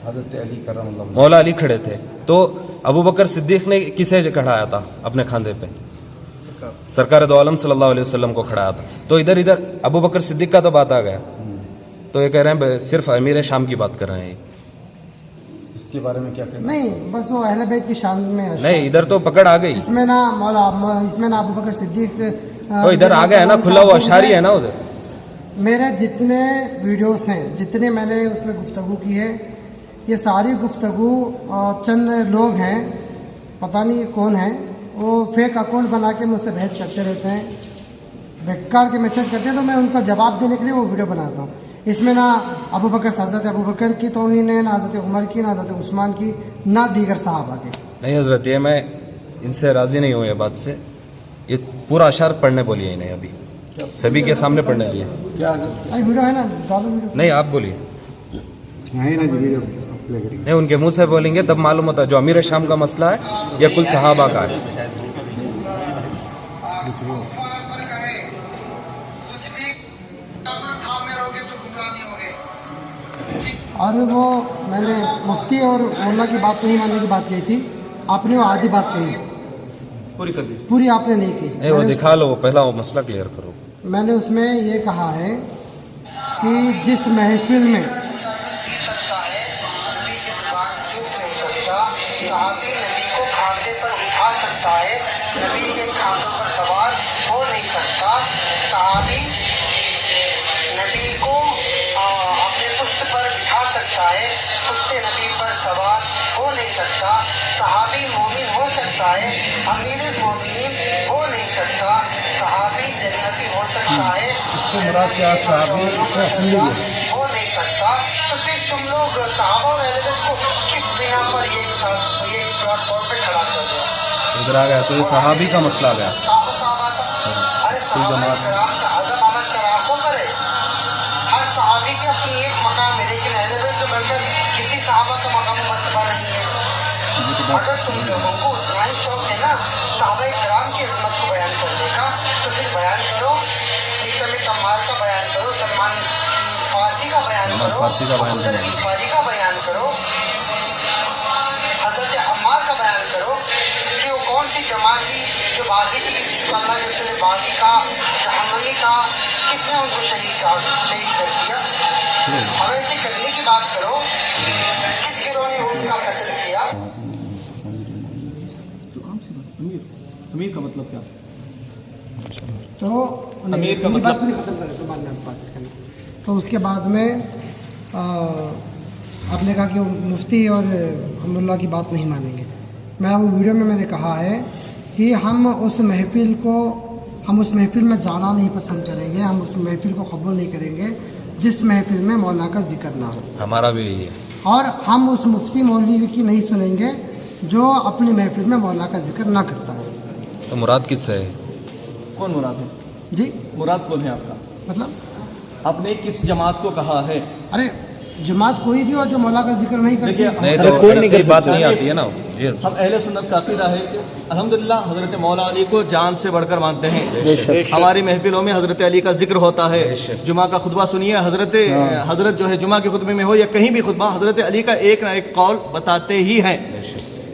[SPEAKER 6] حضرت علی کرم اللہ
[SPEAKER 8] مولا علی کھڑے تھے. تو ابو بکر صدیق نے کسے کھڑایا تھا اپنے کھاندے پہ؟ سرکار دو عالم صلی اللہ علیہ وسلم کو کھڑایا تھا. تو ادھر ابو بکر صدیق کا تو بات آ گیا. تو یہ کہہ رہے ہیں صرف امیر شام کی بات کر رہے ہیں.
[SPEAKER 6] اس کے بارے میں کیا کہنا؟
[SPEAKER 7] نہیں بس وہ اہل بیت کی شان میں
[SPEAKER 8] نہیں ادھر تو پکڑ آ گئی.
[SPEAKER 7] اس میں نا مولا اس میں نا ابو بکر صدیق
[SPEAKER 8] تو ادھر آ گیا ہے نا کھلا ہوا اشعاری ہے نا ادھر.
[SPEAKER 7] میرے جتنے ویڈیوز ہیں جتنے میں نے اس میں گفتگو کی ہے یہ ساری گفتگو چند لوگ ہیں پتہ نہیں کون ہیں وہ فیک اکاؤنٹ بنا کے مجھ سے بحث کرتے رہتے ہیں بیکار کے میسج کرتے ہیں تو میں ان کا جواب دینے کے لیے وہ ویڈیو بناتا ہوں. اس میں نہ ابو بکر حضرت ابو بکر کی توہین ہے نہ حضرت عمر کی نہ حضرت عثمان کی نہ دیگر صحابہ کی.
[SPEAKER 8] نہیں حضرت یہ میں ان سے راضی نہیں ہوں یہ بات سے. یہ پورا اشعار پڑھنے بولیے انہیں ابھی سبھی کے سامنے پڑھنے کے لیے.
[SPEAKER 7] ویڈیو ہے نا ڈالو ویڈیو.
[SPEAKER 8] نہیں آپ بولیے. نہیں ان کے منہ سے بولیں گے تب معلوم ہوتا ہے جو امیر شام کا مسئلہ ہے یہ کل صحابہ کا ہے.
[SPEAKER 7] اور وہ میں نے مفتی اور مولانا کی بات نہیں ماننے کی بات کہی تھی. آپ نے وہ آدھی بات کہی پوری آپ نے نہیں کی.
[SPEAKER 8] نہیں وہ دکھا لو پہلا وہ مسئلہ کلیئر کرو.
[SPEAKER 7] میں نے اس میں یہ کہا ہے کہ جس محفل میں صحابی نبی کو کھاندے پر اٹھا سکتا ہے نبی کے کھانوں پر سوار ہو نہیں سکتا. صحابی نبی کو اپنے پشت پر بٹھا سکتا ہے پشت نبی پر سوار ہو نہیں سکتا. صحابی مومن ہو سکتا ہے امیر المومنین ہو نہیں سکتا. صحابی جنتی ہو سکتا ہے
[SPEAKER 6] से मुराद क्या सहाबी
[SPEAKER 7] हो नहीं सकता, तो फिर तुम लोग सहाबा और अहले बैत को किस बिना पर ये प्लेटफॉर्म पे खड़ा कर दिया?
[SPEAKER 8] इधर आ गया तो ये सहाबी का मसला आ गया।
[SPEAKER 7] सहाबा का, अरे सहाबा किराम का अदब अमल सराखों पर है। हर सहाबी की अपनी एक मकाम है, लेकिन अहले बैत से बढ़कर किसी सहाबा का मकाम मर्तबा नहीं है। अगर तुम लोगों को उतना ही शौक है ना सहाबा किराम की इस्मत को बयान करने का, तो फिर बयान करो, इस्लामी तम्मार का बयान करो, सलमान फारसी का बयान करो,
[SPEAKER 8] फारसी का बयान करो,
[SPEAKER 7] गिफारी का बयान करो, हजरत अम्मार का बयान करो कि वो कौन सी जमात थी जो बागी थी, जिसको अल्लाह के रसूल ने बागी का, जहन्नमी का, किसने उनको शहीद कर दिया। हमें ऐसे करने की बात करो, किस गिरोह ने उनका कत्ल किया।
[SPEAKER 3] अमीर का मतलब क्या?
[SPEAKER 7] तो
[SPEAKER 3] अमीर का मतलब
[SPEAKER 7] बात पूरी खत्म करें तो बाद में बात करना। तो उसके बाद में आपने कहा कि वो मुफ्ती और अमरुल्लाह की बात नहीं मानेंगे। मैं वो वीडियो में मैंने कहा है कि हम उस महफिल में जाना नहीं पसंद करेंगे, हम उस महफिल को कबूल नहीं करेंगे जिस महफिल में मौला का जिक्र ना हो।
[SPEAKER 8] हमारा भी यही है।
[SPEAKER 7] और हम उस मुफ्ती मौलवी की नहीं सुनेंगे जो अपनी महफिल में मौला का जिक्र ना करता हो।
[SPEAKER 8] तो मुराद किससे है?
[SPEAKER 3] कौन मुराद है
[SPEAKER 7] जी,
[SPEAKER 3] मुराद कौन है आपका?
[SPEAKER 7] मतलब
[SPEAKER 3] आपने किस जमात को कहा है?
[SPEAKER 7] अरे जमात कोई भी हो जो मौला का जिक्र नहीं करती।
[SPEAKER 3] देखिए,
[SPEAKER 8] नहीं
[SPEAKER 2] अरे
[SPEAKER 8] तो
[SPEAKER 2] कोई नहीं कर
[SPEAKER 8] ऐसी बात
[SPEAKER 2] सकता।
[SPEAKER 8] नहीं आती है ना ये।
[SPEAKER 3] हम अहले सुन्नत का अकीदा है कि अल्हम्दुलिल्लाह हजरत मौला अली को जान से बढ़कर मानते हैं। हमारी महफिलों में हजरत अली का जिक्र होता है। जुमा का खुतबा सुनिए, हजरत जो है जुमा के खुतबे में हो या कहीं भी खुतबा, हजरत अली का एक ना एक कौल बताते ही हैं।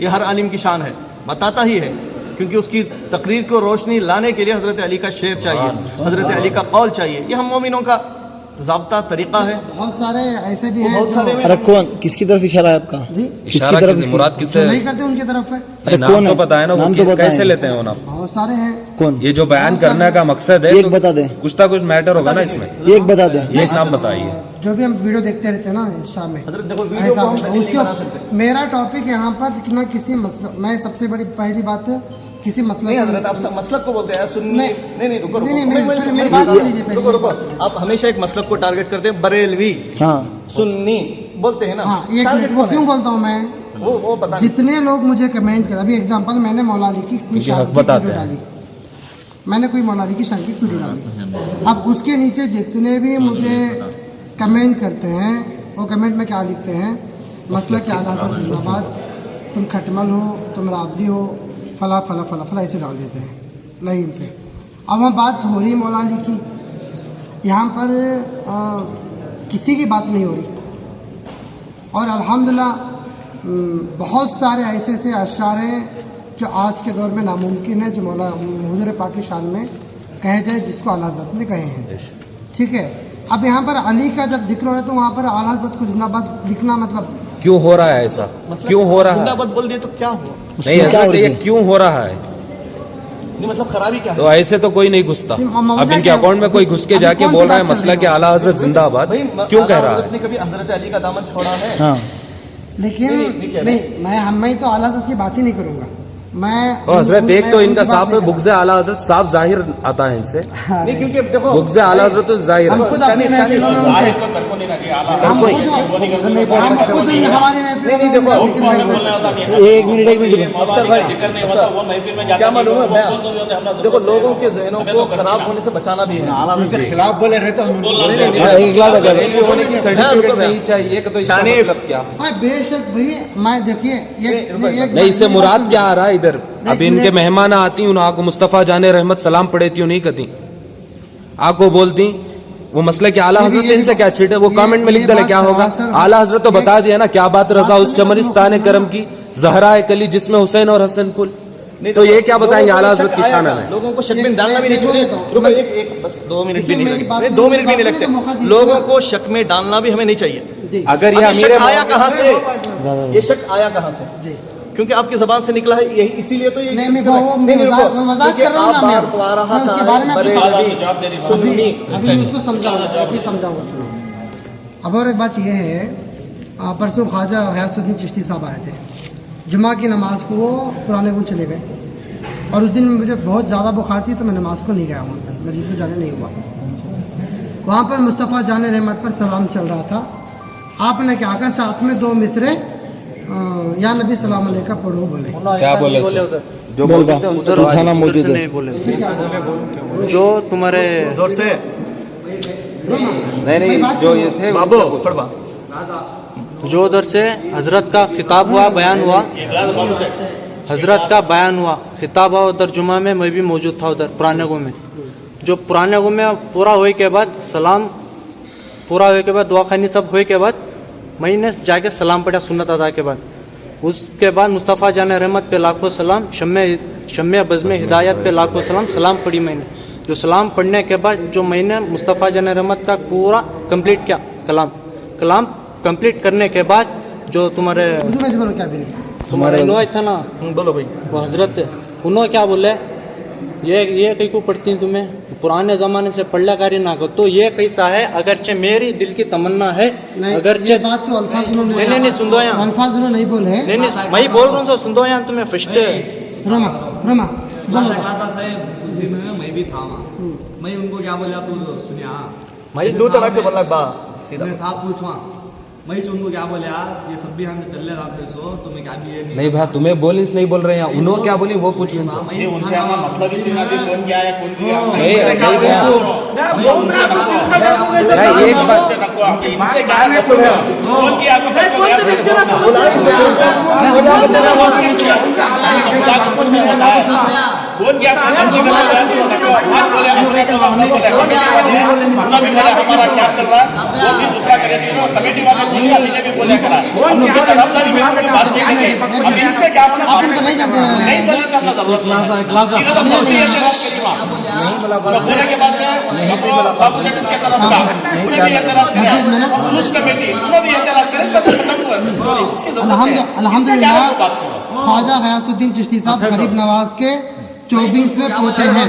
[SPEAKER 3] ये हर आलिम की शान है, बताता ही है, क्योंकि उसकी तकरीर को रोशनी लाने के लिए हजरत अली का शेर चाहिए, हजरत अली का कौल चाहिए। ये हम मोमिनों का ज़ाब्ता तरीका है।
[SPEAKER 7] बहुत सारे ऐसे भी हैं
[SPEAKER 3] बहुत सारे
[SPEAKER 7] जो
[SPEAKER 3] में
[SPEAKER 2] अरे कौन, किसकी तरफ इशारा है आपका?
[SPEAKER 7] जी
[SPEAKER 8] इशारा
[SPEAKER 2] तरफ
[SPEAKER 8] किससे? मुराद किससे
[SPEAKER 7] जो
[SPEAKER 8] है?
[SPEAKER 7] नहीं करते उनकी तरफ है।
[SPEAKER 2] अरे
[SPEAKER 8] नाम
[SPEAKER 2] कौन
[SPEAKER 8] तो
[SPEAKER 2] है?
[SPEAKER 8] पता है ना, वो
[SPEAKER 2] नाम तो बताएं।
[SPEAKER 8] कैसे लेते हैं वो नाम?
[SPEAKER 7] बहुत सारे हैं।
[SPEAKER 2] कौन?
[SPEAKER 8] ये जो बयान करने का मकसद है
[SPEAKER 2] एक
[SPEAKER 8] तो
[SPEAKER 2] बता दें,
[SPEAKER 8] कुछ ना कुछ मैटर होगा ना इसमें।
[SPEAKER 2] एक बता दें।
[SPEAKER 8] ये नाम बताइए।
[SPEAKER 7] जो भी हम वीडियो देखते रहते हैं ना इंस्टा में,
[SPEAKER 3] हजरत देखो वीडियो को
[SPEAKER 7] ऐसा
[SPEAKER 3] हम दलील नहीं
[SPEAKER 7] उसके
[SPEAKER 3] बना सकते।
[SPEAKER 7] मेरा टॉपिक यहाँ पर ना किसी मसला, मैं सबसे बड़ी पहली बात किसी मसले
[SPEAKER 3] नहीं
[SPEAKER 7] को
[SPEAKER 3] हजरत, आप सब मसलक को बोलते हैं सुन्नी।
[SPEAKER 7] नहीं।
[SPEAKER 3] नहीं रुको
[SPEAKER 7] नहीं,
[SPEAKER 3] रुको,
[SPEAKER 7] मेरी बात सुन लीजिए पहले।
[SPEAKER 3] रुको। आप हमेशा एक मसलक को टारगेट करते हैं, बरेलवी
[SPEAKER 2] हाँ,
[SPEAKER 3] सुन्नी बोलते हैं ना।
[SPEAKER 7] हाँ, एक
[SPEAKER 3] टारगेट
[SPEAKER 7] मिनट, वो
[SPEAKER 3] कौन
[SPEAKER 7] क्यों
[SPEAKER 3] है?
[SPEAKER 7] बोलता हूँ मैं?
[SPEAKER 3] वो पता नहीं।
[SPEAKER 7] जितने लोग मुझे कमेंट कर, अभी एग्जांपल मैंने मौला अली की कोई
[SPEAKER 8] क्योंकि हक
[SPEAKER 7] शान की
[SPEAKER 8] बताते
[SPEAKER 7] वीडियो
[SPEAKER 8] हैं।
[SPEAKER 7] डाली, मैंने कोई मौला अली की शान की वीडियो डाली, अब उसके नीचे जितने भी मुझे कमेंट करते हैं वो कमेंट में क्या लिखते हैं? मसला के आला हज़रत जिंदाबाद, तुम खटमल हो, तुम रावजी हो, फला फला फला फला ऐसे डाल देते हैं लाइन से। अब वहाँ बात हो रही मौला अली की, यहाँ पर किसी की बात नहीं हो रही। और अल्हम्दुलिल्लाह बहुत सारे ऐसे ऐसे अशार हैं जो आज के दौर में नामुमकिन है, जो मौला हुज़ूर पाक की शान में कहे जाए, जिसको आला हज़रत ने कहे हैं। ठीक है, अब यहाँ पर अली का जब जिक्र हो रहा है तो वहाँ पर आला हज़रत को जिंदाबाद लिखना मतलब
[SPEAKER 8] क्यों हो रहा है ऐसा? क्यों हो रहा है?
[SPEAKER 3] जिंदाबाद बोल दिए तो क्या हुआ?
[SPEAKER 8] नहीं हजरत, ये क्यों हो रहा है?
[SPEAKER 3] नहीं मतलब खराबी क्या है?
[SPEAKER 8] तो ऐसे तो कोई नहीं घुसता।
[SPEAKER 7] मौजूदा
[SPEAKER 8] अब इनके
[SPEAKER 7] क्या है?
[SPEAKER 8] अकाउंट में कोई घुस के
[SPEAKER 7] अभी
[SPEAKER 8] जाके
[SPEAKER 7] कौन सी
[SPEAKER 8] बोल रहा है
[SPEAKER 7] बात चल
[SPEAKER 8] मसला
[SPEAKER 7] रही
[SPEAKER 8] के
[SPEAKER 7] है?
[SPEAKER 8] आला हजरत जिंदाबाद,
[SPEAKER 3] भाई
[SPEAKER 8] क्यों कह
[SPEAKER 3] आला
[SPEAKER 8] रहा
[SPEAKER 3] हजरत
[SPEAKER 8] है?
[SPEAKER 3] ने कभी हजरत अली का दामन छोड़ा है?
[SPEAKER 2] हाँ,
[SPEAKER 7] लेकिन
[SPEAKER 3] नहीं कह रहे।
[SPEAKER 7] नहीं, मैं तो आला हज़रत की बात ही नहीं करूँगा। मैं
[SPEAKER 8] तो हजरत एक
[SPEAKER 7] मैं
[SPEAKER 8] तो
[SPEAKER 7] उनकी
[SPEAKER 8] इनका
[SPEAKER 7] बात
[SPEAKER 8] साफ
[SPEAKER 7] नहीं कर रहा।
[SPEAKER 8] बुग़्ज़ आला हजरत साफ जाहिर आता है इनसे।
[SPEAKER 3] नहीं क्योंकि देखो
[SPEAKER 8] बुग़्ज़ आला हजरत तो जाहिर
[SPEAKER 7] हम
[SPEAKER 8] है।
[SPEAKER 7] खुद अपनी महफिलों में उनसे-
[SPEAKER 1] जाहिर तो करको नहीं ना कि आला
[SPEAKER 7] हम
[SPEAKER 8] कोई-
[SPEAKER 7] खुद
[SPEAKER 1] बोलने का
[SPEAKER 7] हम
[SPEAKER 1] कोई बात
[SPEAKER 7] खुद
[SPEAKER 1] नहीं है।
[SPEAKER 7] हमारी महफिलों में
[SPEAKER 3] देखो,
[SPEAKER 7] उनका
[SPEAKER 1] बहुत
[SPEAKER 7] जिक्र
[SPEAKER 1] सारे
[SPEAKER 7] नहीं
[SPEAKER 1] बोलने
[SPEAKER 7] बोलते।
[SPEAKER 1] होता नहीं है।
[SPEAKER 2] एक मिनट
[SPEAKER 3] अफसर भाई,
[SPEAKER 1] जिक्र नहीं होता, वो महफिल में जाके
[SPEAKER 3] क्या मालूम है,
[SPEAKER 1] वो
[SPEAKER 3] मैं
[SPEAKER 1] बोल दो भी होते हैं, हम लोग
[SPEAKER 3] देखो लोगों के जहनों
[SPEAKER 1] हमें
[SPEAKER 3] को
[SPEAKER 1] तो करना
[SPEAKER 3] खराब
[SPEAKER 1] है।
[SPEAKER 3] होने से बचाना भी है।
[SPEAKER 2] आला हज़रत के खिलाफ बोले रहे तो हम
[SPEAKER 1] बोल
[SPEAKER 2] बोले
[SPEAKER 1] रहे
[SPEAKER 2] नहीं।
[SPEAKER 1] हैं।
[SPEAKER 2] हाँ, एक लाख अगर
[SPEAKER 8] बरेलवी होने की सर्टिफिकेट नहीं चाहिए कि तो इसका
[SPEAKER 3] शानिफ।
[SPEAKER 8] मतलब क्या?
[SPEAKER 7] हाँ बेशक भाई, मैं देखिए
[SPEAKER 8] नहीं, इससे मुराद क्या आ रहा है इधर? अब इनके मेहमान आती हूँ आको मुस्तफ़ा जाने रहमत सलाम पढ़ेती हूँ नहीं कती आको बोलती वो मसले के आला हजरत से इनसे क्या छिटे? वो कमेंट में लिख दे क्या होगा? आला हजरत तो बता दिया ना क्या बात रजा उस चमनिस्तान करम की जहरा कली जिसमें हुसैन और हसन पुल। तो ये क्या बताएंगे आला हजरत की शान में?
[SPEAKER 3] लोगों को शक में डालना भी नहीं चाहिए। रुको एक बस 2 मिनट भी नहीं
[SPEAKER 7] मेरी बात
[SPEAKER 3] लगते,
[SPEAKER 7] को-
[SPEAKER 3] 2 मिनट भी नहीं
[SPEAKER 7] बात को तो मौका
[SPEAKER 3] लगते।
[SPEAKER 7] दीजिए।
[SPEAKER 3] लोगों को शक में डालना भी हमें नहीं चाहिए।
[SPEAKER 8] अगर ये
[SPEAKER 3] अब
[SPEAKER 8] अमीर
[SPEAKER 3] शक आया कहाँ से? ये शक आया कहाँ से?
[SPEAKER 7] जी,
[SPEAKER 3] क्योंकि आपकी जबान से निकला है यही, इसीलिए तो ये
[SPEAKER 7] नहीं, मैं
[SPEAKER 3] नहीं,
[SPEAKER 7] वो
[SPEAKER 3] नहीं, रुको,
[SPEAKER 7] मजाक
[SPEAKER 3] क्योंकि
[SPEAKER 7] कर रहा हूँ
[SPEAKER 3] आप
[SPEAKER 7] ना मैं।
[SPEAKER 3] बार बार रहा
[SPEAKER 7] मैं उसके
[SPEAKER 3] था,
[SPEAKER 7] बारे में आपको
[SPEAKER 3] बरेलवी,
[SPEAKER 1] जवाब दे रही बात।
[SPEAKER 3] सुन्नी।
[SPEAKER 7] अभी उसको समझाऊंगा, अभी समझाऊंगा, सुनो। अब और एक बात यह है, परसों ख्वाजा हयासुद्दीन चिश्ती साहब आए थे, जुमा की नमाज को वो पुराने गुण चले गए, और उस दिन मुझे बहुत ज़्यादा बुखार थी तो मैं नमाज को नहीं गया वहाँ पर, मस्जिद में जाने नहीं हुआ। वहाँ पर मुस्तफ़ा जान रहमत पर सलाम चल रहा था। आपने क्या कहा, साथ में 2 मिसरे या नबी सलाम अलैका पढ़ो बोले।
[SPEAKER 8] क्या बोले सर?
[SPEAKER 5] जो बोलते हैं उनसे उठाना मौजूद है।
[SPEAKER 3] जो तुम्हारे जोर से
[SPEAKER 8] नहीं जो ये थे
[SPEAKER 3] बाबू पढ़वा
[SPEAKER 9] जो उधर से हजरत का खिताब हुआ, बयान हुआ, हजरत का बयान हुआ, खिताब हुआ उधर जुमा में, मैं भी मौजूद था उधर पुराने गो में। जो पुराने गो में पूरा होए के बाद सलाम पूरा होए के बाद दुआ खानी सब होए के बाद मैंने जाके सलाम पढ़ा सुन्नत अदा के बाद। उसके बाद मुस्तफ़ा जान रहमत पे लाखों सलाम, शम्य बज़्म हिदायत पे लाखों सलाम, सलाम पढ़ी मैंने। जो सलाम पढ़ने के बाद जो मैंने मुस्तफ़ा जान रहमत का पूरा कंप्लीट किया, कलाम कंप्लीट करने के बाद जो तुम्हारे इन्होंने था ना,
[SPEAKER 3] बोलो भाई,
[SPEAKER 9] वो हजरत उन्होंने क्या बोले, ये कहीं को पढ़ती हैं तुम्हें पुराने ज़माने से पढ़ला कारी ना कर, तो ये कैसा है, अगरचे मेरी दिल की तमन्ना है, अगरचे
[SPEAKER 7] बात तो अल्फाज
[SPEAKER 9] नहीं सुन दो यहाँ,
[SPEAKER 7] अल्फाज नहीं बोले हैं।
[SPEAKER 9] नहीं मैं बोल रहा हूँ, सुन दो यहाँ तुम्हें फर्स्ट
[SPEAKER 7] रमा बोलो।
[SPEAKER 10] उस दिन मैं भी था वहाँ, मैं उनको क्या बोला तू सुनिया,
[SPEAKER 3] भाई दो तड़क से बोलना बा सीधा
[SPEAKER 10] मैं था पूछवा, मैं उनको क्या बोला, ये सब भी हम चल रहा था सो तुम्हें क्या भी ये
[SPEAKER 8] नहीं भाई तुम्हें बोल नहीं बोल रहे हैं, उन्होंने क्या बोली वो पूछ
[SPEAKER 1] ये उनसे आना मतलब ही सुना भी कौन क्या है कौन क्या
[SPEAKER 8] एक बात
[SPEAKER 1] इनसे क्या है कौन किया कौन क्या हमारा क्या चल रहा है वो भी दूसरा करेगी कमेटी वाले भी बोले करा बात करेंगे। अब इनसे क्या नहीं सर बोले के बाद कमेटी भी एतराज करें
[SPEAKER 7] अल्हम्दुलिल्लाह ख्वाजा गयासुद्दीन चिश्ती साहब गरीब नवाज के 24वें पोते हैं।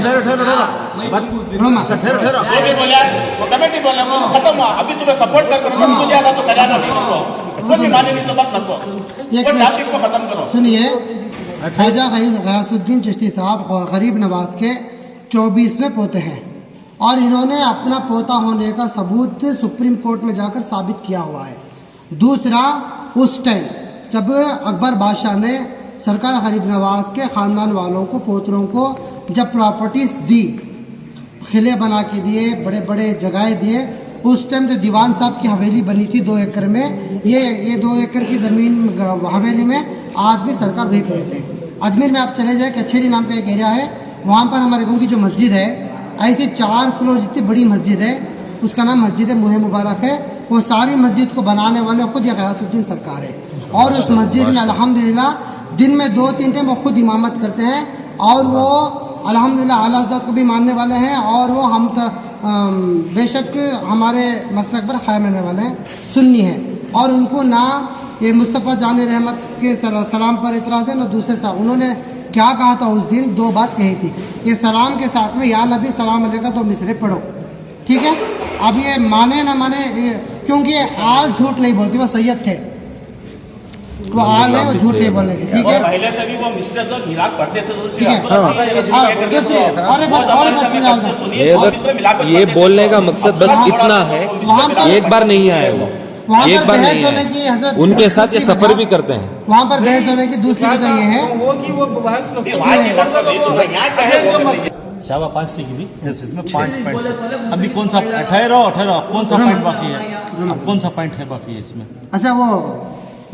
[SPEAKER 1] कमेटी बोले खत्म हुआ, अभी तुम्हें सपोर्ट कर मुझे आधा तो कराना नहीं माने नहीं सब नको खत्म करो।
[SPEAKER 7] सुनिए, ख्वाजा गयासुद्दीन चिश्ती साहब गरीब नवाज के 24वें पोते हैं और इन्होंने अपना पोता होने का सबूत सुप्रीम कोर्ट में जाकर साबित किया हुआ है। दूसरा, उस टाइम जब अकबर बादशाह ने सरकार गरीब नवाज के ख़ानदान वालों को, पोतरों को जब प्रॉपर्टीज दी, किले बना के दिए, बड़े बड़े जगहें दिए, उस टाइम जो दीवान साहब की हवेली बनी थी 2 एकड़ में, ये 2 एकड़ की ज़मीन हवेली में आज भी सरकार वहीं पर रहते हैं। अजमेर में आप चले जाए, कचेरी नाम का एक एरिया है, वहाँ पर हमारे गाँव की जो मस्जिद है, ऐसी 4 फ्लोर जितनी बड़ी मस्जिद है, उसका नाम मस्जिद मुहे मुबारक है। वो सारी मस्जिद को बनाने वाले खुद ये गयासुद्दीन सरकार है और उस मस्जिद में अल्हम्दुलिल्लाह दिन में 2-3 टाइम वो खुद इमामत करते हैं और वो अल्हम्दुलिल्लाह आला हज़रत को भी मानने वाले हैं और वो हम बेशक हमारे मसलक पर क़ायम रहने वाले हैं, सुन्नी हैं और उनको ना ये मुस्तफ़ा जान रहमत के सलाम पर एतराज़ है ना दूसरे साथ। उन्होंने क्या कहा था उस दिन, 2 बात कही थी, ये सलाम के साथ में या नबी सलाम अलैका 2 मिसरे पढ़ो, ठीक है। अब ये माने ना माने, क्योंकि ये आल झूठ नहीं बोलती, वो सैयद थे, वो आल है, वो झूठ नहीं बोलेंगे, ठीक है।
[SPEAKER 1] पहले से भी वो मिस्र जो मिलाप करते थे
[SPEAKER 8] ये बोलने का मकसद बस इतना है, एक बार नहीं आए वो, एक बार नहीं आए, उनके साथ ये सफर भी करते हैं।
[SPEAKER 7] वहाँ पर बहस होने की दूसरी वजह ये है,
[SPEAKER 1] शाबा 5 की भी
[SPEAKER 3] इसमें 5 पॉइंट अभी कौन सा ठहरो कौन सा पॉइंट बाकी है, कौन सा पॉइंट है बाकी है इसमें?
[SPEAKER 7] अच्छा, वो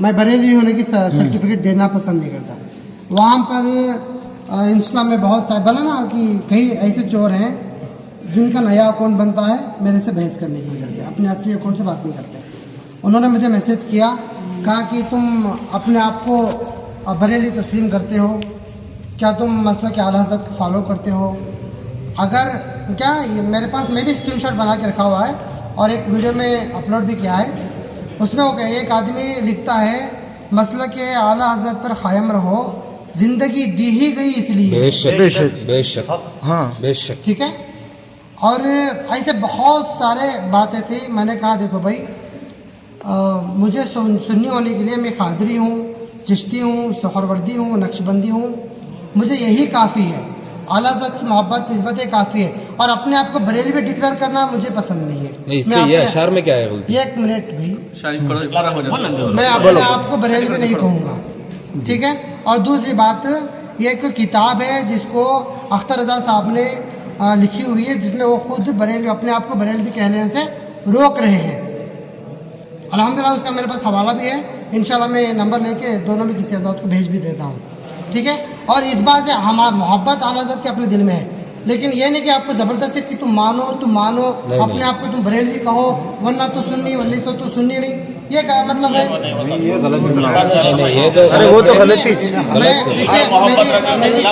[SPEAKER 7] मैं बरेली होने की सर्टिफिकेट देना पसंद नहीं करता। वहाँ पर इस्लाम में बहुत सारे बोला ना कि कई ऐसे चोर हैं जिनका नया अकाउंट बनता है मेरे से बहस करने की वजह से, अपने असली अकाउंट से बात नहीं करते। उन्होंने मुझे मैसेज किया, कहा कि तुम अपने आप को बरेली तस्लीम करते हो क्या, तुम मसला के आला हज़रत फॉलो करते हो? अगर क्या मेरे पास मैं भी स्क्रीनशॉट बना के रखा हुआ है और एक वीडियो में अपलोड भी किया है। उसमें हो गया, एक आदमी लिखता है मसला के आला हज़रत पर कायम रहो, जिंदगी दी ही गई इसलिए।
[SPEAKER 8] बेशक हाँ बेशक,
[SPEAKER 7] ठीक है। और ऐसे बहुत सारे बातें थी। मैंने कहा देखो भाई, मुझे सुन्नी होने के लिए मैं कादरी हूँ, चिश्ती हूँ, सोहरवर्दी हूँ, नक्शबंदी हूँ, मुझे यही काफ़ी है। आला हज़रत की मोहब्बत निस्बत काफ़ी है। اور اپنے آپ کو بریلوی ڈکلیئر کرنا مجھے پسند نہیں ہے.
[SPEAKER 8] نہیں اس سے یہ اشعار میں کیا ہے غلطی؟
[SPEAKER 7] ایک منٹ بھی
[SPEAKER 3] شاید
[SPEAKER 7] میں اپنے آپ کو بریلوی نہیں کہوں گا, ٹھیک ہے. اور دوسری بات, یہ ایک کتاب ہے جس کو اختر رضا صاحب نے لکھی ہوئی ہے, جس میں وہ خود بریلوی اپنے آپ کو بریلوی کہنے سے روک رہے ہیں. الحمدللہ اس کا میرے پاس حوالہ بھی ہے, انشاءاللہ میں نمبر لے کے دونوں بھی کسی حضرت کو بھیج بھی دیتا ہوں, ٹھیک ہے. اور اس بات سے ہمارا محبت اعلیٰ حضرت کے اپنے دل میں ہے, لیکن یہ نہیں کہ آپ کو زبردستی کہ تم مانو اپنے آپ کو تم بریلوی کہو, ورنہ تو سنی ورنہ تو سنی نہیں. یہ کیا مطلب ہے؟
[SPEAKER 2] یہ غلط جملہ ہے.
[SPEAKER 5] ارے وہ تو غلطی.
[SPEAKER 7] میری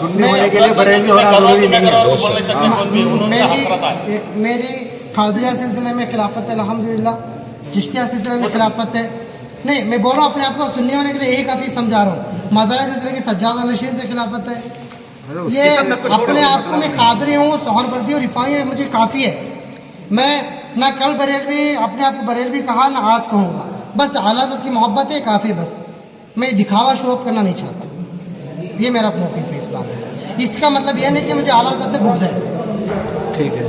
[SPEAKER 2] سنی ہونے کے لیے بریلوی ہونا ضروری نہیں ہے.
[SPEAKER 7] میری قادریہ سلسلے میں خلافت ہے الحمدللہ, چشتیہ سلسلے میں خلافت ہے. نہیں, میں بول رہا ہوں اپنے آپ کو سنی ہونے کے لیے یہی کافی سمجھا رہا ہوں. مادرہ سلسلے کی سجادہ نشین سے خلافت ہے. یہ اپنے آپ کو میں قادری ہوں, سہر بردی اور رفاعی ہے, مجھے کافی ہے. میں نہ کل بریلوی اپنے آپ کو بریلوی کہا, نہ آج کہوں گا. بس اعلیٰ حضرت کی محبت ہے, کافی. بس میں دکھاوا شو اپ کرنا نہیں چاہتا. یہ میرا موقف ہے اس بات میں. اس کا مطلب یہ نہیں کہ مجھے اعلیٰ حضرت سے بغض ہے.
[SPEAKER 5] ٹھیک ہے.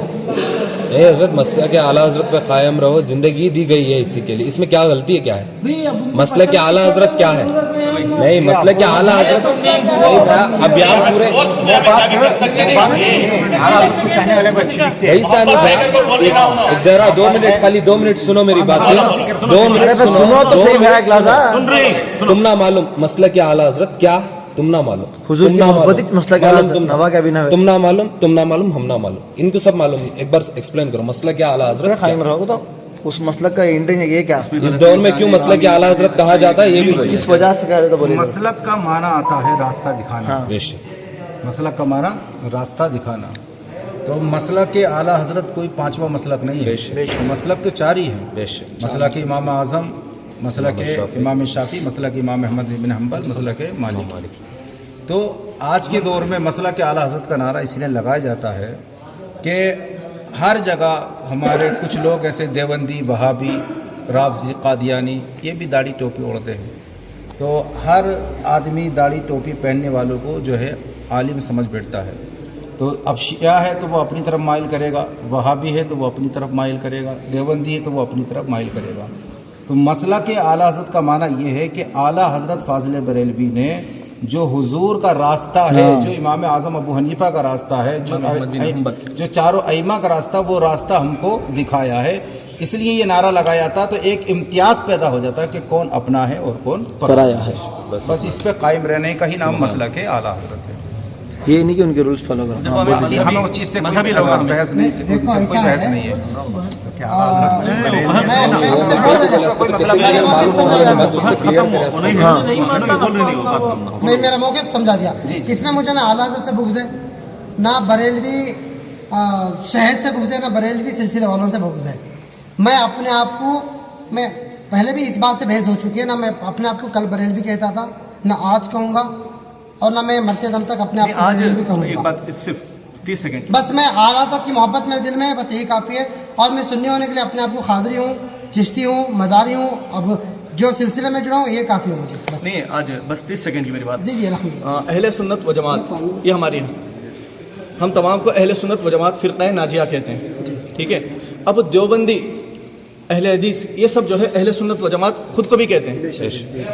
[SPEAKER 8] اے حضرت مسئلہ کہ اعلیٰ حضرت پہ قائم رہو, زندگی دی گئی ہے اسی کے لیے, اس میں کیا غلطی ہے, کیا ہے مسئلہ کہ اعلیٰ حضرت کیا ہے؟ نہیں, مسئلہ کہ اعلیٰ حضرت اب یار پورے ایسا نہیں. ذرا 2 منٹ, خالی 2 منٹ سنو میری بات, 2 منٹ سنو تو صحیح. تم نہ معلوم مسئلہ کہ اعلیٰ حضرت کیا, تم نہ معلوم.
[SPEAKER 5] حضور کی محبت مسئلہ کیا نوا کیا بھی نہ,
[SPEAKER 8] تم نہ معلوم ہم نہ معلوم, ان کو سب معلوم ہے. ایک بار ایکسپلین کرو مسئلہ کیا اعلیٰ حضرت
[SPEAKER 5] قائم رہو تو اس مسلک کا انٹرنگ یہ کیا
[SPEAKER 8] اس دور میں کیوں مسئلہ کہ اعلیٰ حضرت کہا جاتا ہے, یہ بھی بولیے
[SPEAKER 5] کس وجہ سے کہا جاتا ہے. بولیے.
[SPEAKER 6] مسلک کا معنی آتا ہے راستہ دکھانا. مسلک کا معنی راستہ دکھانا. تو مسلک کے اعلیٰ حضرت کوئی 5واں مسلک نہیں ہے, مسلک تو 4 ہی ہیں. مسلک امام اعظم, مسلک امام شافعی, مسلک امام احمد بن حنبل, مسلک مالک. تو آج کے دور میں مسلک اعلیٰ حضرت کا نعرہ اس لیے لگایا جاتا ہے کہ ہر جگہ ہمارے کچھ لوگ ایسے دیوبندی, وہابی, رافضی, قادیانی, یہ بھی داڑھی ٹوپی اوڑھتے ہیں. تو ہر آدمی داڑھی ٹوپی پہننے والوں کو جو ہے عالم سمجھ بیٹھتا ہے. تو اب شیعہ ہے تو وہ اپنی طرف مائل کرے گا, وہابی ہے تو وہ اپنی طرف مائل کرے گا, دیوبندی ہے تو وہ اپنی طرف مائل کرے گا. تو مسلک اعلیٰ حضرت کا معنی یہ ہے کہ اعلیٰ حضرت فاضل بریلوی نے جو حضور کا راستہ ہے, جو امام اعظم ابو حنیفہ کا راستہ ہے, جو چاروں ائمہ کا راستہ, وہ راستہ ہم کو دکھایا ہے. اس لیے یہ نعرہ لگایا تھا, تو ایک امتیاز پیدا ہو جاتا ہے کہ کون اپنا ہے اور کون پرایا ہے. بس اس پہ قائم رہنے کا ہی نام مسلک اعلیٰ حضرت ہے.
[SPEAKER 5] یہ نہیں کہ ان کے رولز فالو کرنا.
[SPEAKER 6] ہمیں اس چیز سے مذہبی لوگ بحث نہیں, کوئی بحث نہیں ہے.
[SPEAKER 7] میں میرا موقف سمجھا دیا. اس میں مجھے نہ اعلیٰ حضرت سے بغض ہے, نہ بریلوی شہر سے بغض ہے, نہ بریلوی سلسلے والوں سے بغض ہے. میں اپنے آپ کو, میں پہلے بھی اس بات سے بحث ہو چکی ہے, نہ میں اپنے آپ کو کل بریلوی کہتا تھا, نہ آج کہوں گا, اور نہ میں مرتے دم تک اپنے آپ کو بریلوی کہوں گا.
[SPEAKER 3] صرف 30 سیکنڈ.
[SPEAKER 7] بس میں اعلیٰ حضرت کی محبت میرے دل میں ہے, بس یہی کافی ہے. اور میں سنی ہونے کے لیے اپنے آپ کو قادری ہوں, چشتی ہوں, مداری ہوں, اب جو سلسلے میں جڑا ہوں یہ کافی ہے مجھے. بس
[SPEAKER 3] نہیں, آج بس 30 سیکنڈ کی میری بات.
[SPEAKER 7] جی الحمدللہ.
[SPEAKER 3] اہل سنت و جماعت یہ ہماری ہے, ہم تمام کو اہل سنت و جماعت فرقہ ناجیہ کہتے ہیں, ٹھیک ہے. اب دیوبندی, اہل حدیث, یہ سب جو ہے اہل سنت و جماعت خود کو بھی کہتے ہیں.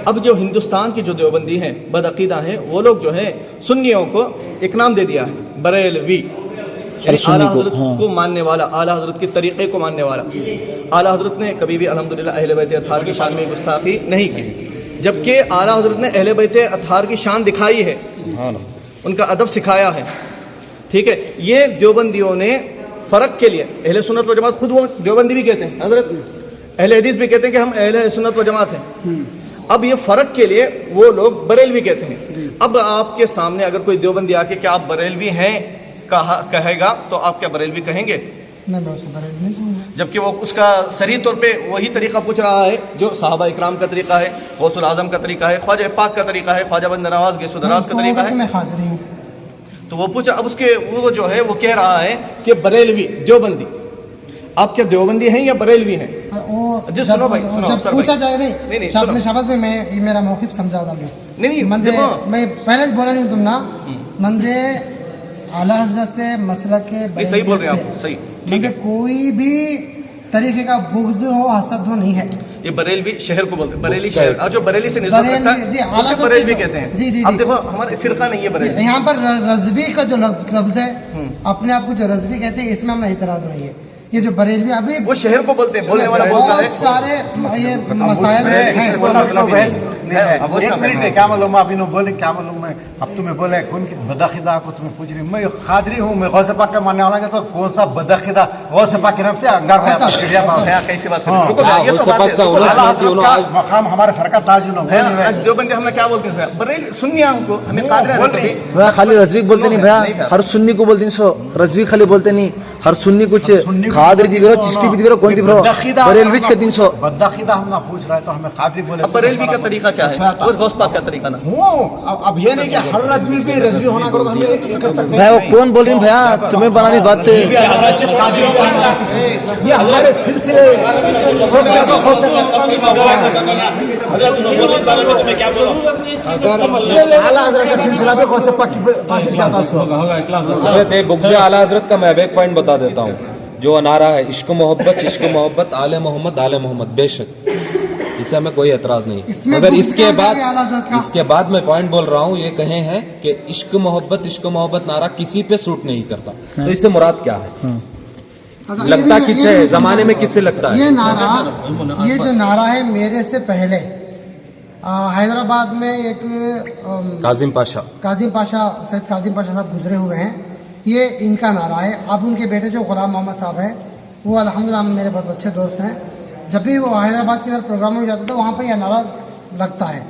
[SPEAKER 3] اب جو ہندوستان کی جو دیوبندی ہیں, بدعقیدہ ہیں, وہ لوگ جو ہے سنیوں کو ایک نام دے دیا ہے, بریلوی, یعنی اعلیٰ حضرت کو ماننے والا, اعلیٰ حضرت کے طریقے کو ماننے والا. اعلیٰ حضرت نے کبھی بھی الحمدللہ اہل بیت اطہار کی شان میں گستاخی نہیں کی, جبکہ اعلیٰ حضرت نے اہل بیت اطہار کی شان دکھائی ہے, ان کا ادب سکھایا ہے, ٹھیک ہے. یہ دیوبندیوں نے فرق کے لیے, اہل سنت و جماعت خود وہ دیوبندی بھی کہتے ہیں, حضرت اہل حدیث بھی کہتے ہیں کہ ہم اہل سنت و جماعت ہیں. اب یہ فرق کے لیے وہ لوگ بریلوی کہتے ہیں. اب آپ کے سامنے اگر کوئی دیوبندی آ کے کیا آپ بریلوی ہیں کہے گا, تو آپ کیا بریلوی کہیں گے؟ جبکہ وہ اس کا صریح طور پہ وہی طریقہ پوچھ رہا ہے جو صحابہ اکرام کا طریقہ ہے, غوث الاعظم کا طریقہ ہے, خواجہ پاک کا طریقہ ہے, خواجہ بند نواز گیسو دراز کا طریقہ ہے. تو وہ پوچھا, اب اس کے وہ جو ہے وہ کہہ رہا ہے کہ بریلوی دیوبندی. آپ کیا دیوبندی ہیں یا بریلوی ہیں؟
[SPEAKER 7] سنو بھائی, جب پوچھا جائے نہیں شاباش میں میرا موقف سمجھا تھا.
[SPEAKER 3] نہیں
[SPEAKER 7] میں پہلے بولا نہیں تم نا, منجے आला हजरत से मसला के
[SPEAKER 3] नहीं, सही बोल रहे हैं आप,
[SPEAKER 7] से
[SPEAKER 3] सही,
[SPEAKER 7] मुझे कोई भी तरीके का बुग़्ज़ हो, हसद हो नहीं है।
[SPEAKER 3] ये बरेलवी शहर को बोलते हैं, बरेली शहर, और जो बरेली से निस्बत
[SPEAKER 7] बरेली,
[SPEAKER 3] रखता है
[SPEAKER 7] जी,
[SPEAKER 3] उसे
[SPEAKER 7] हालांकि
[SPEAKER 3] बरेलवी
[SPEAKER 7] तो-
[SPEAKER 3] कहते हैं।
[SPEAKER 7] जी, जी,
[SPEAKER 3] अब
[SPEAKER 7] जी।
[SPEAKER 3] देखो हमारे फिरका नहीं है बरेली।
[SPEAKER 7] यहाँ पर रज़वी का जो लफ्ज़ है, अपने आप को जो रज़वी कहते हैं, इसमें हमें इतराज़ नहीं है। ये जो बरेलवी अभी
[SPEAKER 3] वो शहर को बोलते हैं, बोलने वाला बोलता है।
[SPEAKER 7] बहुत सारे ये मसाइल हैं।
[SPEAKER 2] एक मिनट है, क्या मालूम आप इन्हों बोले, क्या मालूम है अब तुम्हें बोले कौन की बदअक़ीदा को तुम्हें पूछ रही, मैं खादरी हूँ, मैं गौसे पाक का मानने वाला, तो कौन सा बदअक़ीदा गौसे पाक के नाम से अंगार है चिड़िया पाव है,
[SPEAKER 3] कैसी बात
[SPEAKER 2] हाँ।
[SPEAKER 3] रुको भैया, ये तो बात है। रुको,
[SPEAKER 2] आला हज़रत का मकाम हमारे सर का ताज है।
[SPEAKER 3] आज देवबंदी हमें क्या बोलते हैं बरेली सुन्निया हमको, हमें कादरी
[SPEAKER 2] बोल रही
[SPEAKER 9] भैया खाली रजवी बोलते नहीं भैया, हर सुन्नी को बोलते नहीं, सो रजवी खाली बोलते नहीं, हर सुन्नी कुछ खादरी दिवरो, चिश्ती भी दिवरो, कौन दिवरो, बरेलवी के 300
[SPEAKER 2] बदअक़ीदा हम ना पूछ रहा है, तो हमें खादरी बोले।
[SPEAKER 3] अब बरेलवी का तरीका क्या है, वो गौस पाक का तरीका ना
[SPEAKER 2] अब ये नहीं कि हर आदमी पे रज़वी होना करो, हम ये कर सकते
[SPEAKER 9] भैया वो कौन बोल रही भैया, तुम्हें बनानी बात है।
[SPEAKER 2] ये हमारे सिलसिले सब ऐसा हो
[SPEAKER 1] क्या बोलो
[SPEAKER 2] आला हज़रत का सिलसिला भी गौसे पाक की पास जाता है।
[SPEAKER 8] बुग़्ज़ आला हज़रत का मैं अब एक पॉइंट बता देता हूँ, जो नारा है इश्क मोहब्बत आले मोहम्मद, बेशक इससे हमें कोई एतराज नहीं,
[SPEAKER 7] इसमें
[SPEAKER 8] मगर
[SPEAKER 7] बुग़्ज़ क्या है आला हज़रत का?
[SPEAKER 8] इसके बाद मैं पॉइंट बोल रहा हूँ, ये कहे हैं कि इश्क मोहब्बत नारा किसी पे सूट नहीं करता, तो इससे मुराद क्या है, लगता किससे है, जमाने में किससे लगता है?
[SPEAKER 7] ये नारा, ये जो नारा है मेरे से पहले हैदराबाद में एक
[SPEAKER 8] काजिम पाशा
[SPEAKER 7] सैयद काजिम पाशा साहब गुजरे हुए हैं, ये इनका नारा है। अब उनके बेटे जो गुलाम मोहम्मद साहब हैं, वो अल्हम्दुलिल्लाह मेरे बहुत अच्छे दोस्त हैं, जब भी वो हैदराबाद के अंदर प्रोग्राम में जाते थे वहाँ पर यह नारा लगता है,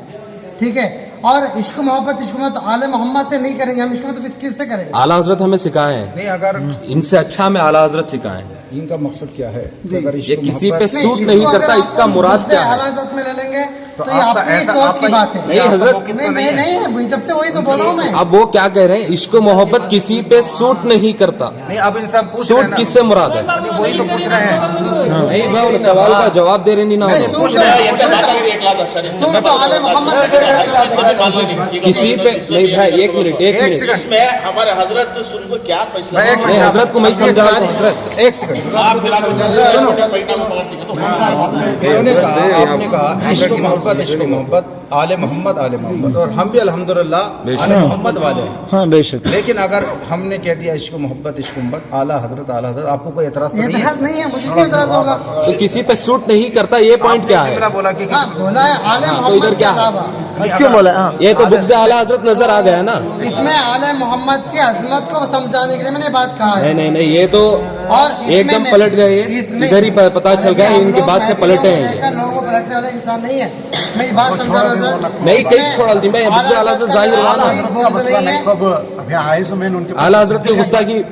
[SPEAKER 7] ठीक है। और इश्क मोहब्बत आले मोहम्मद से नहीं करेंगे हम, इश्क मोहब्बत किससे करेंगे?
[SPEAKER 8] आला हज़रत हमें सिखाए हैं,
[SPEAKER 6] नहीं अगर
[SPEAKER 8] इनसे अच्छा हमें आला हज़रत सिखाए हैं।
[SPEAKER 6] इनका मकसद क्या है, अगर
[SPEAKER 8] ये किसी पे सूट
[SPEAKER 7] इसको
[SPEAKER 8] नहीं
[SPEAKER 7] अगर
[SPEAKER 8] करता,
[SPEAKER 7] आप
[SPEAKER 8] इसका मुराद क्या है?
[SPEAKER 7] आला हज़रत में ले लेंगे तो ये
[SPEAKER 6] आपका
[SPEAKER 7] अपनी
[SPEAKER 6] ऐसा-
[SPEAKER 7] सोच
[SPEAKER 6] आपका
[SPEAKER 7] की बात है।
[SPEAKER 8] नहीं हजरत,
[SPEAKER 7] नहीं मैं नहीं, जब से वही तो बोला हूँ मैं।
[SPEAKER 8] अब वो क्या कह रहे हैं, इश्क मोहब्बत किसी पे सूट नहीं करता,
[SPEAKER 6] नहीं अब इनसे आप पूछ रहे हैं
[SPEAKER 8] सूट
[SPEAKER 6] ना,
[SPEAKER 8] किससे मुराद है?
[SPEAKER 6] वही तो पूछ रहे हैं।
[SPEAKER 8] नहीं मैं उन सवाल का जवाब दे रहे नहीं ना
[SPEAKER 7] नहीं,
[SPEAKER 8] हो।
[SPEAKER 7] सूट तो आले मोहम्मद से करेंगे।
[SPEAKER 8] किसी पे नहीं भाई, एक मिनट
[SPEAKER 1] इसमें हमारे हजरत तो सुन को क्या फैसला
[SPEAKER 6] मैं एक
[SPEAKER 8] नहीं, हजरत को मैं समझा रहा हूँ, हजरत
[SPEAKER 6] एक सेकंड आपने कहा इश्क मोहब्बत आले मोहम्मद और हम भी अल्हम्दुलिल्लाह आले मोहम्मद वाले हैं,
[SPEAKER 9] हाँ बेशक।
[SPEAKER 6] लेकिन अगर हमने कह दिया इश्क मोहब्बत आला हजरत आपको कोई एतराज तो नहीं है?
[SPEAKER 7] एतराज नहीं है, मुझे क्यों एतराज होगा?
[SPEAKER 8] तो किसी पे सूट नहीं करता, ये पॉइंट क्या है?
[SPEAKER 6] जुमला बोला कि
[SPEAKER 7] हाँ बोला है आले
[SPEAKER 8] तो
[SPEAKER 7] मोहम्मद
[SPEAKER 8] इधर
[SPEAKER 7] के
[SPEAKER 8] क्या है?
[SPEAKER 7] अलावा
[SPEAKER 9] क्यों बोला? हाँ
[SPEAKER 8] ये तो बुग़्ज़ आला हज़रत नजर आ गया ना।
[SPEAKER 7] इसमें आले मोहम्मद की अजमत को समझाने के लिए मैंने बात कहा है।
[SPEAKER 8] नहीं ये तो
[SPEAKER 7] और इसमें
[SPEAKER 8] एकदम
[SPEAKER 7] मैं-
[SPEAKER 8] पलट गए,
[SPEAKER 7] इसमें-
[SPEAKER 8] इधर ही पता चल गया,
[SPEAKER 7] हम
[SPEAKER 8] इनकी
[SPEAKER 7] लोग
[SPEAKER 8] बात से
[SPEAKER 7] महफिलों
[SPEAKER 8] पलटे
[SPEAKER 7] में
[SPEAKER 8] हैं।
[SPEAKER 7] रहकर लोगों को पलटने वाला इंसान नहीं है, मैं ये बात समझा रहा हूँ हज़रत।
[SPEAKER 8] नहीं, कहीं
[SPEAKER 7] इसमें
[SPEAKER 8] छोड़ दी मैं, बुग़्ज़ आला हज़रत ज़ाहिर हुआ ना।
[SPEAKER 7] बुग़्ज़ नहीं है।
[SPEAKER 8] आला हज़रत की गुस्ताखी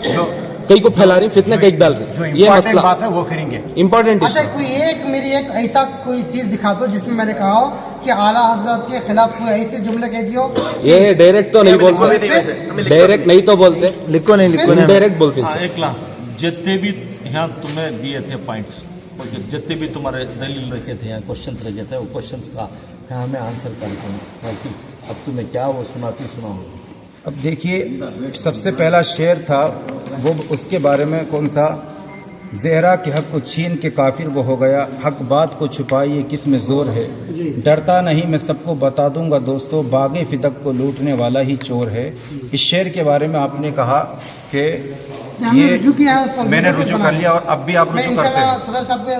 [SPEAKER 8] कई को फैला रही, फितने कई डाल रही, ये मसला
[SPEAKER 2] बात है वो करेंगे।
[SPEAKER 8] इम्पोर्टेंट
[SPEAKER 7] अच्छा मेरी एक ऐसा कोई चीज दिखा दो जिसमें मैंने कहा हो कि आला हजरत के खिलाफ कोई ऐसे जुमले कह दियो।
[SPEAKER 8] ये डायरेक्ट तो नहीं बोलते, डायरेक्ट नहीं तो बोलते,
[SPEAKER 9] लिखो नहीं
[SPEAKER 8] डायरेक्ट बोलते
[SPEAKER 1] हाँ,
[SPEAKER 8] हैं।
[SPEAKER 1] एक लाख जितने भी यहाँ तुम्हें दिए थे पॉइंट्स, जितने भी तुम्हारे दलील रखे थे, यहाँ क्वेश्चंस रखे थे, वो क्वेश्चंस का यहाँ हमें आंसर करते हैं। अब तुम्हें क्या वो सुनाओ।
[SPEAKER 6] अब देखिए सबसे पहला शेर था वो, उसके बारे में कौन सा, ज़हरा के हक को छीन के काफिर वो हो गया, हक बात को छुपाइए किस में जोर है, डरता नहीं मैं सबको बता दूंगा दोस्तों, बागे फिदक को लूटने वाला ही चोर है। इस शेर के बारे में आपने कहा कि
[SPEAKER 7] हमने रुजू किया है उस पर,
[SPEAKER 6] मैंने रुजू कर लिया और अब भी आप
[SPEAKER 7] मैं
[SPEAKER 6] रुजू करते
[SPEAKER 7] इंशाल्लाह
[SPEAKER 6] हैं।
[SPEAKER 7] सदर साहब के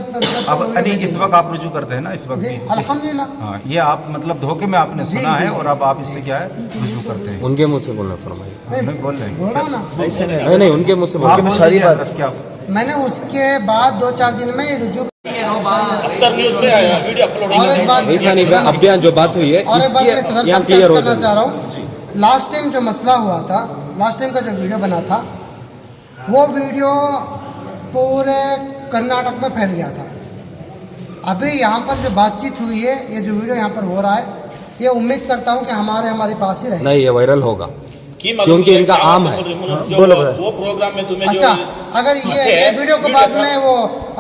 [SPEAKER 6] अब नहीं इस वक्त आप रुजू करते हैं ना, इस वक्त
[SPEAKER 7] जी
[SPEAKER 6] भी
[SPEAKER 7] अल्हम्दुलिल्लाह।
[SPEAKER 6] हाँ, ये आप मतलब धोखे में आपने
[SPEAKER 7] जी,
[SPEAKER 6] सुना
[SPEAKER 7] जी,
[SPEAKER 6] है
[SPEAKER 7] जी।
[SPEAKER 6] और अब आप इससे क्या है रुजू करते हैं।
[SPEAKER 8] उनके मुंह से बोलना फरमाइए।
[SPEAKER 7] नहीं
[SPEAKER 6] बोल रहे हैं
[SPEAKER 7] बोल रहा हूँ ना,
[SPEAKER 8] नहीं उनके मुंह से
[SPEAKER 6] आप
[SPEAKER 8] बोलना।
[SPEAKER 6] बोल दीजिए अब क्या
[SPEAKER 7] मैंने उसके बाद 2-4 दिन में रुजू
[SPEAKER 1] अक्सर न्यूज़ में आया, वीडियो अपलोड
[SPEAKER 7] और एक बात
[SPEAKER 8] ऐसा नहीं भाई, अब यहाँ जो बात हुई है
[SPEAKER 7] और एक बात मैं सदर
[SPEAKER 8] इसकी यहाँ
[SPEAKER 7] साहब से
[SPEAKER 8] क्लियर हो
[SPEAKER 7] करना चाह
[SPEAKER 8] जाए।
[SPEAKER 7] रहा हूँ। लास्ट टाइम जो मसला हुआ था, लास्ट टाइम का जो वीडियो बना था, वो वीडियो पूरे कर्नाटक में फैल गया था। अभी यहाँ पर जो बातचीत हुई है, ये जो वीडियो यहाँ पर हो रहा है, ये उम्मीद करता हूँ कि हमारे पास ही रहे।
[SPEAKER 8] नहीं ये वायरल होगा, क्योंकि इनका आम है।
[SPEAKER 1] बोलो वो प्रोग्राम में तुम्हें
[SPEAKER 7] अच्छा, अगर ये वीडियो के बाद में वो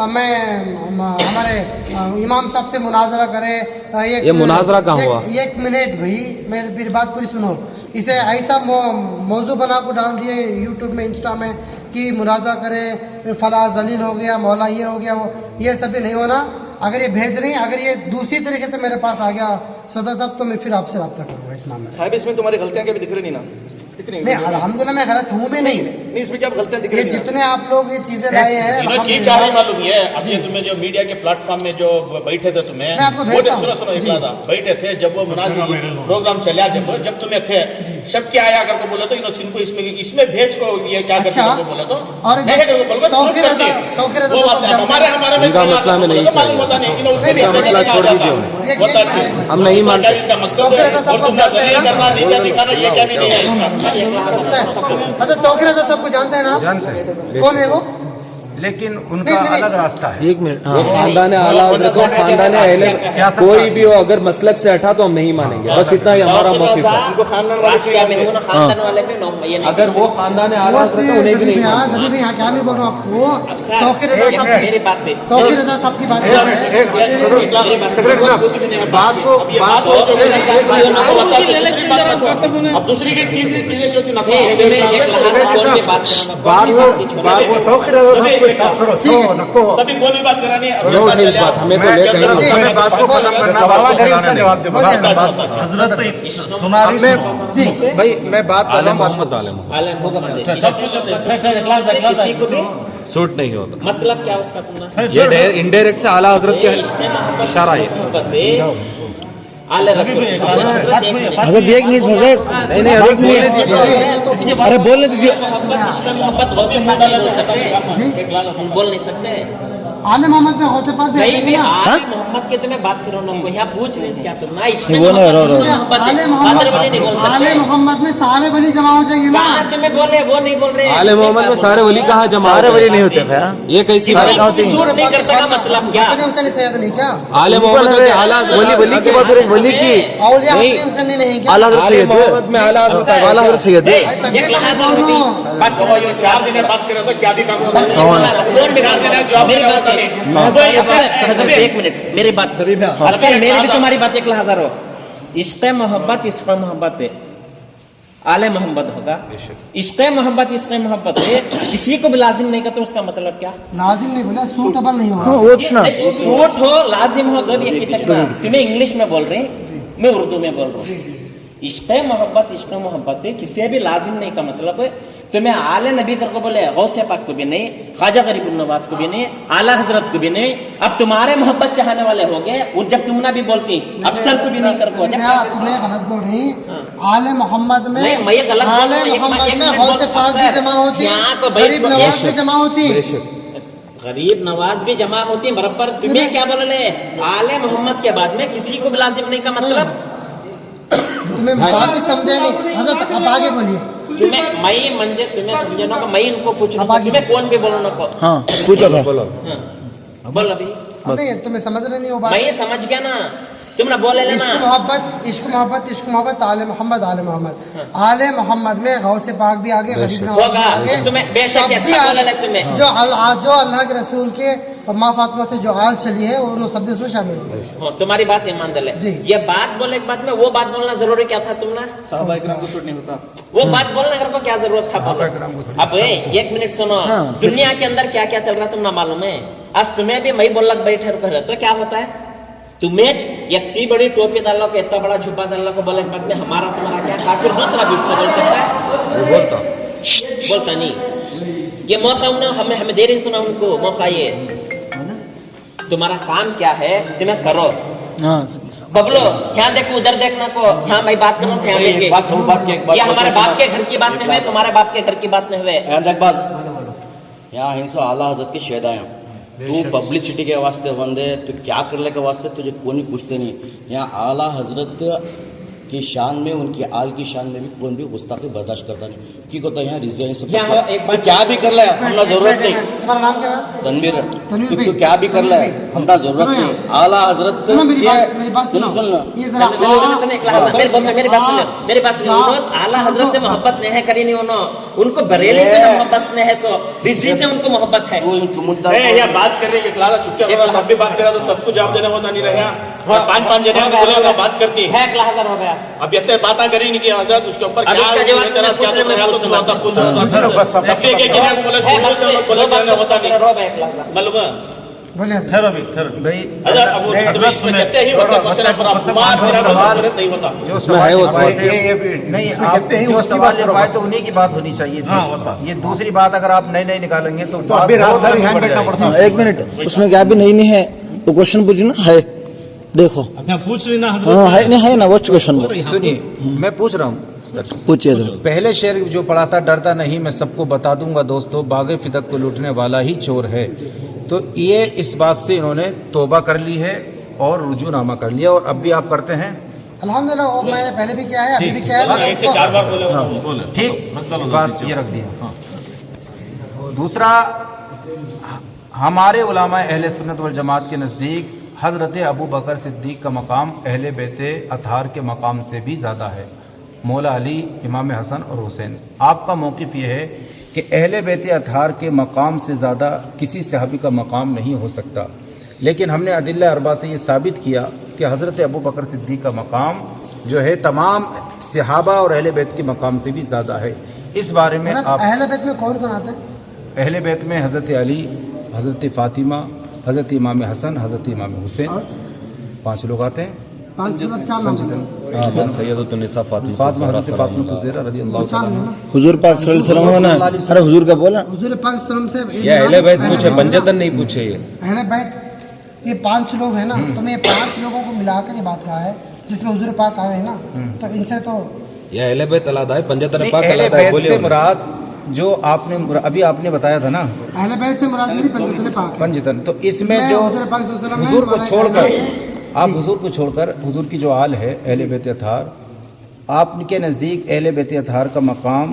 [SPEAKER 7] मैं हमारे इमाम साहब से मुनाजरा करे,
[SPEAKER 8] ये मुनाजरा कहाँ हुआ?
[SPEAKER 7] एक मिनट भाई, मेरी बात पूरी सुनो। इसे ऐसा मौजू बना को डाल दिए यूट्यूब में, इंस्टा में कि मुनाजरा करे, फला जलील हो गया, मौला ये हो गया, वो ये सब भी नहीं होना। अगर ये भेज रही, अगर ये दूसरी तरीके से मेरे पास आ गया सदर साहब, तो मैं फिर आपसे रब्ता करूँगा इस मामले में।
[SPEAKER 3] साहब इसमें तुम्हारी गलतियां कभी दिख रही नहीं ना?
[SPEAKER 7] नहीं, अल्हम्दुलिल्लाह मैं गलत हूँ भी नहीं।
[SPEAKER 3] इसमें क्या गलतियां दिख
[SPEAKER 7] ये
[SPEAKER 3] रही हैं?
[SPEAKER 7] जितने आप लोग ये चीजें लाए हैं,
[SPEAKER 1] की चाह रही मालूम है। अब ये तुम्हें जो मीडिया के प्लेटफॉर्म में जो बैठे थे तुम्हें,
[SPEAKER 7] मैं आपको भेजता हूं।
[SPEAKER 1] सुनो एक बात, बैठे थे जब वो प्रोग्राम चला, जब तुम्हें थे सब क्या आया अगर को बोले तो इनको इसमें भेज को ये क्या करते हैं बोले तो,
[SPEAKER 7] और
[SPEAKER 8] उनका मसला में नहीं चाहिए, उनका मसला छोड़ दीजिए, हम नहीं मानते।
[SPEAKER 1] इसका मकसद करना, नीचा दिखाना, ये क्या भी नहीं है।
[SPEAKER 7] अच्छा, तौकीर रज़ा सबको जानते हैं ना आप?
[SPEAKER 2] जानते हैं,
[SPEAKER 7] कौन है वो?
[SPEAKER 2] लेकिन उनका अलग रास्ता है।
[SPEAKER 8] एक मिनट, वो खानदान आला हज़रत को, खानदान अहले कोई भी हो अगर मसलक से हटा तो हम नहीं मानेंगे, बस इतना ही हमारा मौक़िफ़ है।
[SPEAKER 3] उनको खानदान वाले
[SPEAKER 8] अगर वो खानदान आला हज़रत तो उन्हें भी नहीं मानेंगे।
[SPEAKER 7] अभी यहाँ क्या नहीं बोल रहा हूँ आपको, तौकीर रज़ा साहब की बात
[SPEAKER 2] सेक्रेटरी साहब, बात को
[SPEAKER 1] अब दूसरी की तीसरी चीजें जो थी ना, सभी कोई भी बात करानी है,
[SPEAKER 8] नो इस बात हमें तो ले कहीं
[SPEAKER 2] बात को खत्म करना, सवाल करिए उसका जवाब दे। हज़रत सुना रही जी भाई, मैं बात कर रहा हूँ,
[SPEAKER 8] मोहम्मद सूट नहीं होता।
[SPEAKER 1] मतलब क्या उसका तुमने
[SPEAKER 8] ये इनडायरेक्ट से आला हज़रत का इशारा है।
[SPEAKER 9] अगर एक मिनट हो गए, नहीं एक मिनट, अरे बोलने दीजिए।
[SPEAKER 1] बोल नहीं सकते
[SPEAKER 7] आले मोहम्मद में गौसे पाक भी
[SPEAKER 1] नहीं,
[SPEAKER 7] ना?
[SPEAKER 1] आले मोहम्मद के तुम्हें बात करो ना, यहाँ पूछ रहे क्या तुम ना, इसमें
[SPEAKER 7] आले मोहम्मद में सारे वली जमा हो जाएंगे ना?
[SPEAKER 1] तुम्हें बोले वो नहीं बोल रहे।
[SPEAKER 8] आले मोहम्मद में सारे वली कहाँ जमा? सारे वली नहीं होते भैया, ये कैसी बात होती है?
[SPEAKER 1] सूट नहीं करता का मतलब क्या?
[SPEAKER 7] सैयद नहीं क्या?
[SPEAKER 8] आले मोहम्मद में आला वली की बात करें, वली की
[SPEAKER 7] औलिया हुसैन नहीं क्या?
[SPEAKER 8] आले मोहम्मद में आला हज़रत सैयद है।
[SPEAKER 1] 4 दिन बात करे तो क्या भी काम कौन बिगाड़ देना? जवाब एक मिनट, मेरी बात मेरी भी तुम्हारी बात एक हजार हो। इश्क़ मोहब्बत है, आले मोहम्मद होगा। इश्क़ मोहब्बत है, किसी को भी लाजिम नहीं करते, उसका मतलब क्या?
[SPEAKER 7] लाजिम नहीं बोला, सूटेबल नहीं होगा।
[SPEAKER 1] सूट हो लाजिम हो तो भी एक ही चक्कर। तुम्हें इंग्लिश में बोल रहे, मैं उर्दू में बोल रहा हूँ। इश्क़ मोहब्बत है, किसी भी लाजिम नहीं का मतलब है। तुम्हें आले नबी करके बोले, गौसे पाक को भी नहीं, ख्वाजा गरीबुल नवाज को भी नहीं, आला हजरत को भी नहीं। अब तुम्हारे मोहब्बत चाहने वाले हो गए, जब तुमने भी बोलती अफसर को भी नहीं कर को।
[SPEAKER 7] तुम्हें गलत बोल रही, आले मोहम्मद में
[SPEAKER 1] आले
[SPEAKER 7] मोहम्मद में गौसे पाक भी जमा होती, गरीब नवाज भी जमा होती,
[SPEAKER 1] गरीब नवाज भी जमा होती बराबर। तुम्हें क्या बोल रहे, आले मोहम्मद के बाद में किसी को भी लाजिम नहीं का मतलब?
[SPEAKER 7] तुम्हें बात समझे नहीं हजरत, अब आगे बोलिए।
[SPEAKER 1] तुम्हें तुम्हें समझे ना, मैं इनको पूछूं तुम्हें कौन भी बोलो ना को।
[SPEAKER 9] हाँ पूछो, बोलो
[SPEAKER 1] बोल अभी।
[SPEAKER 7] नहीं तुम्हें समझ रहे नहीं वो बात।
[SPEAKER 1] मैं समझ गया ना, तुमने बोले लेना।
[SPEAKER 7] इश्क मोहब्बत आले मोहम्मद आले मोहम्मद में गौसे पाक भी आगे, गरीब नवाज भी आगे,
[SPEAKER 1] तुम्हें बेशक तुम्हें
[SPEAKER 7] जो अल्लाह के रसूल के माँ फातिमा से जो आल चली है वो सब भी उसमें शामिल हो।
[SPEAKER 1] तुम्हारी बात ईमान दल है। ये बात बोले के बाद में वो बात बोलना जरूरी क्या था? तुमने
[SPEAKER 3] साहबा इकराम को सूट नहीं होता,
[SPEAKER 1] वो बात बोलने को क्या जरूरत था? अब एक मिनट सुनो, दुनिया के अंदर क्या क्या चल रहा है तुम ना मालूम है? आज तुम्हें भी मैं बोल बैठे रहे तो क्या होता है? तुम्हें इतनी बड़ी टोपी डालना को, इतना बड़ा झुब्बा डालना को बोले बाद में हमारा तुम्हारा क्या काफिर दूसरा भी उसको बोल सकता है? बोलता नहीं। ये मौका हमें दे रही, सुना उनको मौका। ये तुम्हारा काम क्या है, तुम्हें करो। बबलो यहाँ देखो, उधर देखना को, यहाँ मैं बात करूँ यहाँ देखे, ये हमारे बाप के घर की बात में हुए, तुम्हारे बाप के घर की बात में हुए।
[SPEAKER 11] यहाँ हिंसो आला हजरत की शेदा है, तू पब्लिसिटी के वास्ते बंदे, तू क्या करने के वास्ते तुझे कोई पूछते नहीं। यहाँ आला हजरत कि शान में, उनकी आल की शान में भी कोई भी गुस्ताखी बर्दाश्त करता नहीं। की को तो यहाँ रिजवानी सब क्या भी कर ले, हमने जरूरत नहीं।
[SPEAKER 7] तुम्हारा नाम क्या है?
[SPEAKER 11] तनवीर,
[SPEAKER 7] तनवीर
[SPEAKER 11] तू क्या भी कर ले, हमने जरूरत नहीं। आला हजरत
[SPEAKER 7] मेरी बात सुनो। ये जरा
[SPEAKER 12] मेरी बात सुनो। आला हजरत से मोहब्बत नहीं करी नहीं उनको बरेली से मोहब्बत नहीं है, सो रिजवी से उनको मोहब्बत है।
[SPEAKER 1] या बात कर रही है लाला चुपके सब भी बात करा तो सबको जवाब देना होता नहीं रहा। 5 जने बात करती है,
[SPEAKER 12] 1,00,000 हो गया।
[SPEAKER 1] अब ये बात करी नहीं किया हजरत, उसके ऊपर क्या
[SPEAKER 12] उसका जवाब
[SPEAKER 1] होता नहीं मालूम है।
[SPEAKER 7] बोलिए
[SPEAKER 2] ठहरो भी, ठहरो भाई। जो सवाल है वो नहीं, आप जो सवाल लगवाए तो उन्हीं की बात होनी चाहिए थी। ये दूसरी बात अगर आप नई निकालेंगे तो अभी रात सारी हैंड बैठना पड़ता है।
[SPEAKER 5] 1 मिनट, उसमें क्या भी नहीं है तो क्वेश्चन पूछिए ना। है देखो,
[SPEAKER 2] पूछ लेना।
[SPEAKER 5] हाँ है नहीं है ना, वो क्वेश्चन
[SPEAKER 2] सुनिए, मैं पूछ रहा हूँ,
[SPEAKER 5] पूछिए जरा।
[SPEAKER 2] पहले शेर जो पढ़ा था, डरता नहीं मैं सबको बता दूंगा दोस्तों, बागे फिदक को लूटने वाला ही चोर है। तो ये इस बात से इन्होंने तौबा कर ली है और रुजूनामा कर लिया, और अब भी आप करते हैं
[SPEAKER 7] अल्हम्दुलिल्लाह। और मैंने पहले भी किया है, अभी भी किया है।
[SPEAKER 1] 1 से 4 बार बोले।
[SPEAKER 2] ठीक, बात ये रख दिया। दूसरा, हमारे उलामा अहले सुन्नत वल जमात के नज़दीक हज़रत अबू बकर सिद्दीक का मकाम अहले बैत अतहार के मकाम से भी ज़्यादा है। मौला अली, इमाम हसन और हुसैन। आपका मौक़िफ़ ये है कि अहले बैत अतहार के मकाम से ज़्यादा किसी सहाबी का मकाम नहीं हो सकता, लेकिन हमने अदिल्ला अरबा से ये साबित किया कि हज़रत अबू बकर सिद्दीक का मकाम जो है तमाम सहाबा और अहले बैत के मकाम से भी ज़्यादा है। इस बारे में आप
[SPEAKER 7] अहले बैत में कौन कौन आते हैं?
[SPEAKER 2] अहले बैत में हज़रत अली, हज़रत फ़ातिमा, हज़रत इमाम हसन, हज़रत इमाम हुसैन, 5 लोग आते हैं।
[SPEAKER 7] 5 मतलब 4 नाम।
[SPEAKER 8] सैयदतुन्निसा
[SPEAKER 2] फातिमा, हज़रत फातिमा तुज़हरा रज़ी अल्लाह ताला।
[SPEAKER 5] हुजूर पाक सल्लल्लाहु अलैहि वसल्लम हो ना, अरे हुजूर का बोला।
[SPEAKER 7] हुजूर पाक सल्लल्लाहु अलैहि वसल्लम से
[SPEAKER 8] ये अहले बैत पूछे, पंजतन नहीं पूछे। ये
[SPEAKER 7] अहले बैत ये 5 लोग हैं ना, तो मैं 5 लोगों को मिलाकर ये बात कहा है जिसमें हुजूर पाक आए हैं ना, तो इनसे तो
[SPEAKER 8] ये अहले बैत अलग है, पंजतन पाक
[SPEAKER 2] अहले
[SPEAKER 8] अलग है।
[SPEAKER 2] बैत
[SPEAKER 8] बोलिए
[SPEAKER 2] से मुराद जो आपने अभी आपने बताया था ना,
[SPEAKER 7] अहले बैत से मुराद मेरी पंजतन पाक है।
[SPEAKER 2] पंजतन, तो इसमें जो
[SPEAKER 7] हुजूर पाक सल्लल्लाहु अलैहि वसल्लम
[SPEAKER 2] हुजूर को
[SPEAKER 7] है,
[SPEAKER 2] छोड़कर, आप हुजूर को छोड़कर, हुजूर की जो आल है अहले बैत अतहार, आपके नज़दीक अहले बैत अतहार का मकाम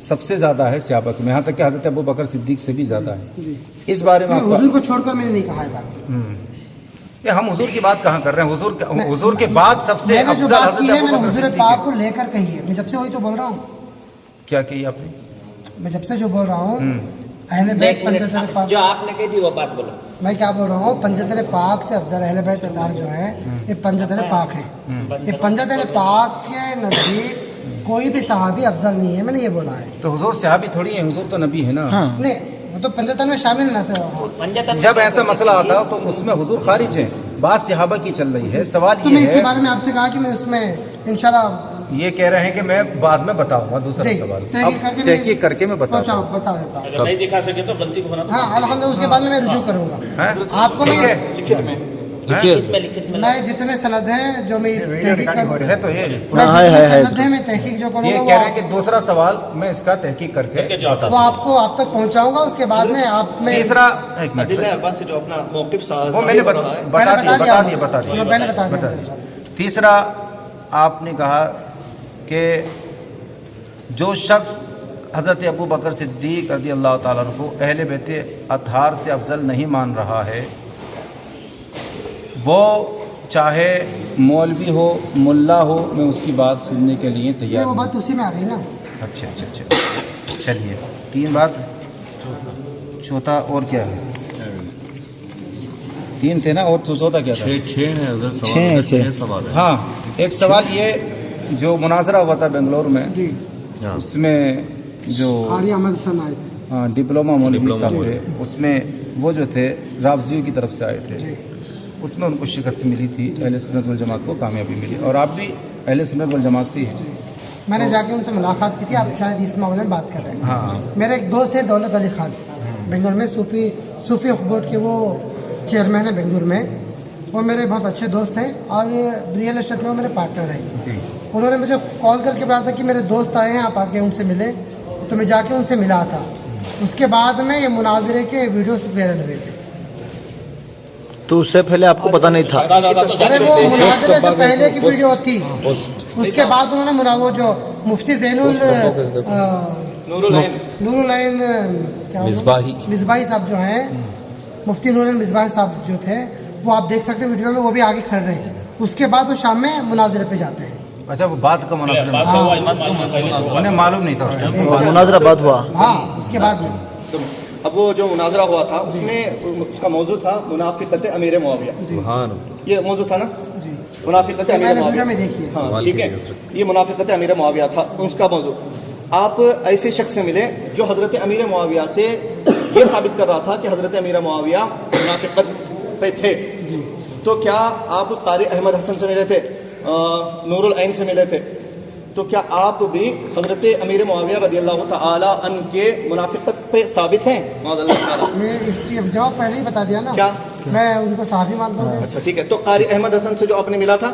[SPEAKER 2] सबसे ज़्यादा है सहाबा में, यहाँ तक कि हज़रत अबू बकर सिद्दीक से भी ज़्यादा है। इस बारे में
[SPEAKER 7] हुजूर को छोड़कर मैंने नहीं कहा है बात।
[SPEAKER 2] ये हम हुजूर की बात कहाँ कर रहे हैं? हुजूर के बाद सबसे
[SPEAKER 7] मैंने जो
[SPEAKER 2] अफजल
[SPEAKER 7] बात की
[SPEAKER 2] हज़रत
[SPEAKER 7] है
[SPEAKER 2] अबू
[SPEAKER 7] मैंने
[SPEAKER 2] बकर
[SPEAKER 7] हुजूर
[SPEAKER 2] सिद्दीक
[SPEAKER 7] पाक
[SPEAKER 2] है।
[SPEAKER 7] को लेकर कही है। मैं जब से वही तो बोल रहा हूँ।
[SPEAKER 2] क्या कही आपने?
[SPEAKER 7] मैं जब से जो बोल रहा हूँ अहले बैत पंजतन पाक,
[SPEAKER 12] जो आपने कही थी वो बात बोलो।
[SPEAKER 7] मैं क्या बोल रहा हूँ, पंजतन पाक से अफजल अहले बैत अतहार जो है ये पंजतन पाक है। ये पंजतन पाक के नजदीक कोई भी सहाबी अफजल नहीं है, मैंने ये बोला है।
[SPEAKER 2] तो हुजूर सहाबी थोड़ी है, हुजूर तो नबी है ना।
[SPEAKER 7] नहीं, वो तो पंजतन में शामिल ना सर।
[SPEAKER 2] जब ऐसा मसला आता हो तो उसमें हुजूर खारिज है, बात सहाबा की चल रही है। सवाल
[SPEAKER 7] तो
[SPEAKER 2] ये
[SPEAKER 7] मैं इसके
[SPEAKER 2] है,
[SPEAKER 7] बारे में आपसे कहा कि मैं उसमें इंशाल्लाह
[SPEAKER 2] ये कह रहे हैं कि मैं बाद में बताऊंगा दूसरा सवाल, तहकीक करके मैं बता दूंगा।
[SPEAKER 7] बता देता हूँ।
[SPEAKER 1] अगर नहीं दिखा सके तो गलती को बना दो।
[SPEAKER 7] हाँ अल्हम्दुलिल्लाह, उसके बाद में मैं रुजू करूंगा आपको। मैं
[SPEAKER 1] लिखित में
[SPEAKER 7] मैं जितने सनद हैं जो मैं तहकीक करूंगा,
[SPEAKER 2] है तो ये
[SPEAKER 7] सनद है मैं तहकीक जो
[SPEAKER 2] ये
[SPEAKER 7] करूंगा
[SPEAKER 2] कह रहे हैं कि दूसरा सवाल मैं इसका तहकीक करके
[SPEAKER 7] वो आपको आप तक पहुंचाऊंगा। उसके बाद में आप में
[SPEAKER 2] तीसरा, एक मिनट,
[SPEAKER 3] अदिल्ला अरबा से जो अपना मौक़िफ़
[SPEAKER 2] वो मैंने बता दिया।
[SPEAKER 7] पहले बता दिया।
[SPEAKER 2] तीसरा, आपने कहा कि जो शख्स हज़रत अबू बकर सिद्दीक रज़ी अल्लाह ताला अन्हु को अहले बैत अतहार से अफजल नहीं मान रहा है, वो चाहे मौलवी हो, मुल्ला हो, मैं उसकी बात सुनने के लिए तैयार
[SPEAKER 7] वो
[SPEAKER 2] हूँ।
[SPEAKER 7] बात उसी में आ गई ना।
[SPEAKER 2] अच्छा, चलिए 3 बात, चौथा और क्या है? 3 थे ना, और चौथा क्या था?
[SPEAKER 5] 6
[SPEAKER 8] सवाल।
[SPEAKER 2] हाँ, एक सवाल ये जो मुनाजरा हुआ था बेंगलोर में, उसमें जो
[SPEAKER 7] आर्य अमल सन आए थे,
[SPEAKER 2] डिप्लोमा मौलवी साहब थे, उसमें वो जो थे रावजियों की तरफ से आए थे, उसमें उनको शिकस्त मिली थी। अहले सुन्नत वल जमात को कामयाबी मिली, और आप भी अहले सुन्नत वल जमात से ही हैं।
[SPEAKER 7] मैंने जाके उनसे मुलाकात की थी। आप शायद इस मामले में बात कर रहे हैं।
[SPEAKER 2] हाँ,
[SPEAKER 7] मेरे एक दोस्त है दौलत अली खान, बेंगलोर में सूफी बोर्ड के वो चेयरमैन है बेंगलोर में। वो मेरे बहुत अच्छे दोस्त हैं और रियल एस्टेट में वो मेरे पार्टनर हैं। उन्होंने मुझे कॉल करके बताया था कि मेरे दोस्त आए हैं, आप आके उनसे मिले। तो मैं जाके उनसे मिला था। उसके बाद में ये मुनाजरे के वीडियोस वायरल हुए थे।
[SPEAKER 5] तो उससे पहले आपको पता नहीं था?
[SPEAKER 7] अरे वो मुनाजरे से पहले की वीडियो थी, उसके बाद उन्होंने वो जो मुफ्ती ज़ैनुल नूरुल मिसबाही साहब जो हैं, मुफ्ती नूरुल मिसबाही साहब जो थे, वो आप देख सकते हैं वीडियो में, वो भी आगे खड़े रहे। उसके बाद वो शाम में मुनाजरे पे जाते हैं।
[SPEAKER 2] अच्छा, वो बात का उन्हें मालूम नहीं था उस टाइम
[SPEAKER 5] मुनाजरा बात हुआ?
[SPEAKER 7] हाँ, उसके बाद में
[SPEAKER 3] अब वो जो मुनाजरा हुआ था उसमें उसका मौजू था मुनाफिकत अमीर मुआविया। ये मौजू था ना, मुनाफिकत अमीर मुआविया में देखिए। हाँ ठीक है, ये मुनाफिकत अमीर मुआविया था उसका मौजू। आप ऐसे शख्स से मिले जो हजरत अमीर मुआविया से ये साबित कर रहा था कि हजरत अमीर मुआविया मुनाफिकत पे थे, तो क्या आप कारी अहमद हसन से मिले थे, नूरुल ऐन से मिले थे, तो क्या आप भी हजरत अमीर मुआविया रज़ियल्लाहु तआला अन्हु के मुनाफिकत पे साबित हैं?
[SPEAKER 7] मैं इसकी जवाब पहले ही बता दिया ना।
[SPEAKER 3] क्या?
[SPEAKER 7] मैं उनको सहाबी मानता हूँ।
[SPEAKER 3] अच्छा ठीक है, तो कारी अहमद हसन से जो आपने मिला था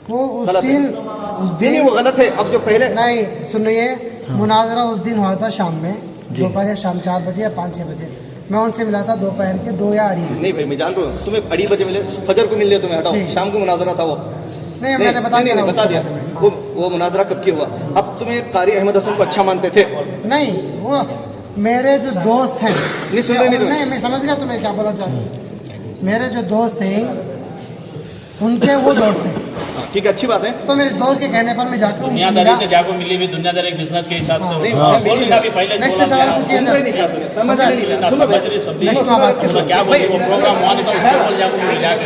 [SPEAKER 7] वो उस दिन
[SPEAKER 3] वो गलत है। अब जो पहले
[SPEAKER 7] नहीं, सुनिए, मुनाजरा उस दिन हुआ था शाम में, दोपहर या शाम 4 बजे या 5-6 बजे। मैं उनसे मिला था दोपहर के 2 या 2:30 बजे।
[SPEAKER 3] नहीं भाई, मैं जान रहा हूँ तुम्हें 2:30 बजे मिले, फजर को मिल लिया तुम्हें, हटाओ, शाम को मुनाजरा था वो।
[SPEAKER 7] नहीं, मैंने बता दिया
[SPEAKER 3] वो मुनाजरा कब की हुआ। अब तुम्हें कारी अहमद हसन को अच्छा मानते थे?
[SPEAKER 7] नहीं, वो मेरे जो दोस्त हैं,
[SPEAKER 3] नहीं
[SPEAKER 7] मैं समझ गया तुम्हें क्या बोलना चाहती। मेरे जो दोस्त हैं उनके वो दोस्त हैं,
[SPEAKER 3] ठीक है, अच्छी बात है।
[SPEAKER 7] तो मेरे दोस्त के कहने पर मैं जाकर
[SPEAKER 1] दुनियादारी से जाको मिली भी, दुनियादारी एक बिजनेस के हिसाब से
[SPEAKER 7] नेक्स्ट सवाल पूछिए।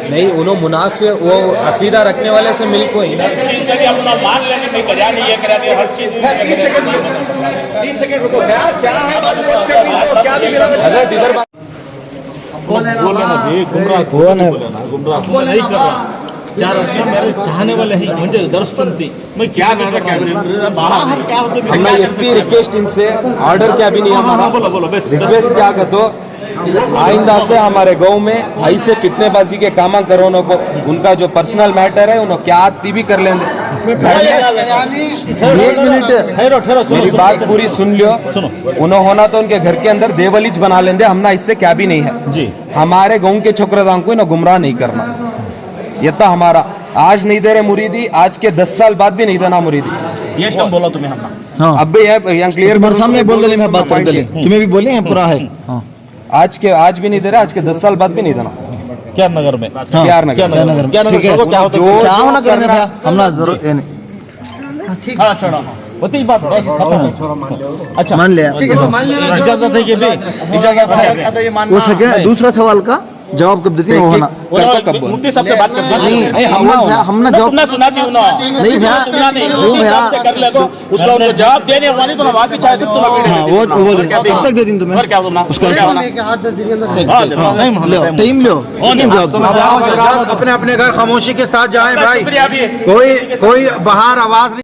[SPEAKER 8] नहीं, उन्होंने मुनाफे वो अकीदा रखने वाले से मिल कोई
[SPEAKER 1] अपना मान लेने में करा नहीं है, करा नहीं, हर चीज
[SPEAKER 3] 30 सेकंड रुको। क्या है बात, क्या भी
[SPEAKER 8] इधर
[SPEAKER 1] गुमराह नहीं कर रहा। 4 आदमी मेरे चाहने वाले ही मुझे दर्श सुनती, मैं क्या
[SPEAKER 8] हमने इतनी रिक्वेस्ट इनसे ऑर्डर क्या भी नहीं हमारा, रिक्वेस्ट क्या कर दो, आइंदा से हमारे गांव में ऐसे फितनेबाजी के काम करो को, उनका जो पर्सनल मैटर है उन्होंने क्या आती भी कर लेंगे। एक मिनट, मेरी बात पूरी सुन लियो। उन्होंने होना तो उनके घर के अंदर देवलीज बना लेंगे, हमना इससे क्या भी नहीं है जी। हमारे गांव के छोकरादां को ना गुमराह नहीं करना, ये तो हमारा आज नहीं दे रहे मुरीदी, आज के 10 साल बाद भी नहीं देना मुरीदी।
[SPEAKER 1] ये स्टम बोला तुम्हें हम।
[SPEAKER 5] हाँ।
[SPEAKER 8] अब भी यहाँ क्लियर
[SPEAKER 5] सामने बोल दे, मैं बात कर दे, तुम्हें भी बोले हैं पूरा है। हाँ।
[SPEAKER 8] आज भी नहीं दे रहा, आज के 10 साल बाद भी नहीं देना।
[SPEAKER 1] क्या नगर में?
[SPEAKER 8] क्या नगर
[SPEAKER 5] क्या होना करने भैया, हमना जरूरत है नहीं।
[SPEAKER 7] ठीक,
[SPEAKER 1] हाँ छोड़ा, होती ही बात बस अच्छा
[SPEAKER 5] मान लिया,
[SPEAKER 7] ठीक है,
[SPEAKER 1] इजाजत है कि भी इजाजत है।
[SPEAKER 5] हो सके दूसरा सवाल का जवाब कब देती है होना?
[SPEAKER 1] मुफ्ती साहब से बात करते
[SPEAKER 5] नहीं, हमने जवाब
[SPEAKER 1] सुनाती हूँ ना,
[SPEAKER 5] नहीं भैया
[SPEAKER 1] कर ले तो उसका जवाब देने वाली तो माफी चाहे सब
[SPEAKER 5] वो कब तक दे दी तुम्हें?
[SPEAKER 1] क्या बोलना
[SPEAKER 5] उसका
[SPEAKER 7] 8-10 दिन के अंदर
[SPEAKER 5] टाइम लो, अपने अपने घर खामोशी के साथ जाएं भाई, कोई बाहर आवाज नहीं।